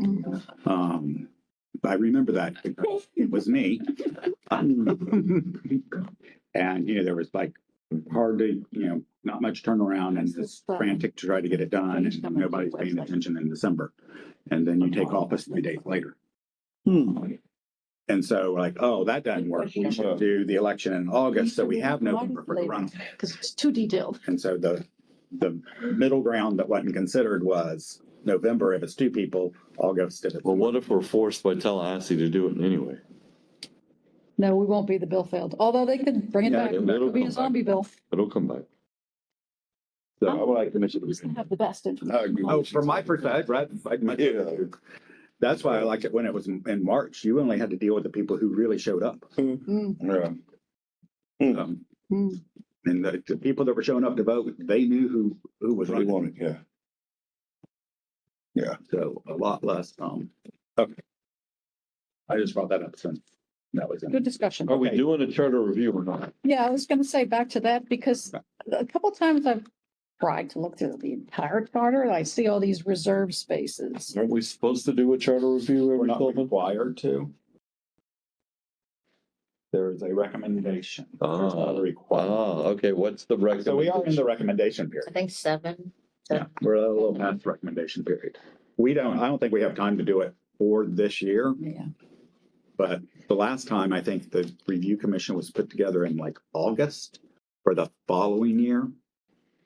S1: I remember that. It was me. And, there was like hardly, not much turnaround and it's frantic to try to get it done and nobody's paying attention in December. And then you take office 3 days later. And so like, oh, that doesn't work. We should do the election in August, so we have November for the runoff.
S2: Because it's too detailed.
S1: And so the middle ground that wasn't considered was November if it's 2 people, August if it's.
S3: Well, what if we're forced by Tallahassee to do it anyway?
S2: No, we won't be, the bill failed, although they could bring it
S1: Yeah,
S2: back,
S1: it'll
S2: it'll be
S3: come
S2: a
S3: back.
S2: zombie bill.
S3: It'll come back.
S1: So I would like Commissioner.
S2: Who's gonna have the best information?
S1: Oh, from my perspective, that's why I liked it when it was in March. You only had to deal with the people who really showed up.
S4: Yeah.
S1: And the people that were showing up to vote, they knew who was
S4: What do you
S1: running.
S4: want? Yeah.
S1: So a lot less, okay. I just brought that up since that was in.
S2: Good discussion.
S3: Are we
S1: Okay.
S3: doing a charter review or not?
S2: Yeah, I was gonna say back to that because a couple times I've tried to look through the entire charter, and I see all these reserve spaces.
S3: Aren't we supposed to do a charter review
S1: We're
S3: every
S1: not
S3: 12 months?
S1: required to. There is a recommendation. There's not a requirement.
S3: Okay, what's the recommendation?
S1: So we are in the recommendation period.
S6: I think 7.
S1: Yeah, we're a little past the recommendation period. I don't think we have time to do it for this year,
S2: Yeah.
S1: but the last time I think the review commission was put together in like August for the following year.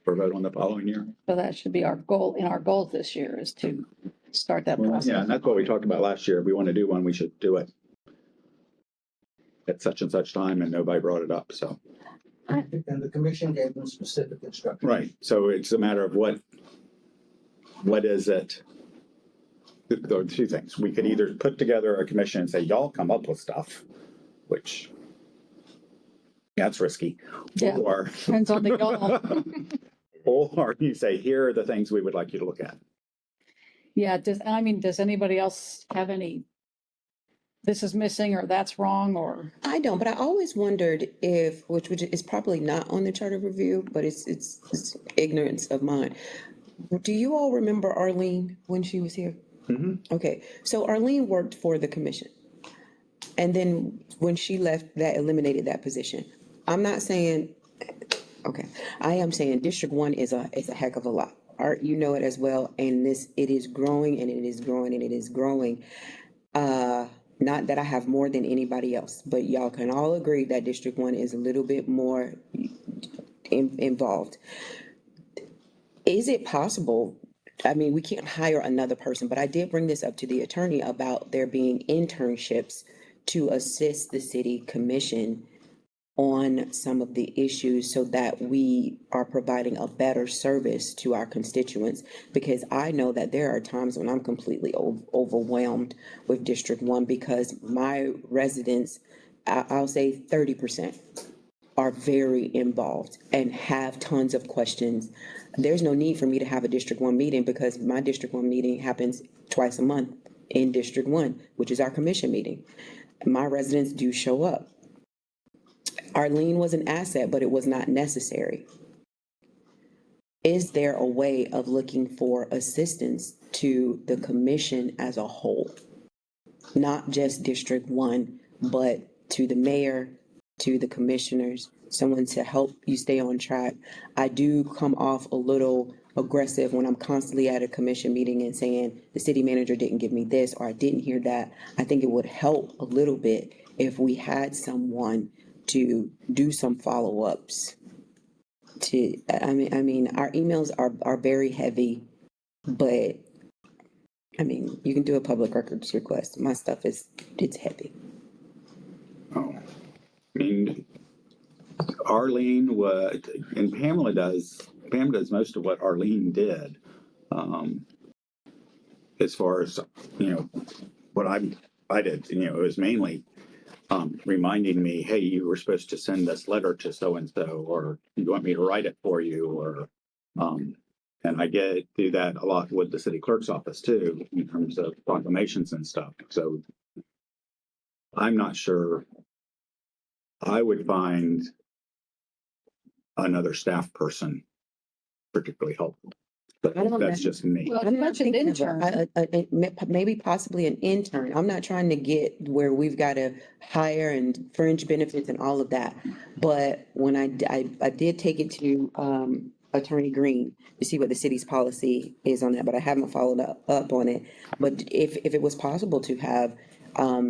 S1: For vote on the following year.
S2: So that should be our goal, in our goals this year is to start that process.
S1: Yeah, and that's what we talked about last year. If we want to do one, we should do it at such and such time, and nobody brought it up, so.
S7: And the commission gave them specific instructions.
S1: Right, so it's a matter of what is it? There are 2 things. We could either put together a commission and say, y'all come up with stuff, which that's risky.
S2: Yeah.
S1: Or,
S2: Depends on the y'all.
S1: or you say, here are the things we would like you to look at.
S2: Yeah, does anybody else have any, this is missing or that's wrong or?
S5: I don't, but I always wondered if, which is probably not on the charter review, but it's ignorance of mine. Do you all remember Arlene when she was here? Okay, so Arlene worked for the commission. And then when she left, that eliminated that position. I'm not saying, okay, I am saying District 1 is a heck of a lot. Art, you know it as well, and it is growing and it is growing and it is growing. Not that I have more than anybody else, but y'all can all agree that District 1 is a little bit more involved. Is it possible? I mean, we can't hire another person, but I did bring this up to the attorney about there being internships to assist the city commission on some of the issues so that we are providing a better service to our constituents. Because I know that there are times when I'm completely overwhelmed with District 1 because my residents, I'll say 30%, are very involved and have tons of questions. There's no need for me to have a District 1 meeting because my District 1 meeting happens twice a month in District 1, which is our commission meeting. My residents do show up. Arlene was an asset, but it was not necessary. Is there a way of looking for assistance to the commission as a whole? Not just District 1, but to the mayor, to the commissioners, someone to help you stay on track. I do come off a little aggressive when I'm constantly at a commission meeting and saying the city manager didn't give me this or I didn't hear that. I think it would help a little bit if we had someone to do some follow-ups. I mean, our emails are very heavy, but I mean, you can do a public records request. My stuff it's heavy.
S1: Oh, I mean, Arlene and Pamela does Pam does most of what Arlene did. As far as, what I did, it was mainly reminding me, hey, you were supposed to send this letter to so-and-so, or you want me to write it for you, or, and I do that a lot with the city clerk's office too, in terms of proclamations and stuff. So I'm not sure I would find another staff person particularly helpful. But
S5: I don't
S1: that's
S5: know.
S1: just me.
S2: Well,
S5: I'm
S2: you
S5: not
S2: mentioned
S5: thinking of
S2: intern.
S5: maybe possibly an intern. I'm not trying to get where we've got to hire and fringe benefits and all of that. But when I did take it to, Attorney Green to see what the city's policy is on that, but I haven't followed up on it. But if it was possible to have,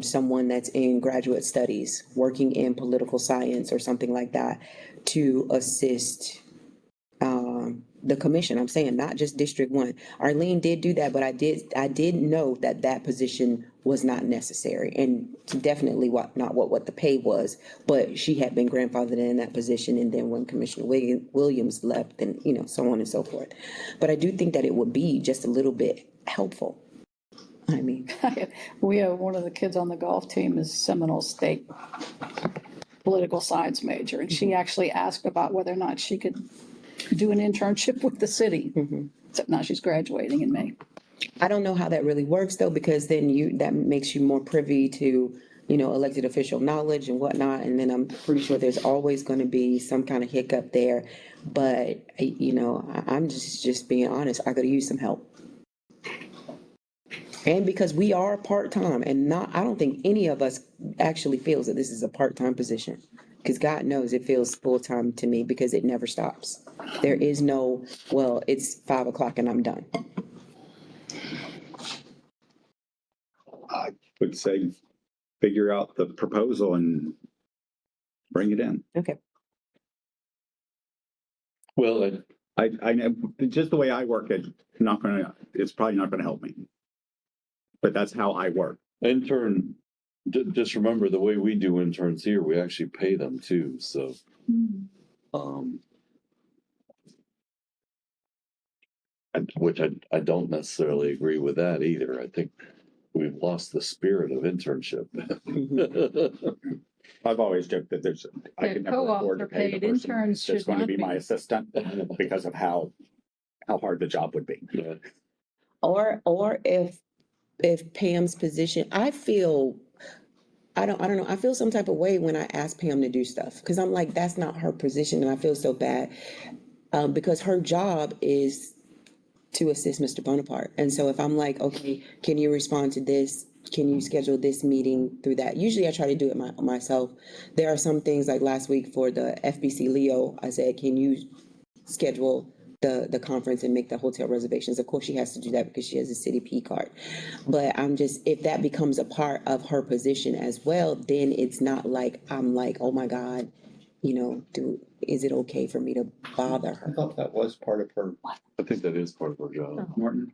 S5: someone that's in graduate studies, working in political science or something like that, to assist, the commission, I'm saying, not just District 1. Arlene did do that, but I did know that position was not necessary, and definitely not what the pay was, but she had been grandfathered in that position, and then when Commissioner Williams left, then, so on and so forth. But I do think that it would be just a little bit helpful. I mean,
S2: We have one of the kids on the golf team is Seminole State political science major, and she actually asked about whether or not she could do an internship with the city. Except now she's graduating in May.
S5: I don't know how that really works though, because then that makes you more privy to, elected official knowledge and whatnot. And then I'm pretty sure there's always going to be some kind of hiccup there. But, I'm just being honest, I could use some help. And because we are part-time and I don't think any of us actually feels that this is a part-time position. Because God knows it feels full-time to me because it never stops. There is no, well, it's 5 o'clock and I'm done.
S1: I would say figure out the proposal and bring it in.
S5: Okay.
S3: Well,
S1: I know just the way I work, it's probably not gonna help me. But that's how I work.
S3: intern, just remember the way we do interns here, we actually pay them too, so. Which I don't necessarily agree with that either. I think we've lost the spirit of internship.
S1: I've always joked that I
S2: Yeah,
S1: could never afford to
S2: co-author
S1: pay the
S2: paid
S1: person
S2: interns
S1: that's
S2: should
S1: going to
S2: not
S1: be my
S2: be.
S1: assistant because of how hard the job would be.
S3: Yeah.
S5: Or if Pam's position, I don't know, I feel some type of way when I ask Pam to do stuff, because I'm like, that's not her position, and I feel so bad. Because her job is to assist Mr. Bonaparte. And so if I'm like, okay, can you respond to this? Can you schedule this meeting through that? Usually I try to do it myself. There are some things like last week for the FBC Leo, I said, can you schedule the conference and make the hotel reservations? Of course she has to do that because she has a city P card. But if that becomes a part of her position as well, then it's not like, I'm like, oh my God, is it okay for me to bother
S1: I
S5: her?
S1: thought that was part of her.
S3: I think that is part of our job.
S1: Martin.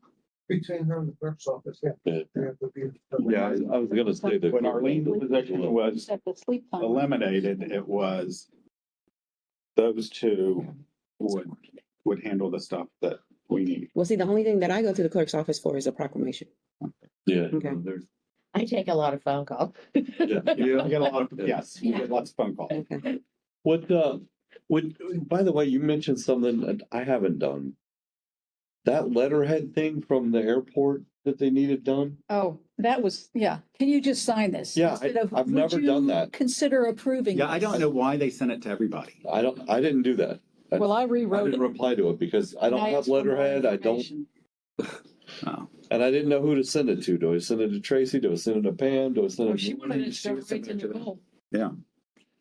S7: Between her and the clerk's office, yeah.
S3: Yeah,
S7: Would be-
S3: yeah, I was gonna say that.
S1: When Arlene's position was
S2: Except the sleep time.
S1: eliminated, it was those two would handle the stuff that we need.
S5: Well, see, the only thing that I go to the clerk's office for is a proclamation.
S3: Yeah.
S5: Okay.
S3: There's,
S6: I take a lot of phone calls.
S3: yeah.
S1: I get a lot of, yes, we get lots of phone calls.
S5: Okay.
S3: By the way, you mentioned something that I haven't done. That letterhead thing from the airport that they needed done?
S2: Oh, that was, yeah. Can you just sign this?
S3: Yeah,
S2: Instead of,
S3: I've
S2: would
S3: never done
S2: you
S3: that.
S2: Consider approving.
S1: Yeah, I
S2: this?
S1: don't know why they sent it to everybody.
S3: I didn't do that.
S2: Well, I
S3: I
S2: rewrote
S3: didn't
S2: it.
S3: reply to it because I don't
S2: and
S3: have
S2: asked for more
S3: letterhead. I don't,
S2: information.
S1: Oh.
S3: and I didn't know who to send it to. Do I send it to Tracy? Do I send it to Pam? Do I send
S2: Oh,
S3: it
S2: she
S3: to?
S2: wanted it to
S1: She
S2: go
S1: was
S2: right to
S1: sending it to them.
S2: Nicole.
S1: Yeah,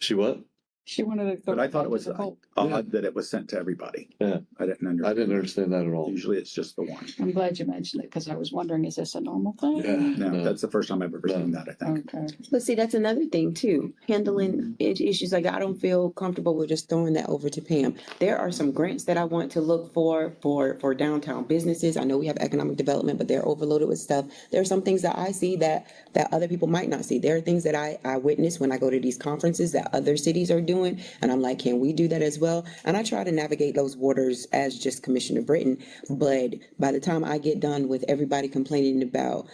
S3: She what?
S2: She wanted it to go.
S1: but I thought
S2: right
S1: it was
S2: to Nicole.
S1: odd that it was sent to everybody.
S3: Yeah.
S1: I didn't understand.
S3: I didn't understand that at all.
S1: Usually it's just the one.
S2: I'm glad you mentioned it because I was wondering, is this a normal thing?
S3: Yeah.
S1: No,
S3: No.
S1: that's the first time I've ever seen that, I think.
S2: Okay.
S5: But see, that's another thing too, handling issues like that. I don't feel comfortable with just throwing that over to Pam. There are some grants that I want to look for downtown businesses. I know we have economic development, but they're overloaded with stuff. There are some things that I see that other people might not see. There are things that I witness when I go to these conferences that other cities are doing. And I'm like, can we do that as well? well. And I try to navigate those waters as just Commissioner Britton. But by the time I get done with everybody complaining about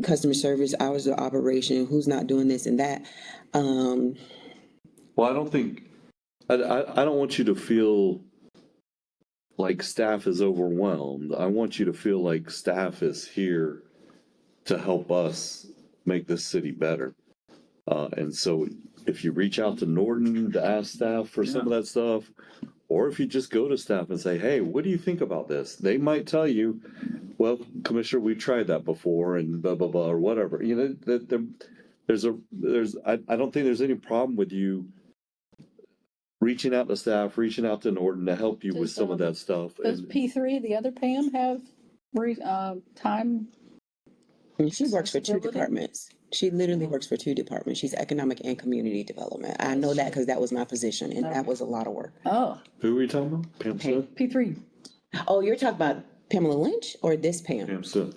S5: customer service, hours of operation, who's not doing this and that,
S3: Well, I don't think, I don't want you to feel like staff is overwhelmed. I want you to feel like staff is here to help us make this city better. And so if you reach out to Norton to ask staff for some of that stuff, or if you just go to staff and say, hey, what do you think about this? They might tell you, well, Commissioner, we tried that before and blah, blah, blah, or whatever. You know, I don't think there's any problem with you reaching out to staff, reaching out to Norton to help you with some of that stuff.
S2: Does
S3: And
S2: P3, the other Pam, have time?
S5: and she works for two
S2: Accessibility?
S5: departments. She literally works for two departments. She's economic and community development. I know that because that was my position and that was a lot of work.
S2: Oh,
S3: who were you talking about? Pam Smith?
S2: P3.
S5: Oh, you're talking about Pamela Lynch or this Pam?
S3: Pam Smith.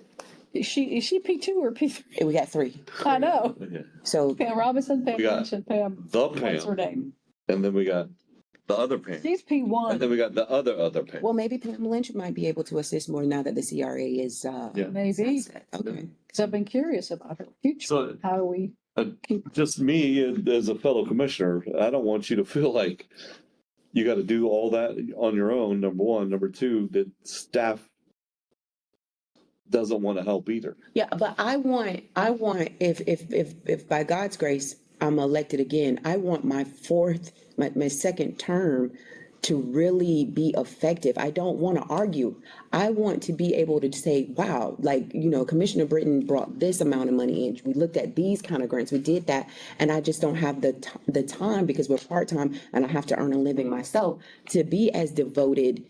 S2: Is she P2 or P3?
S5: We got three.
S2: I know.
S3: Yeah.
S5: So
S2: Pam Robinson, Pam
S3: We got
S2: Lynch, and Pam,
S3: The
S2: what's her
S3: Pam.
S2: name?
S3: And then we got the other Pam.
S2: She's
S3: And
S2: P1,
S3: then we got the other Pam.
S5: well, maybe Pam Lynch might be able to assist more now that the CRA is
S3: Yeah.
S2: maybe,
S5: okay.
S2: because I've been curious about her future.
S3: So
S2: How do we keep,
S3: just me as a fellow commissioner, I don't want you to feel like you got to do all that on your own, number one. Number two, that staff doesn't want to help either.
S5: Yeah, but I want, if by God's grace, I'm elected again, I want my second term to really be effective. I don't want to argue. I want to be able to say, wow, like, Commissioner Britton brought this amount of money in. We looked at these kind of grants. We did that. And I just don't have the time because we're part-time and I have to earn a living myself to be as devoted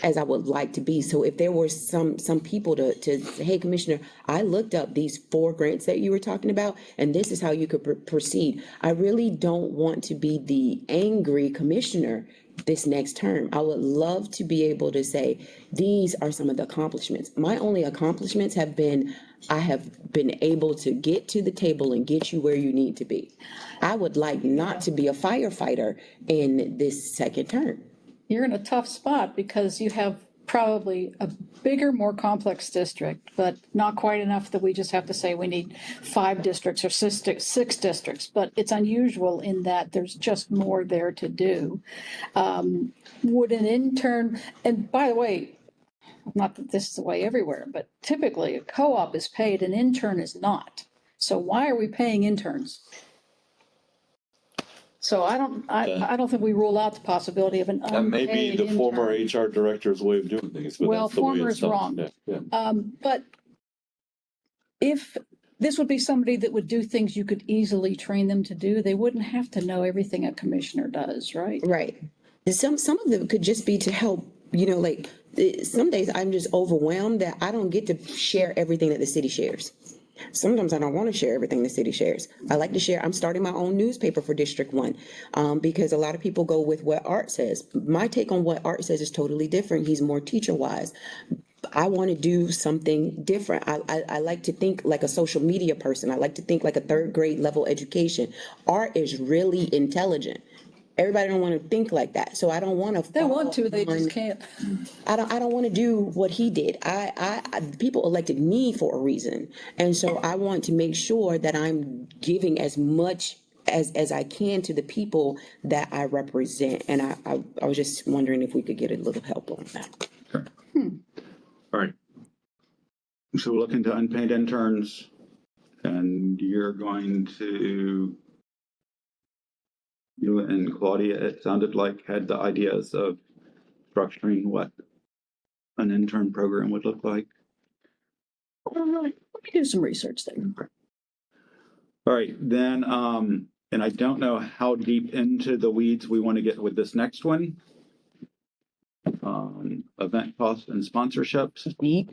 S5: as I would like to be. So if there were some people to say, hey, Commissioner, I looked up these 4 grants that you were talking about, and this is how you could proceed. I really don't want to be the angry commissioner this next term. I would love to be able to say, these are some of the accomplishments. My only accomplishments have been, I have been able to get to the table and get you where you need to be. I would like not to be a firefighter in this second term.
S2: you're in a tough spot because you have probably a bigger, more complex district, but not quite enough that we just have to say we need 5 districts or 6 districts. But it's unusual in that there's just more there to do. Would an intern, and by the way, not that this is the way everywhere, but typically a co-op is paid, an intern is not. So why are we paying interns? So I don't think we rule out the possibility of an
S3: That may be
S2: unpaid
S3: the former
S2: intern.
S3: HR director's way of doing things, but
S2: Well,
S3: that's the way
S2: former
S3: it's
S2: is
S3: done.
S2: wrong.
S3: Yeah, yeah.
S2: But if this would be somebody that would do things you could easily train them to do, they wouldn't have to know everything a commissioner does, right?
S5: Right. And some of them could just be to help, like some days I'm just overwhelmed that I don't get to share everything that the city shares. Sometimes I don't want to share everything the city shares. I like to share. I'm starting my own newspaper for District 1 because a lot of people go with what Art says. My take on what Art says is totally different. He's more teacher wise. I want to do something different. I like to think like a social media person. I like to think like a 3rd grade level education. Art is really intelligent. Everybody don't want to think like that. So I don't want to.
S2: They want to, they just can't.
S5: I don't want to do what he did. People elected me for a reason. And so I want to make sure that I'm giving as much as I can to the people that I represent. And I was just wondering if we could get a little help on that.
S1: All right. So we're looking to unpaid interns, and you're going to, you and Claudia, it sounded like, had the ideas of structuring what an intern program would look like.
S2: Let me do some research there.
S1: All right, then, and I don't know how deep into the weeds we want to get with this next one. Event costs and sponsorships.
S5: Deep?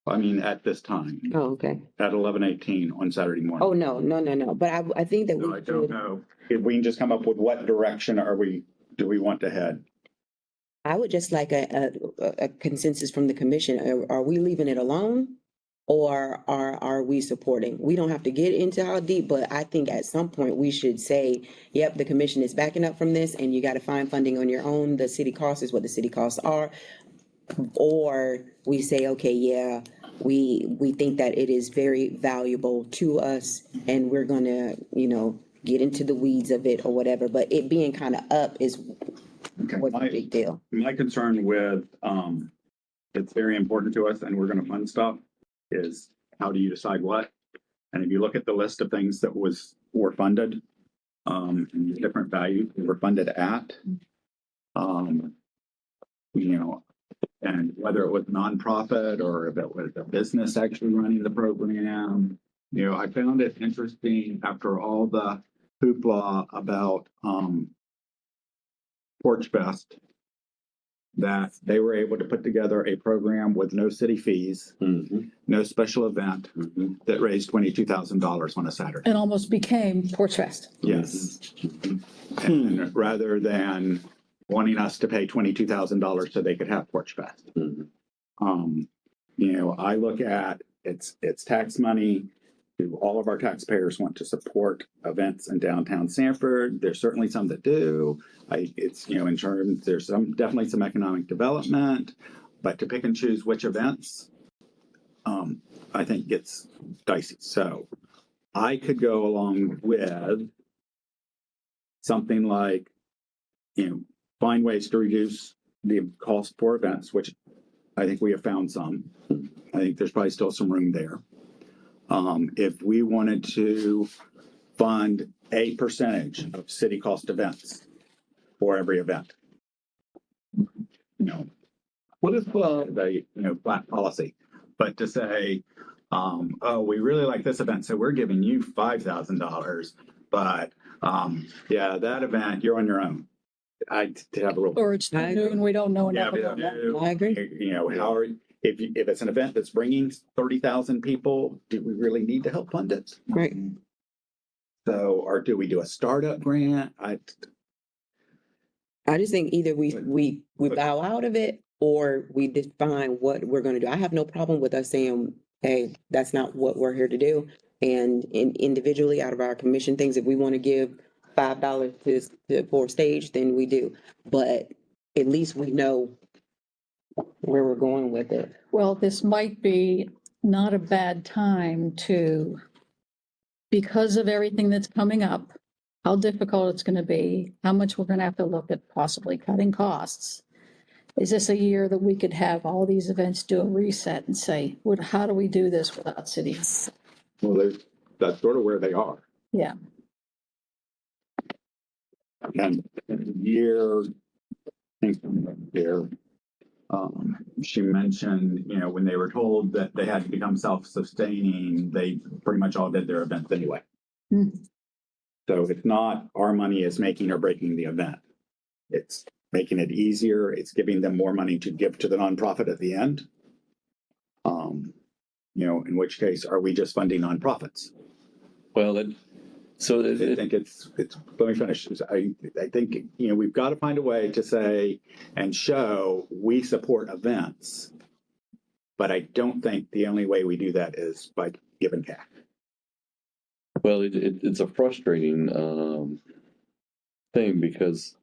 S1: I mean, at this time,
S5: Oh, okay.
S1: at 11:18 on Saturday morning.
S5: Oh, no. But I think that
S1: So
S5: we
S1: I don't
S5: could,
S1: know if we can just come up with what direction do we want to head?
S5: I would just like a consensus from the commission. Are we leaving it alone? Or are we supporting? We don't have to get into how deep, but I think at some point we should say, yep, the commission is backing up from this and you got to find funding on your own. The city cost is what the city costs are. Or we say, okay, yeah, we think that it is very valuable to us and we're gonna, get into the weeds of it or whatever, but it being kind of up is
S1: Okay.
S5: what's the big deal.
S1: My concern with, it's very important to us and we're gonna fund stuff is how do you decide what? And if you look at the list of things that were funded, and the different values they were funded at, and whether it was nonprofit or if it was a business actually running the program, I found it interesting after all the hoopla about, Porch Fest, that they were able to put together a program with no city fees, no special event that raised $22,000 on a Saturday.
S2: And almost became Porch Fest.
S1: Yes. And rather than wanting us to pay $22,000 so they could have Porch Fest. I look at it's tax money. All of our taxpayers want to support events in downtown Sanford. There's certainly some that do. In terms, there's definitely some economic development, but to pick and choose which events, I think gets dicey. So I could go along with something like, find ways to reduce the cost for events, which I think we have found some. I think there's probably still some room there. If we wanted to fund a percentage of city cost events for every event, what is the flat policy? But to say, we really like this event, so we're giving you $5,000, but that event you're on your own. I to have a real.
S2: Or it's new and we don't know enough about it.
S5: I agree.
S1: If it's an event that's bringing 30,000 people, do we really need to help fund it?
S5: Right.
S1: So, or do we do a startup grant?
S5: I just think either we bow out of it or we define what we're going to do. I have no problem with us saying, hey, that's not what we're here to do. And individually out of our commission things, if we want to give $5 for stage, then we do. But at least we know where we're going with it.
S2: Well, this might be not a bad time to, because of everything that's coming up, how difficult it's going to be, how much we're going to have to look at possibly cutting costs. Is this a year that we could have all these events do a reset and say, how do we do this without cities?
S1: Well, that's sort of where they are.
S2: Yeah.
S1: And year, I think there, she mentioned, when they were told that they had to become self-sustaining, they pretty much all did their events anyway.
S2: Mhm.
S1: So it's not our money is making or breaking the event. It's making it easier. It's giving them more money to give to the nonprofit at the end. In which case, are we just funding nonprofits?
S3: Well,
S1: I think it's, let me finish. I think, we've got to find a way to say and show we support events. But I don't think the only way we do that is by giving cash.
S3: well, it's a frustrating thing because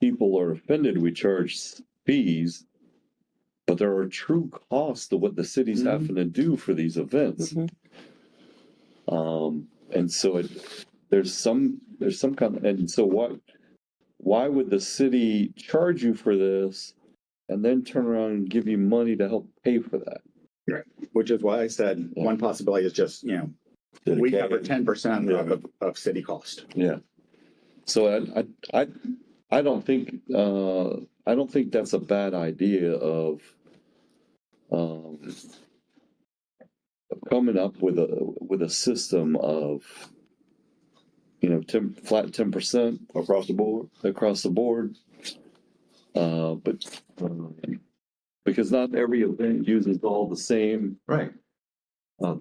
S3: people are offended we charge fees, but there are true costs to what the city's having to do for these events. And so there's some kind of, and so why would the city charge you for this and then turn around and give you money to help pay for that?
S1: Right. Which is why I said one possibility is just, we cover 10% of city cost.
S3: Yeah. So I don't think that's a bad idea of coming up with a system of flat 10%
S4: Across the board.
S3: But because not every event uses all the same
S1: Right.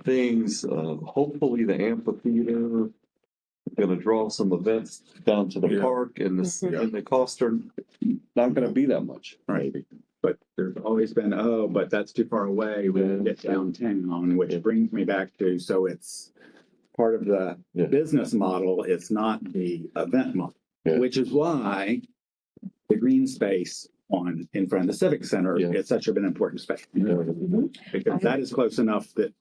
S3: things. Hopefully the amphitheater is going to draw some events down to the park, and the costs are not going to be that much.
S1: Right. But there's always been, oh, but that's too far away. We can get downtown, which brings me back to, so it's part of the
S3: Yeah.
S1: business model. It's not the event model,
S3: Yeah.
S1: which is why the green space in front of the Civic Center
S3: Yeah.
S1: is such an important space.
S3: Yeah.
S1: Because that is close enough that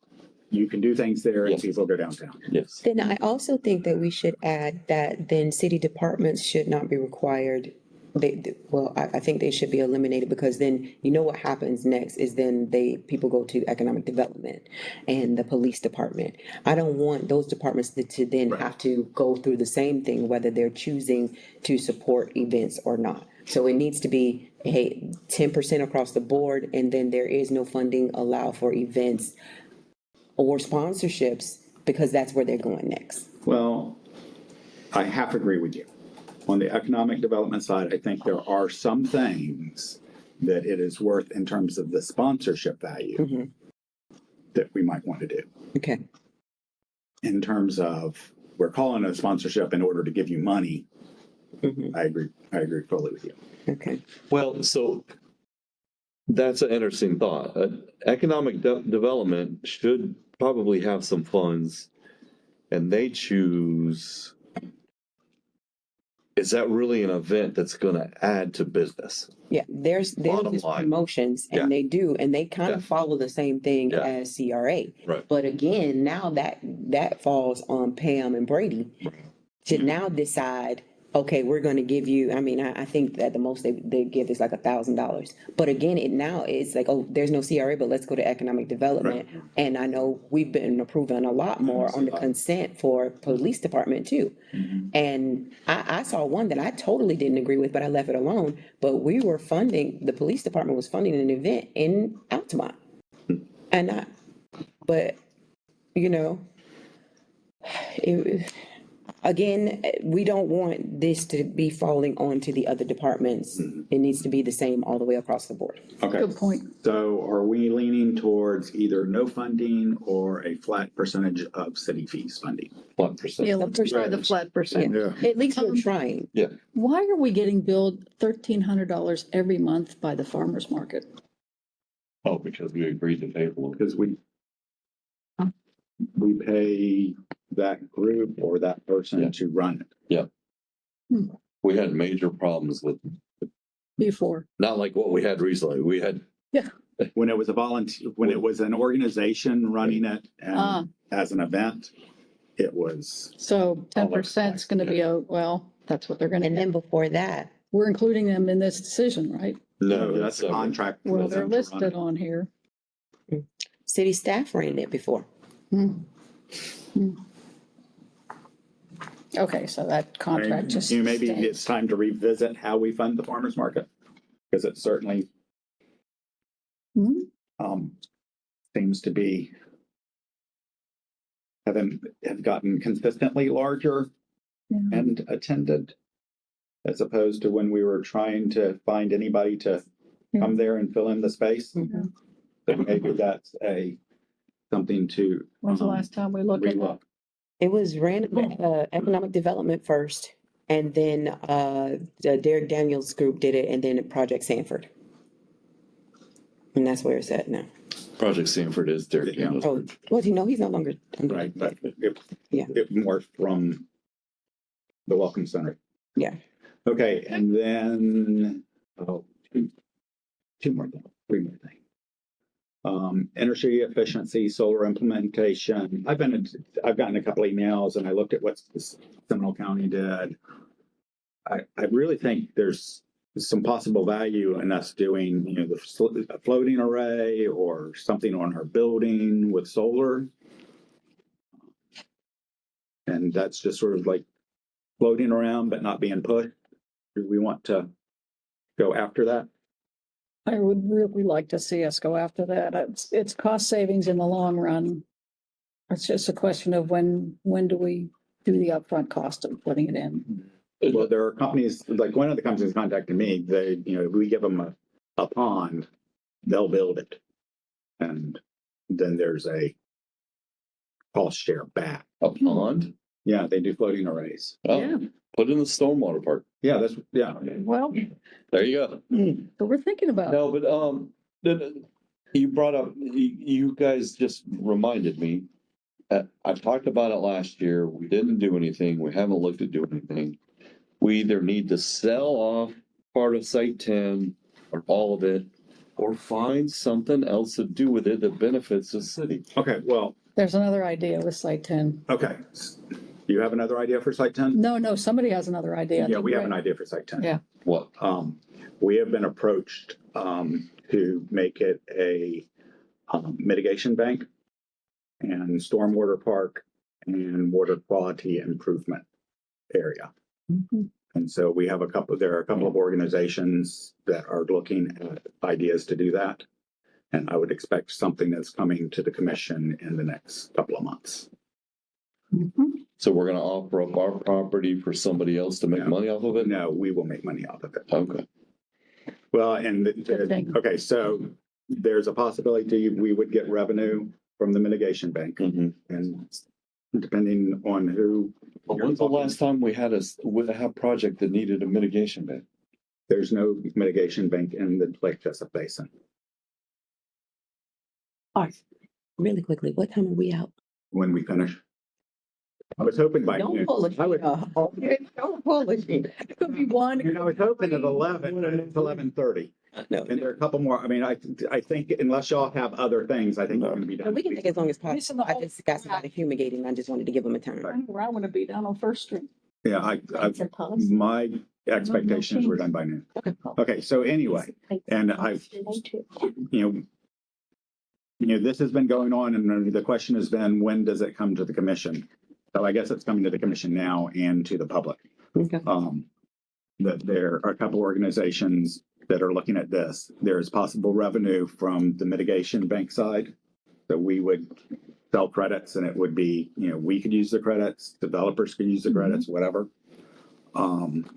S1: you can do things there and
S3: Yes.
S1: people go downtown.
S3: Yes.
S5: Then I also think that we should add that then city departments should not be required. I think they should be eliminated because then you know what happens next is then people go to economic development and the police department. I don't want those departments to then have to go through the same thing, whether they're choosing to support events or not. So it needs to be, hey, 10% across the board, and then there is no funding allowed for events or sponsorships because that's where they're going next.
S1: Well, I have to agree with you. On the economic development side, I think there are some things that it is worth in terms of the sponsorship value that we might want to do.
S5: Okay.
S1: In terms of, we're calling it a sponsorship in order to give you money. I agree fully with you.
S5: Okay.
S3: Well, so that's an interesting thought. Economic development should probably have some funds, and they choose. Is that really an event that's going to add to business?
S5: Yeah, there's
S3: Bottom
S5: these
S3: line.
S5: promotions and
S3: Yeah.
S5: they do, and they kind of
S3: Yeah.
S5: follow the same thing
S3: Yeah.
S5: as CRA.
S3: Right.
S5: But again, now that falls on Pam and Brady to now decide, okay, we're going to give you, I think that the most they give is like $1,000. But again, it's like, oh, there's no CRA, but let's go to economic development. And I know we've been approving a lot more on the consent for police department too. And I saw one that I totally didn't agree with, but I left it alone. But the police department was funding an event in Altamont. But again, we don't want this to be falling onto the other departments. It needs to be the same all the way across the board.
S1: Okay.
S2: Good point.
S1: So are we leaning towards either no funding or a flat percentage of city fees funding?
S3: 1%.
S2: Yeah, let's try the flat percent.
S4: Yeah.
S5: At least we're trying.
S3: Yeah.
S2: Why are we getting billed $1,300 every month by the farmer's market?
S3: Oh, because we agreed to pay for it.
S1: Because we pay that group or that person
S3: Yeah.
S1: to run it.
S3: We had major problems with,
S2: Before.
S3: not like what we had recently. We had,
S1: When it was a volunteer, when it was an organization running it and as an event, it was,
S2: So 10% is going to be, that's what they're going
S5: And
S2: to,
S5: then before that,
S2: we're including them in this decision, right?
S1: no, that's a contract. for
S2: Well, they're
S1: them to run
S2: listed
S1: it.
S2: on here.
S5: city staff ran it before.
S2: Okay, so that contract just.
S1: Maybe
S2: stays.
S1: it's time to revisit how we fund the farmer's market. Because it certainly seems to be have gotten consistently larger and attended, as opposed to when we were trying to find anybody to come there and fill in the space. So maybe that's something to.
S2: When's the last time we looked at that?
S1: relook.
S5: It was economic development first, and then the Derek Daniels group did it, and then Project Sanford. And that's where it's at now.
S3: Project Sanford is Derek
S1: Yeah.
S3: Daniels.
S5: Oh, well, he's no longer.
S1: Right, but
S5: Yeah.
S1: it morphed from the Welcome Center.
S5: Yeah.
S1: Okay, and then, three more things. Energy efficiency, solar implementation. I've gotten a couple emails and I looked at what Seminole County did. I really think there's some possible value in us doing, a floating array or something on our building with solar. And that's just sort of like floating around but not being pushed. Do we want to go after that?
S2: I would really like to see us go after that. It's cost savings in the long run. It's just a question of when do we do the upfront cost of putting it in?
S1: Well, there are companies, like one of the companies contacted me, we give them a pond, they'll build it. And then there's a cost share back.
S3: A pond?
S1: Yeah, they do floating arrays.
S3: Oh,
S2: Yeah.
S3: Put in the stormwater park.
S1: Yeah, that's, yeah.
S2: Well,
S3: There you go.
S2: so we're thinking about.
S3: No, but, you brought up, you guys just reminded me. I talked about it last year. We didn't do anything. We haven't looked at doing anything. We either need to sell off part of Site 10 or all of it, or find something else to do with it that benefits the city.
S1: Okay, well,
S2: There's another idea with Site 10.
S1: okay. You have another idea for Site 10?
S2: No, somebody has another idea. I
S1: Yeah,
S2: think
S1: we have an
S2: Greg-
S1: idea for Site 10.
S2: Yeah.
S3: What?
S1: We have been approached to make it a mitigation bank and stormwater park and water quality improvement area.
S2: Mhm.
S1: And so we have there are a couple of organizations that are looking at ideas to do that. And I would expect something that's coming to the commission in the next couple of months.
S2: Mhm.
S3: So we're gonna offer up our property for somebody else to make
S1: No.
S3: money off of it?
S1: No, we will make money off of it.
S3: Okay.
S1: Well, and,
S2: Good thing.
S1: okay, so there's a possibility we would get revenue from the mitigation bank.
S3: Mhm.
S1: And depending on who,
S3: But when's the last time we had a project that needed a mitigation ban?
S1: there's no mitigation bank in the Lake Jessup Basin.
S5: Art, really quickly, what time are we out?
S1: When we finish. I was hoping by
S5: Don't
S1: noon.
S5: pull it.
S1: I would,
S5: Don't pull it.
S2: It could be one.
S1: I was hoping at 11, but it's 11:30.
S5: No,
S1: And there are a couple more. I mean, I think unless y'all have other things, I think we're gonna be
S5: no,
S1: done.
S5: we can take as long as
S2: Listen,
S5: possible.
S2: the
S5: I just got somebody fumigating. I just wanted to give them a time.
S2: I know where I want to be down on First Street.
S1: Yeah, my expectation is we're done by noon. Okay, so anyway, and you know, this has been going on and the question has been, when does it come to the commission? So I guess it's coming to the commission now and to the public.
S5: Okay.
S1: That there are a couple organizations that are looking at this. There is possible revenue from the mitigation bank side. So we would sell credits and it would be, you know, we could use the credits, developers could use the credits, whatever.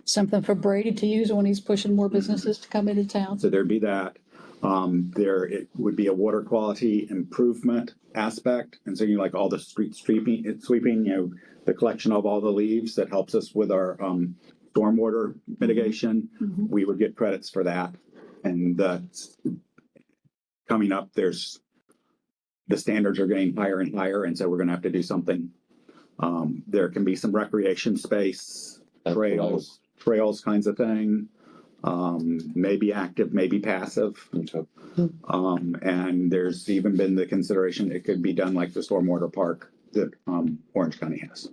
S2: Something for Brady to use when he's pushing more businesses to come into town.
S1: So there'd be that. There, it would be a water quality improvement aspect. And so you like all the street sweeping, you know, the collection of all the leaves that helps us with our stormwater mitigation.
S2: Mhm.
S1: We would get credits for that. And that's coming up, there's the standards are getting higher and higher. And so we're going to have to do something. There can be some recreation space,
S3: That's what I was-
S1: trails kinds of thing. Maybe active, maybe passive.
S3: Okay.
S1: And there's even been the consideration it could be done like the stormwater park that Orange County has.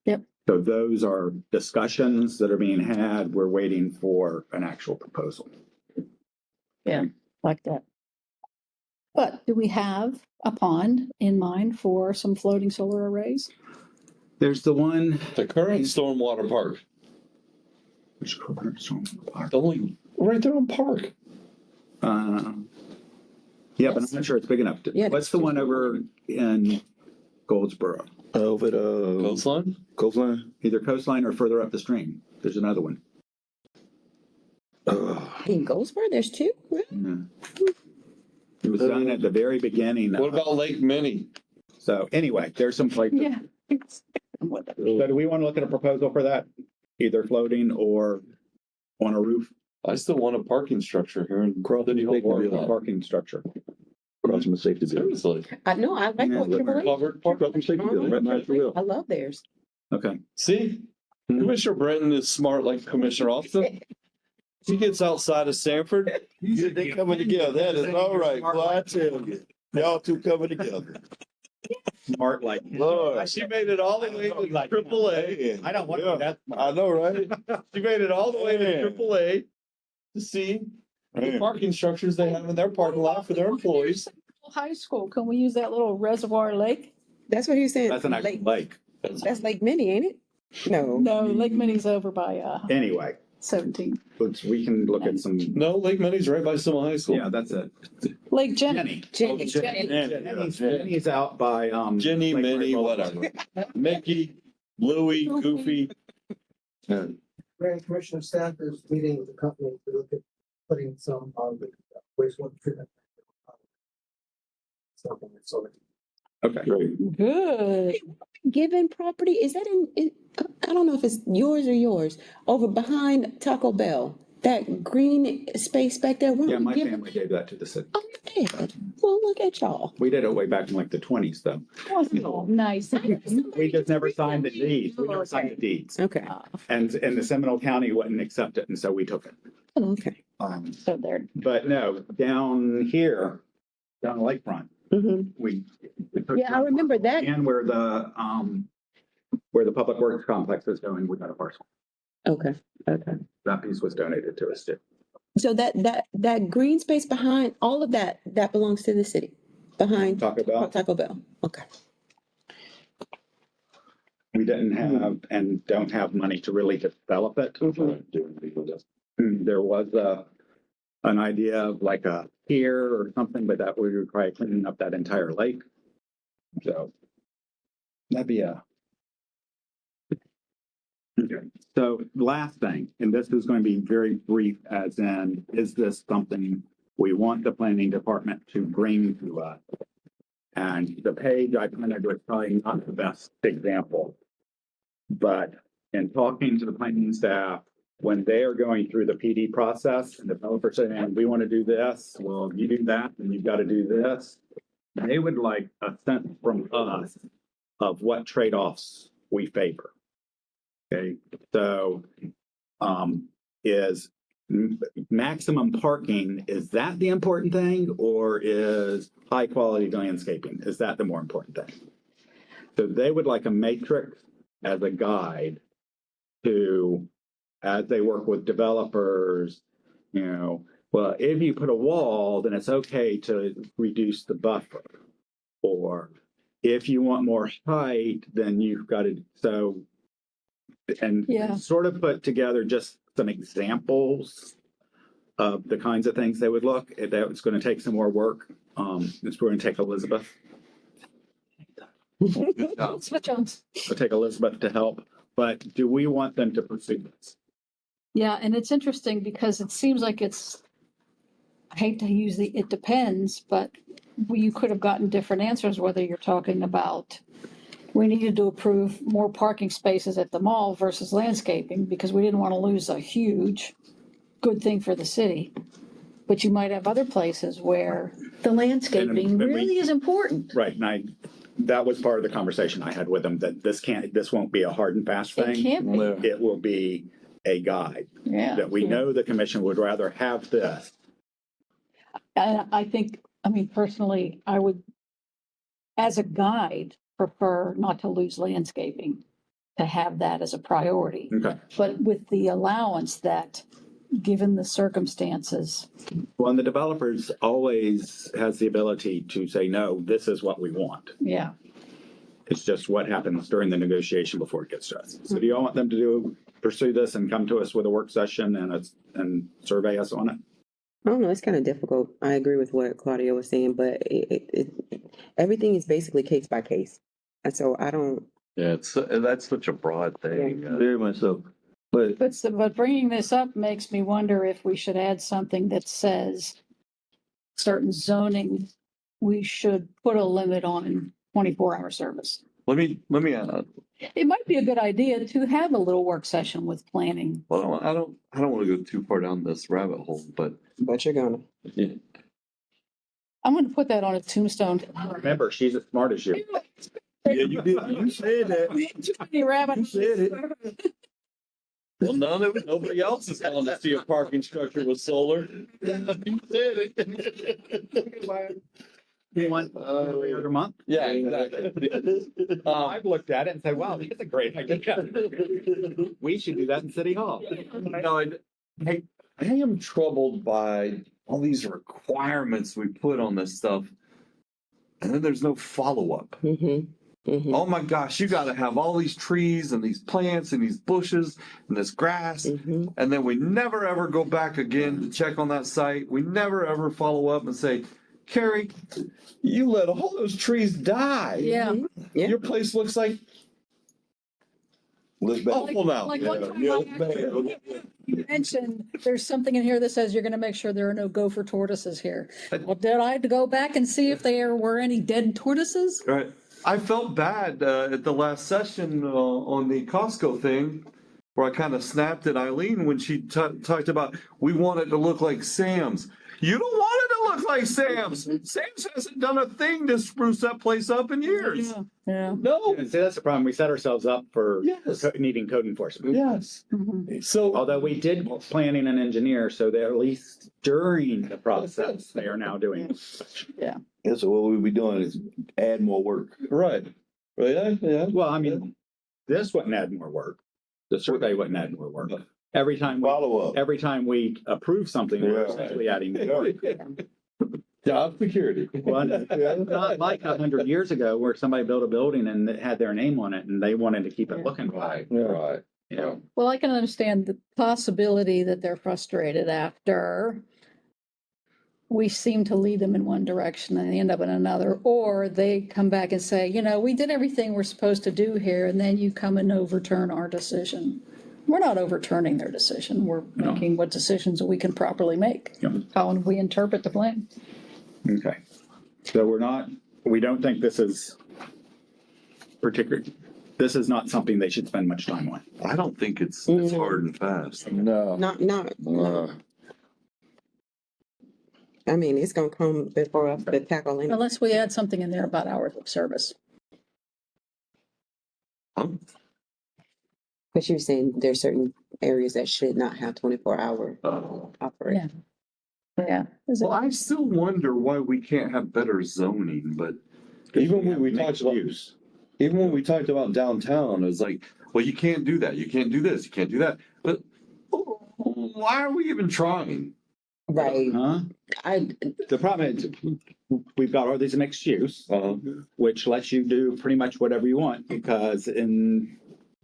S2: Yep.
S1: So those are discussions that are being had. We're waiting for an actual proposal.
S2: Yeah, like that. But do we have a pond in mind for some floating solar arrays?
S1: There's the one.
S3: The current stormwater park,
S1: Which current stormwater park?
S3: the only, right there on Park.
S1: Yeah, but I'm not sure it's big enough.
S5: Yeah,
S1: What's the one over in Goldsboro?
S4: Over the
S3: Coastline?
S4: coastline.
S1: Either coastline or further up the stream. There's another one.
S5: In Goldsboro, there's two?
S1: Yeah. It was done at the very beginning.
S3: What about Lake Minnie?
S1: So anyway, there's some places.
S2: Yeah.
S1: So do we want to look at a proposal for that? Either floating or on a roof?
S3: I still want a parking structure here in City Hall parking lot.
S1: Parking structure.
S4: Across from the safety building.
S3: Seriously.
S5: I know, I like
S1: Yeah,
S5: what you're doing.
S3: Covered park.
S4: Across from the safety building, right behind the wheel.
S5: I love theirs.
S1: Okay.
S3: See, Commissioner Brenton is smart like Commissioner Austin. She gets outside of Sanford.
S4: They coming together. That is all right. Well, I tell you, y'all two coming together.
S1: Smart like.
S4: Lord.
S3: She made it all the way to AAA.
S1: I don't want
S4: Yeah,
S1: that.
S4: I know, right?
S3: She made it all the way to
S4: Man.
S3: AAA to see the
S4: Man.
S3: parking structures they have in their parking lot for their employees.
S2: High school, can we use that little reservoir lake?
S5: That's what he was saying.
S1: That's an actual lake.
S5: That's Lake Minnie, ain't it? No.
S2: No, Lake Minnie's over by
S1: Anyway,
S2: 17.
S1: we can look at some.
S3: No, Lake Minnie's right by Summer High School.
S1: Yeah, that's it.
S2: Lake Jenny.
S1: Jenny.
S5: Jenny.
S1: Jenny's out by
S3: Jenny,
S1: Lake
S3: Minnie,
S1: Mary
S3: whatever. Mickey, Louie, Goofy.
S7: Grand Commission staff is meeting with the company to look at putting some of the wastewater treatment. Something that's sort of
S1: Okay.
S4: Great.
S2: Good.
S5: Given property, is that I don't know if it's yours or yours, over behind Taco Bell, that green space back there. weren't
S1: Yeah,
S5: we
S1: my
S5: given-
S1: family gave that to the city.
S5: Oh, yeah. Well, look at y'all.
S1: We did it way back in like the 20s though.
S2: Oh, nice.
S1: We just never signed the deeds. We never signed the deeds.
S5: Okay.
S1: And the Seminole County wouldn't accept it, and so we took it.
S5: Oh, okay.
S2: So there,
S1: But no, down here, down the lakefront,
S5: Mm-hmm.
S1: we.
S5: Yeah, I remember that.
S1: And where the Public Works complex is going, we got a parcel.
S5: Okay. Okay.
S1: That piece was donated to us too.
S5: So that green space behind all of that belongs to the city, behind
S1: Taco Bell.
S5: Taco Bell. Okay.
S1: We didn't have and don't have money to really develop it. There was an idea of like a pier or something, but that would require cleaning up that entire lake. So that'd be a. Okay. So last thing, and this is going to be very brief, as in, is this something we want the planning department to bring to us? And the page I printed was probably not the best example. But in talking to the planning staff, when they are going through the PD process and the developer saying, we want to do this, well, you do that, and you've got to do this. They would like a sense from us of what trade-offs we favor. Okay, so is maximum parking, is that the important thing, or is high quality landscaping? Is that the more important thing? So they would like a matrix as a guide to, as they work with developers, well, if you put a wall, then it's okay to reduce the buffer. Or if you want more height, then you've got to, and sort of put together just some examples of the kinds of things they would look at. That was going to take some more work. It's going to take Elizabeth.
S2: switch on.
S1: It'll take Elizabeth to help. But do we want them to pursue this?
S2: Yeah, and it's interesting because it seems like I hate to use it depends, but you could have gotten different answers, whether you're talking about we needed to approve more parking spaces at the mall versus landscaping because we didn't want to lose a huge good thing for the city. But you might have other places where the landscaping
S1: And we-
S2: really is important.
S1: Right, and that was part of the conversation I had with them, that this won't be a hard and fast
S2: It
S1: thing.
S2: can't be.
S1: It will be a guide,
S2: Yeah.
S1: that we know the commission would rather have this.
S2: And I think, personally, I would, as a guide, prefer not to lose landscaping, to have that as a priority.
S1: Okay,
S2: But with the allowance that, given the circumstances,
S1: well, and the developers always has the ability to say, no, this is what we want.
S2: yeah.
S1: It's just what happens during the negotiation before it gets to us. So do you all want them to pursue this and come to us with a work session and survey us on it?
S5: I don't know. It's kind of difficult. I agree with what Claudia was saying, but everything is basically case by case. And so I don't.
S3: Yeah, that's such a broad thing.
S4: Very much so. But
S2: But bringing this up makes me wonder if we should add something that says certain zoning, we should put a limit on 24-hour service.
S3: Let me
S2: It might be a good idea to have a little work session with planning.
S3: well, I don't want to go too far down this rabbit hole, but
S5: But you're gonna.
S3: yeah,
S2: I'm going to put that on a tombstone.
S1: Remember, she's as smart as you.
S4: yeah, you did. You said that.
S2: Too many rabbit
S4: You said it.
S3: well, nobody else is calling to see a parking structure with solar. You said it.
S1: One every other month?
S3: Yeah, exactly.
S1: I've looked at it and said, wow, that's a great idea. We should do that in City Hall.
S3: No, I am troubled by all these requirements we put on this stuff, and then there's no follow-up.
S5: Mm-hmm. Mm-hmm.
S3: Oh my gosh, you got to have all these trees and these plants and these bushes and this grass,
S5: Mm-hmm.
S3: and then we never ever go back again to check on that site. We never ever follow up and say, Carrie, you let all those trees die.
S2: Yeah.
S5: Yeah.
S3: Your place looks like
S4: Look back.
S3: Awful now.
S2: Like one time
S4: Yeah,
S2: I
S4: look back.
S2: actually- you mentioned there's something in here that says you're gonna make sure there are no gopher tortoises here. Well, did I go back and see if there were any dead tortoises?
S3: Right. I felt bad at the last session on the Costco thing, where I kind of snapped at Eileen when she talked about we want it to look like Sam's. You don't want it to look like Sam's. Sam's hasn't done a thing to spruce that place up in years.
S2: Yeah.
S3: No.
S1: And see, that's the problem. We set ourselves up for
S3: Yes.
S1: needing code enforcement.
S3: Yes.
S2: Mhm.
S3: So
S1: Although we did planning and engineer, so that at least during the process, they are now doing.
S4: And so what we'll be doing is add more work.
S3: right. Yeah. Yeah.
S1: Well, I mean, this wouldn't add more work. The survey wouldn't add more work. Every time,
S4: Follow up.
S1: every time we approve something, we're
S4: Yeah.
S1: essentially adding. more.
S3: Job security.
S1: Well, not like 100 years ago where somebody built a building and it had their name on it and they wanted to keep it looking right.
S3: Right.
S1: You know,
S2: Well, I can understand the possibility that they're frustrated after we seem to lead them in one direction and they end up in another, or they come back and say, you know, we did everything we're supposed to do here, and then you come and overturn our decision. We're not overturning their decision. We're
S1: No.
S2: making what decisions we can properly make.
S1: Yeah.
S2: How we interpret the plan.
S1: okay. So we don't think this is this is not something they should spend much time on.
S3: I don't think it's hard and fast.
S5: No. I mean, it's gonna come before us to tackle any.
S2: Unless we add something in there about hours of service.
S5: But you're saying there's certain areas that should not have 24-hour operation.
S2: Yeah. Is it-
S3: Well, I still wonder why we can't have better zoning, but even when we talked
S1: Mixed
S3: about,
S1: use.
S3: even when we talked about downtown, it's like, well, you can't do that. You can't do this. You can't do that. But why are we even trying?
S5: Right.
S1: Huh? The problem is, we've got all these mixed use, which lets you do pretty much whatever you want, because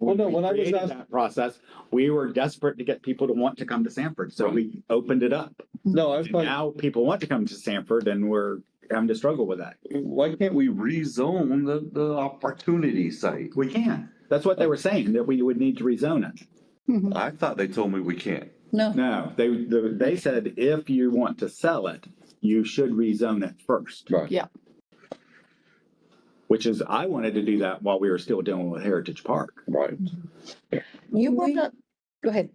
S3: Well, no, when I was
S1: created
S3: asked-
S1: that process, we were desperate to get people to want to come to Sanford, so we opened it up.
S3: No, I was
S1: And
S3: like,
S1: now people want to come to Sanford and we're having to struggle with that.
S3: why can't we rezone the opportunity site?
S1: We can. That's what they were saying, that we would need to rezone it.
S3: I thought they told me we can't.
S2: No,
S1: No, they said if you want to sell it, you should rezone it first.
S3: Right.
S2: Yeah.
S1: Which is, I wanted to do that while we were still dealing with Heritage Park.
S3: Right.
S5: You brought up,
S2: go ahead.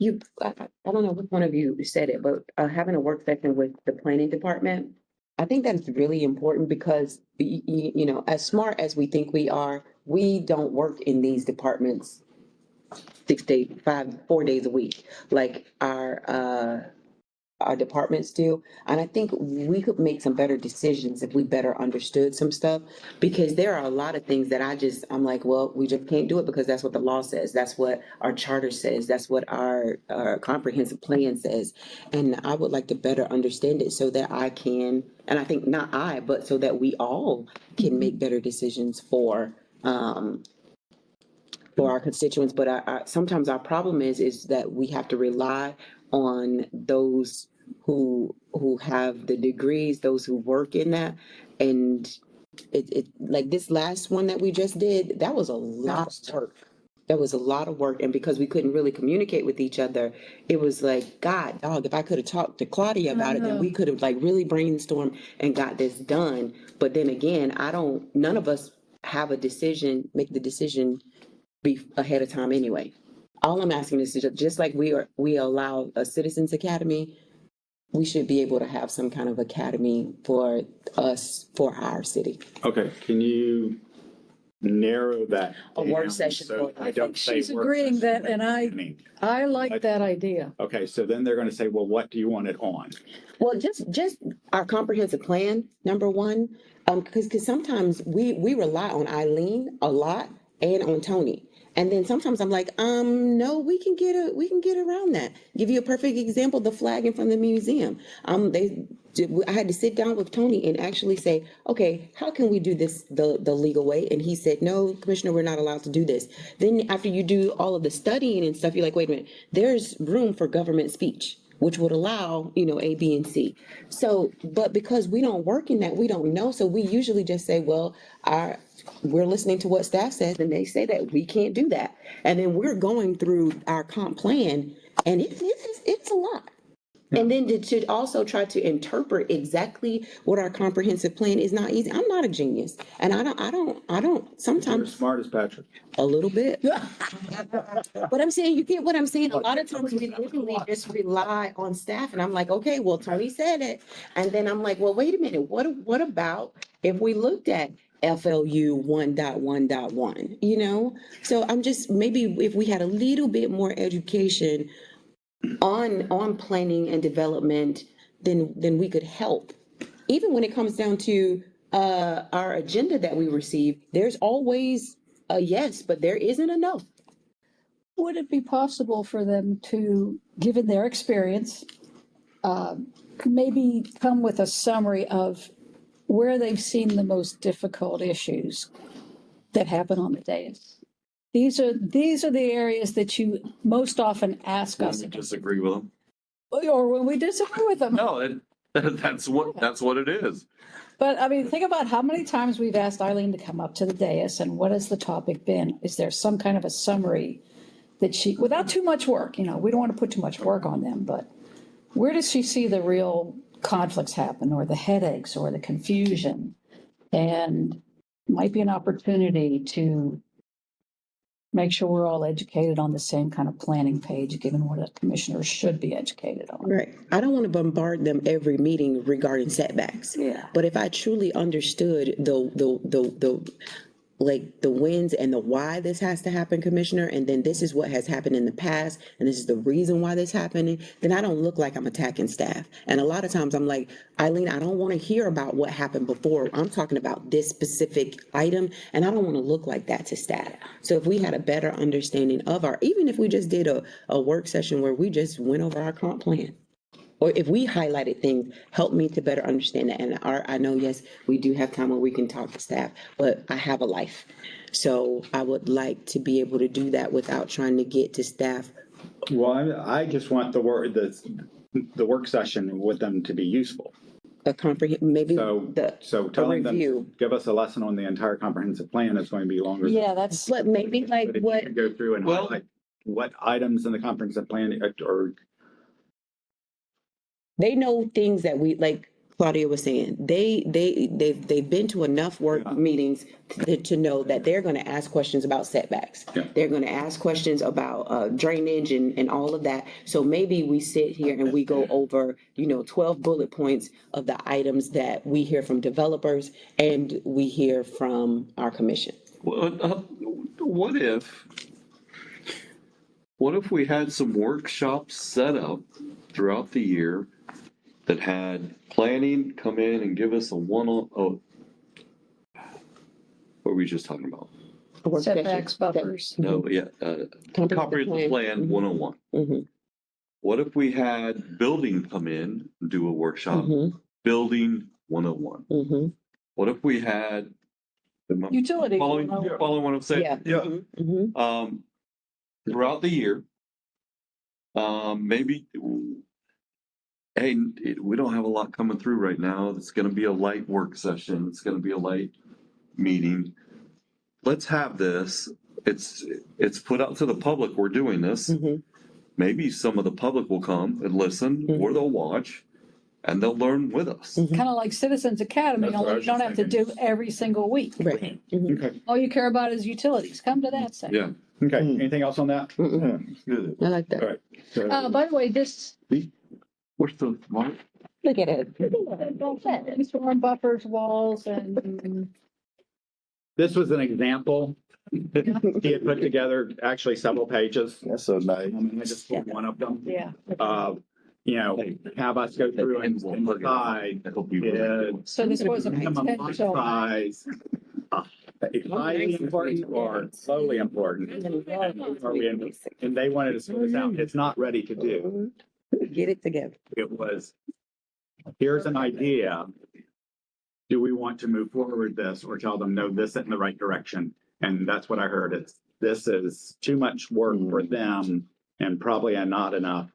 S5: I don't know which one of you said it, but having a work session with the planning department, I think that's really important because, you know, as smart as we think we are, we don't work in these departments 4 days a week, like our departments do. And I think we could make some better decisions if we better understood some stuff, because there are a lot of things that I'm like, well, we just can't do it because that's what the law says. That's what our charter says. That's what our comprehensive plan says. And I would like to better understand it so that I can, and I think not I, but so that we all can make better decisions for our constituents. But sometimes our problem is that we have to rely on those who have the degrees, those who work in that. And it like this last one that we just did, that was a lot of work. That was a lot of work. And because we couldn't really communicate with each other, it was like, God, dog, if I could have talked to Claudia about it, then we could have like really brainstormed and got this done. But then again, none of us make the decision be ahead of time anyway. All I'm asking is just like we allow a citizens academy, we should be able to have some kind of academy for us, for our city.
S1: Okay, can you narrow that?
S5: A work
S1: down
S5: session
S1: so
S5: for-
S1: I don't say
S2: She's
S1: work
S2: agreeing
S1: session.
S2: that, and I like that idea.
S1: Okay, so then they're gonna say, well, what do you want it on?
S5: Well, just our comprehensive plan, number one, because sometimes we rely on Eileen a lot and on Tony. And then sometimes I'm like, no, we can get around that. Give you a perfect example, the flagging from the museum. I had to sit down with Tony and actually say, okay, how can we do this the legal way? And he said, no, Commissioner, we're not allowed to do this. Then after you do all of the studying and stuff, you're like, wait a minute, there's room for government speech. which would allow, A, B, and C. So, but because we don't work in that, we don't know. So we usually just say, well, we're listening to what staff says and they say that we can't do that. And then we're going through our comp plan and it's a lot. And then to also try to interpret exactly what our comprehensive plan is not easy. I'm not a genius. And I don't
S1: You're
S5: sometimes
S1: smart as Patrick.
S5: a little bit. But I'm saying, you get what I'm saying? A lot of times we literally just rely on staff and I'm like, okay, well, Tony said it. And then I'm like, well, wait a minute, what about if we looked at FLU 1.1.1, So I'm just, maybe if we had a little bit more education on planning and development, then we could help. Even when it comes down to our agenda that we receive, there's always a yes, but there isn't enough.
S2: Would it be possible for them to, given their experience, maybe come with a summary of where they've seen the most difficult issues that happen on the dais? These are the areas that you most often ask us,
S3: Disagree with them.
S2: or when we disagree with them.
S3: No, that's what it is.
S2: But I mean, think about how many times we've asked Eileen to come up to the dais and what has the topic been? Is there some kind of a summary that she, without too much work, we don't want to put too much work on them, but where does she see the real conflicts happen, or the headaches, or the confusion? And might be an opportunity to make sure we're all educated on the same kind of planning page, given what a commissioner should be educated on.
S5: Right. I don't want to bombard them every meeting regarding setbacks.
S2: Yeah.
S5: But if I truly understood the wins and the why this has to happen, Commissioner, and then this is what has happened in the past, and this is the reason why this happening, then I don't look like I'm attacking staff. And a lot of times I'm like, Eileen, I don't want to hear about what happened before. I'm talking about this specific item, and I don't want to look like that to staff. So if we had a better understanding of even if we just did a work session where we just went over our comp plan, or if we highlighted things, help me to better understand that. And I know, yes, we do have time where we can talk to staff, but I have a life. So I would like to be able to do that without trying to get to staff.
S1: Well, I just want the work session with them to be useful.
S5: Maybe
S1: So telling them,
S5: review.
S1: give us a lesson on the entire comprehensive plan is going to be longer.
S2: Yeah, that's,
S5: But maybe like
S1: But if
S5: what,
S1: you could go through and
S3: Well-
S1: highlight what items in the comprehensive plan or
S5: they know things that we, like Claudia was saying, they've been to enough work meetings to know that they're going to ask questions about setbacks.
S1: Yeah.
S5: They're going to ask questions about drainage and all of that. So maybe we sit here and we go over, 12 bullet points of the items that we hear from developers and we hear from our commission.
S3: Well, what if we had some workshops set up throughout the year that had planning come in and give us a what were we just talking about?
S2: setbacks, buffers.
S3: No, yeah, comprehensive plan 101.
S5: Mhm.
S3: What if we had building come in and do a workshop,
S5: Mhm.
S3: building 101?
S5: Mhm.
S3: What if we had
S2: Utilities.
S3: following what I'm saying?
S5: Yeah. Mhm.
S3: Throughout the year, maybe, hey, we don't have a lot coming through right now. It's going to be a light work session. It's going to be a light meeting. Let's have this. It's put out to the public. We're doing this.
S5: Mhm.
S3: Maybe some of the public will come and listen, or they'll watch, and they'll learn with us.
S2: Kind of like Citizens Academy,
S1: That's what I
S2: only
S1: was
S2: you don't
S1: just
S2: have to do every single week.
S5: Right. Mhm.
S1: okay.
S2: All you care about is utilities. Come to that section.
S3: Yeah.
S1: Okay. Anything else on that?
S5: Mhm.
S4: Good.
S5: I like that.
S1: All right. So,
S2: By the way, this,
S3: What's the mark?
S5: Look at it.
S2: storm buffers, walls, and
S1: this was an example. He had put together actually several pages.
S4: That's so nice.
S1: I just pulled one of them.
S2: yeah.
S1: Have us go through and decide
S2: So this was a
S1: minimum lot
S2: potential.
S1: size, highly important or slowly important. And they wanted to sort this out. It's not ready to do.
S5: Get it together.
S1: It was, here's an idea. Do we want to move forward with this or tell them, no, this isn't the right direction? And that's what I heard. This is too much work for them and probably not enough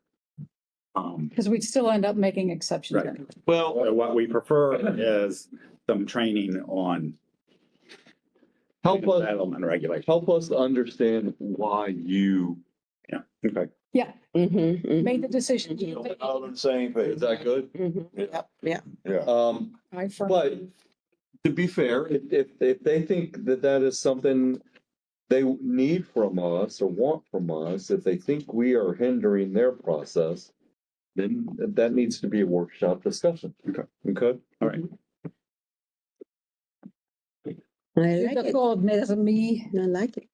S2: Because we'd still end up making exceptions.
S1: Right.
S2: anyway.
S3: Well,
S1: What we prefer is some training on
S3: help us,
S1: development regulation.
S3: help us understand why you,
S1: Yeah, okay.
S2: Yeah,
S5: Mm-hmm.
S2: made the decision.
S4: All on the same page.
S3: is that good?
S5: Yeah.
S4: Yeah.
S2: I firmly
S3: But
S2: believe.
S3: to be fair, if they think that that is something they need from us or want from us, if they think we are hindering their process, then that needs to be a workshop discussion.
S1: Okay.
S3: Okay?
S1: All right.
S5: I
S2: You
S5: like
S2: just
S5: it.
S2: called me as a me.
S5: I like it.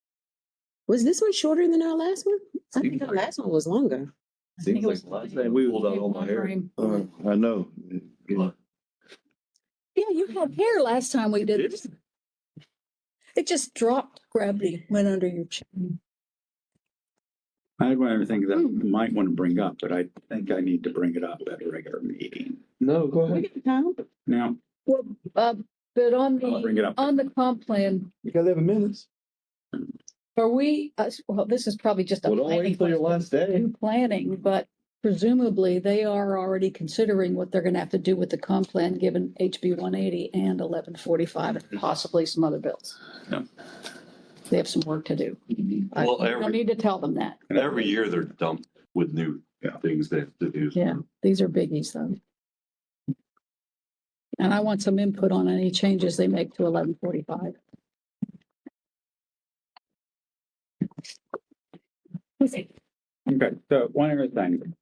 S5: Was this one shorter than our last one? I think our last one was longer.
S3: Seems like the last time we pulled out all my hair.
S4: I know.
S2: Yeah, you had hair last time we did this. It just dropped, gravity went under your chin.
S1: I have one other thing that I might want to bring up, but I think I need to bring it up at a regular meeting.
S3: No, go
S5: We
S3: ahead.
S5: got time.
S1: Now,
S2: Well, but on
S1: I'll bring it up.
S2: the comp plan,
S4: You got 11 minutes.
S2: are we, well, this is probably just a
S3: Well, don't wait
S2: planning
S3: until your
S2: question.
S3: last day.
S2: In planning, but presumably they are already considering what they're gonna have to do with the comp plan, given HB 180 and 1145, and possibly some other bills.
S1: Yeah.
S2: They have some work to do. I
S3: Well,
S2: don't need to tell them that.
S3: Every year they're dumped with new things they have to do.
S2: Yeah, these are biggies though. And I want some input on any changes they make to 1145.
S1: okay, so one other thing,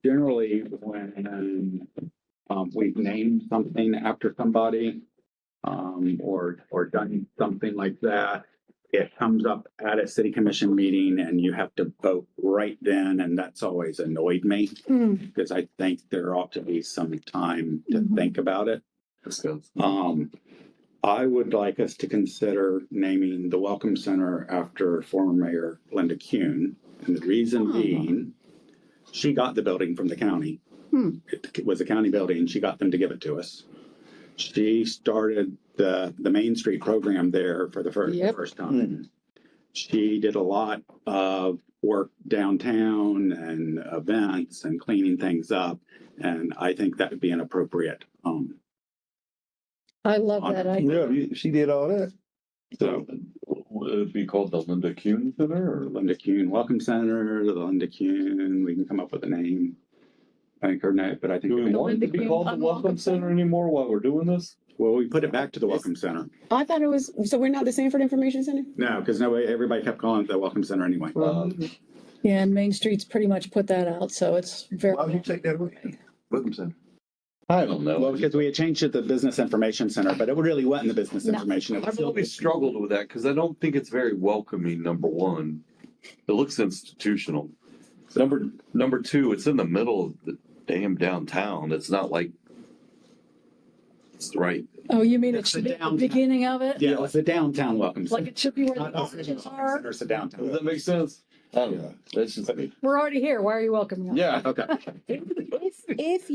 S1: generally when we've named something after somebody, or done something like that, it comes up at a city commission meeting and you have to vote right then, and that's always annoyed me because I think there ought to be some time to
S2: Mhm.
S1: think about it. I would like us to consider naming the Welcome Center after former Mayor Linda Kuhn. And the reason being, she got the building from the county. It was a county building. She got them to give it to us. She started the Main Street program there for the first time. She did a lot of work downtown and events and cleaning things up. And I think that would be an appropriate,
S2: I love that.
S4: She did all that.
S1: so
S3: Would it be called the Linda Kuhn Center or?
S1: Linda Kuhn Welcome Center, the Linda Kuhn, we can come up with a name. I think her name, but I think.
S3: Do we
S2: The
S3: want it to
S2: Linda
S3: be
S2: Kuhn
S3: called the
S2: Unwelcome
S3: Welcome Center anymore while we're doing this?
S1: Well, we put it back to the Welcome Center.
S5: I thought it was, so we're not the Sanford Information Center?
S1: No, because everybody kept calling it the Welcome Center anyway.
S2: Yeah, and Main Street's pretty much put that out, so it's very.
S4: Why would you take that away? Welcome Center.
S3: I don't know.
S1: Well, because we had changed it to the Business Information Center, but it really wasn't the business
S2: No.
S1: information. It was
S3: I've
S1: still-
S3: always struggled with that because I don't think it's very welcoming, number one. It looks institutional. Number two, it's in the middle of the damn downtown. It's not like it's right.
S2: Oh, you mean it
S1: It's
S2: should
S1: the
S2: be at the
S1: downtown.
S2: beginning of it?
S1: Yeah, it was the downtown Welcome
S2: Like
S1: Center.
S2: it should be where the
S1: Not us,
S2: offices
S1: the
S2: are?
S1: Center's the downtown.
S3: Does that make sense? I don't know. That's just me.
S2: We're already here. Why are you welcoming us?
S3: Yeah.
S1: Okay.
S5: If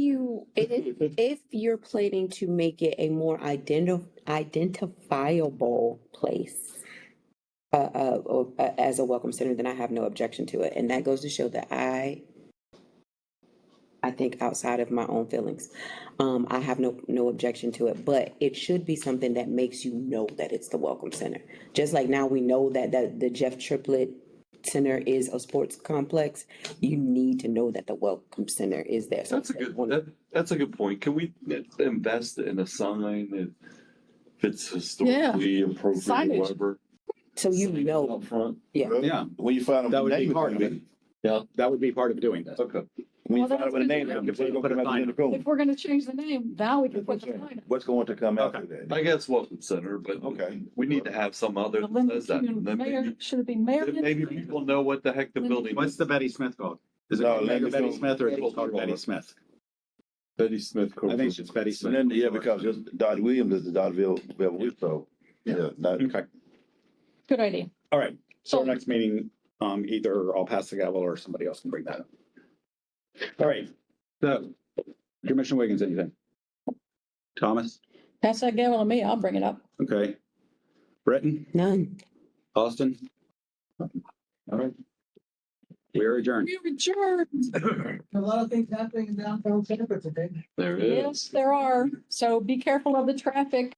S5: you're planning to make it a more identifiable place as a welcome center, then I have no objection to it. And that goes to show that I think outside of my own feelings, I have no objection to it. But it should be something that makes you know that it's the welcome center. Just like now we know that the Jeff Triplett Center is a sports complex, you need to know that the welcome center is there. So
S3: That's a that's a good point. Can we invest in a sign that fits historically appropriate,
S2: Signage.
S3: whatever?
S5: So you know,
S3: Up front.
S1: Yeah,
S4: When you find out
S1: that
S4: what
S1: would
S4: the
S1: be
S4: name
S1: part of
S4: is,
S1: it.
S3: Yeah.
S1: That would be part of doing this.
S3: Okay.
S4: when you
S2: Well,
S4: find out what the
S2: that's
S4: name
S2: good.
S4: is, what's going to come out the
S2: If we're gonna change the name, now we can put the sign.
S4: What's going to come after
S1: Okay.
S4: that?
S3: I guess welcome center, but
S4: Okay.
S3: we need to have some other
S2: The
S3: that
S2: Linda
S3: says that.
S2: Kuhn
S3: And then
S2: Mayor,
S3: maybe,
S2: should it be Mayor?
S3: then maybe people know what the heck the
S2: Linda-
S3: building
S1: What's
S3: is.
S1: the Betty Smith called? Is it
S4: No,
S1: Mayor
S4: Linda
S1: Betty
S4: Kuhn.
S1: Smith or is it called Betty Smith?
S3: Betty Smith.
S1: I think it's Betty Smith.
S4: And then, yeah, because Dottie Williams is the Dottieville, so, yeah, not.
S1: Okay,
S2: Good idea.
S1: all right. So our next meeting, either I'll pass the gavel or somebody else can bring that up. All right, so Commissioner Wiggins, anything? Thomas?
S2: Pass that gavel to me. I'll bring it up.
S1: Okay. Britton?
S5: none.
S1: Austin? All right. We're adjourned.
S2: We're adjourned.
S7: A lot of things happening in downtown Tampa today.
S3: There it
S2: Yes, there are. So be careful of the traffic.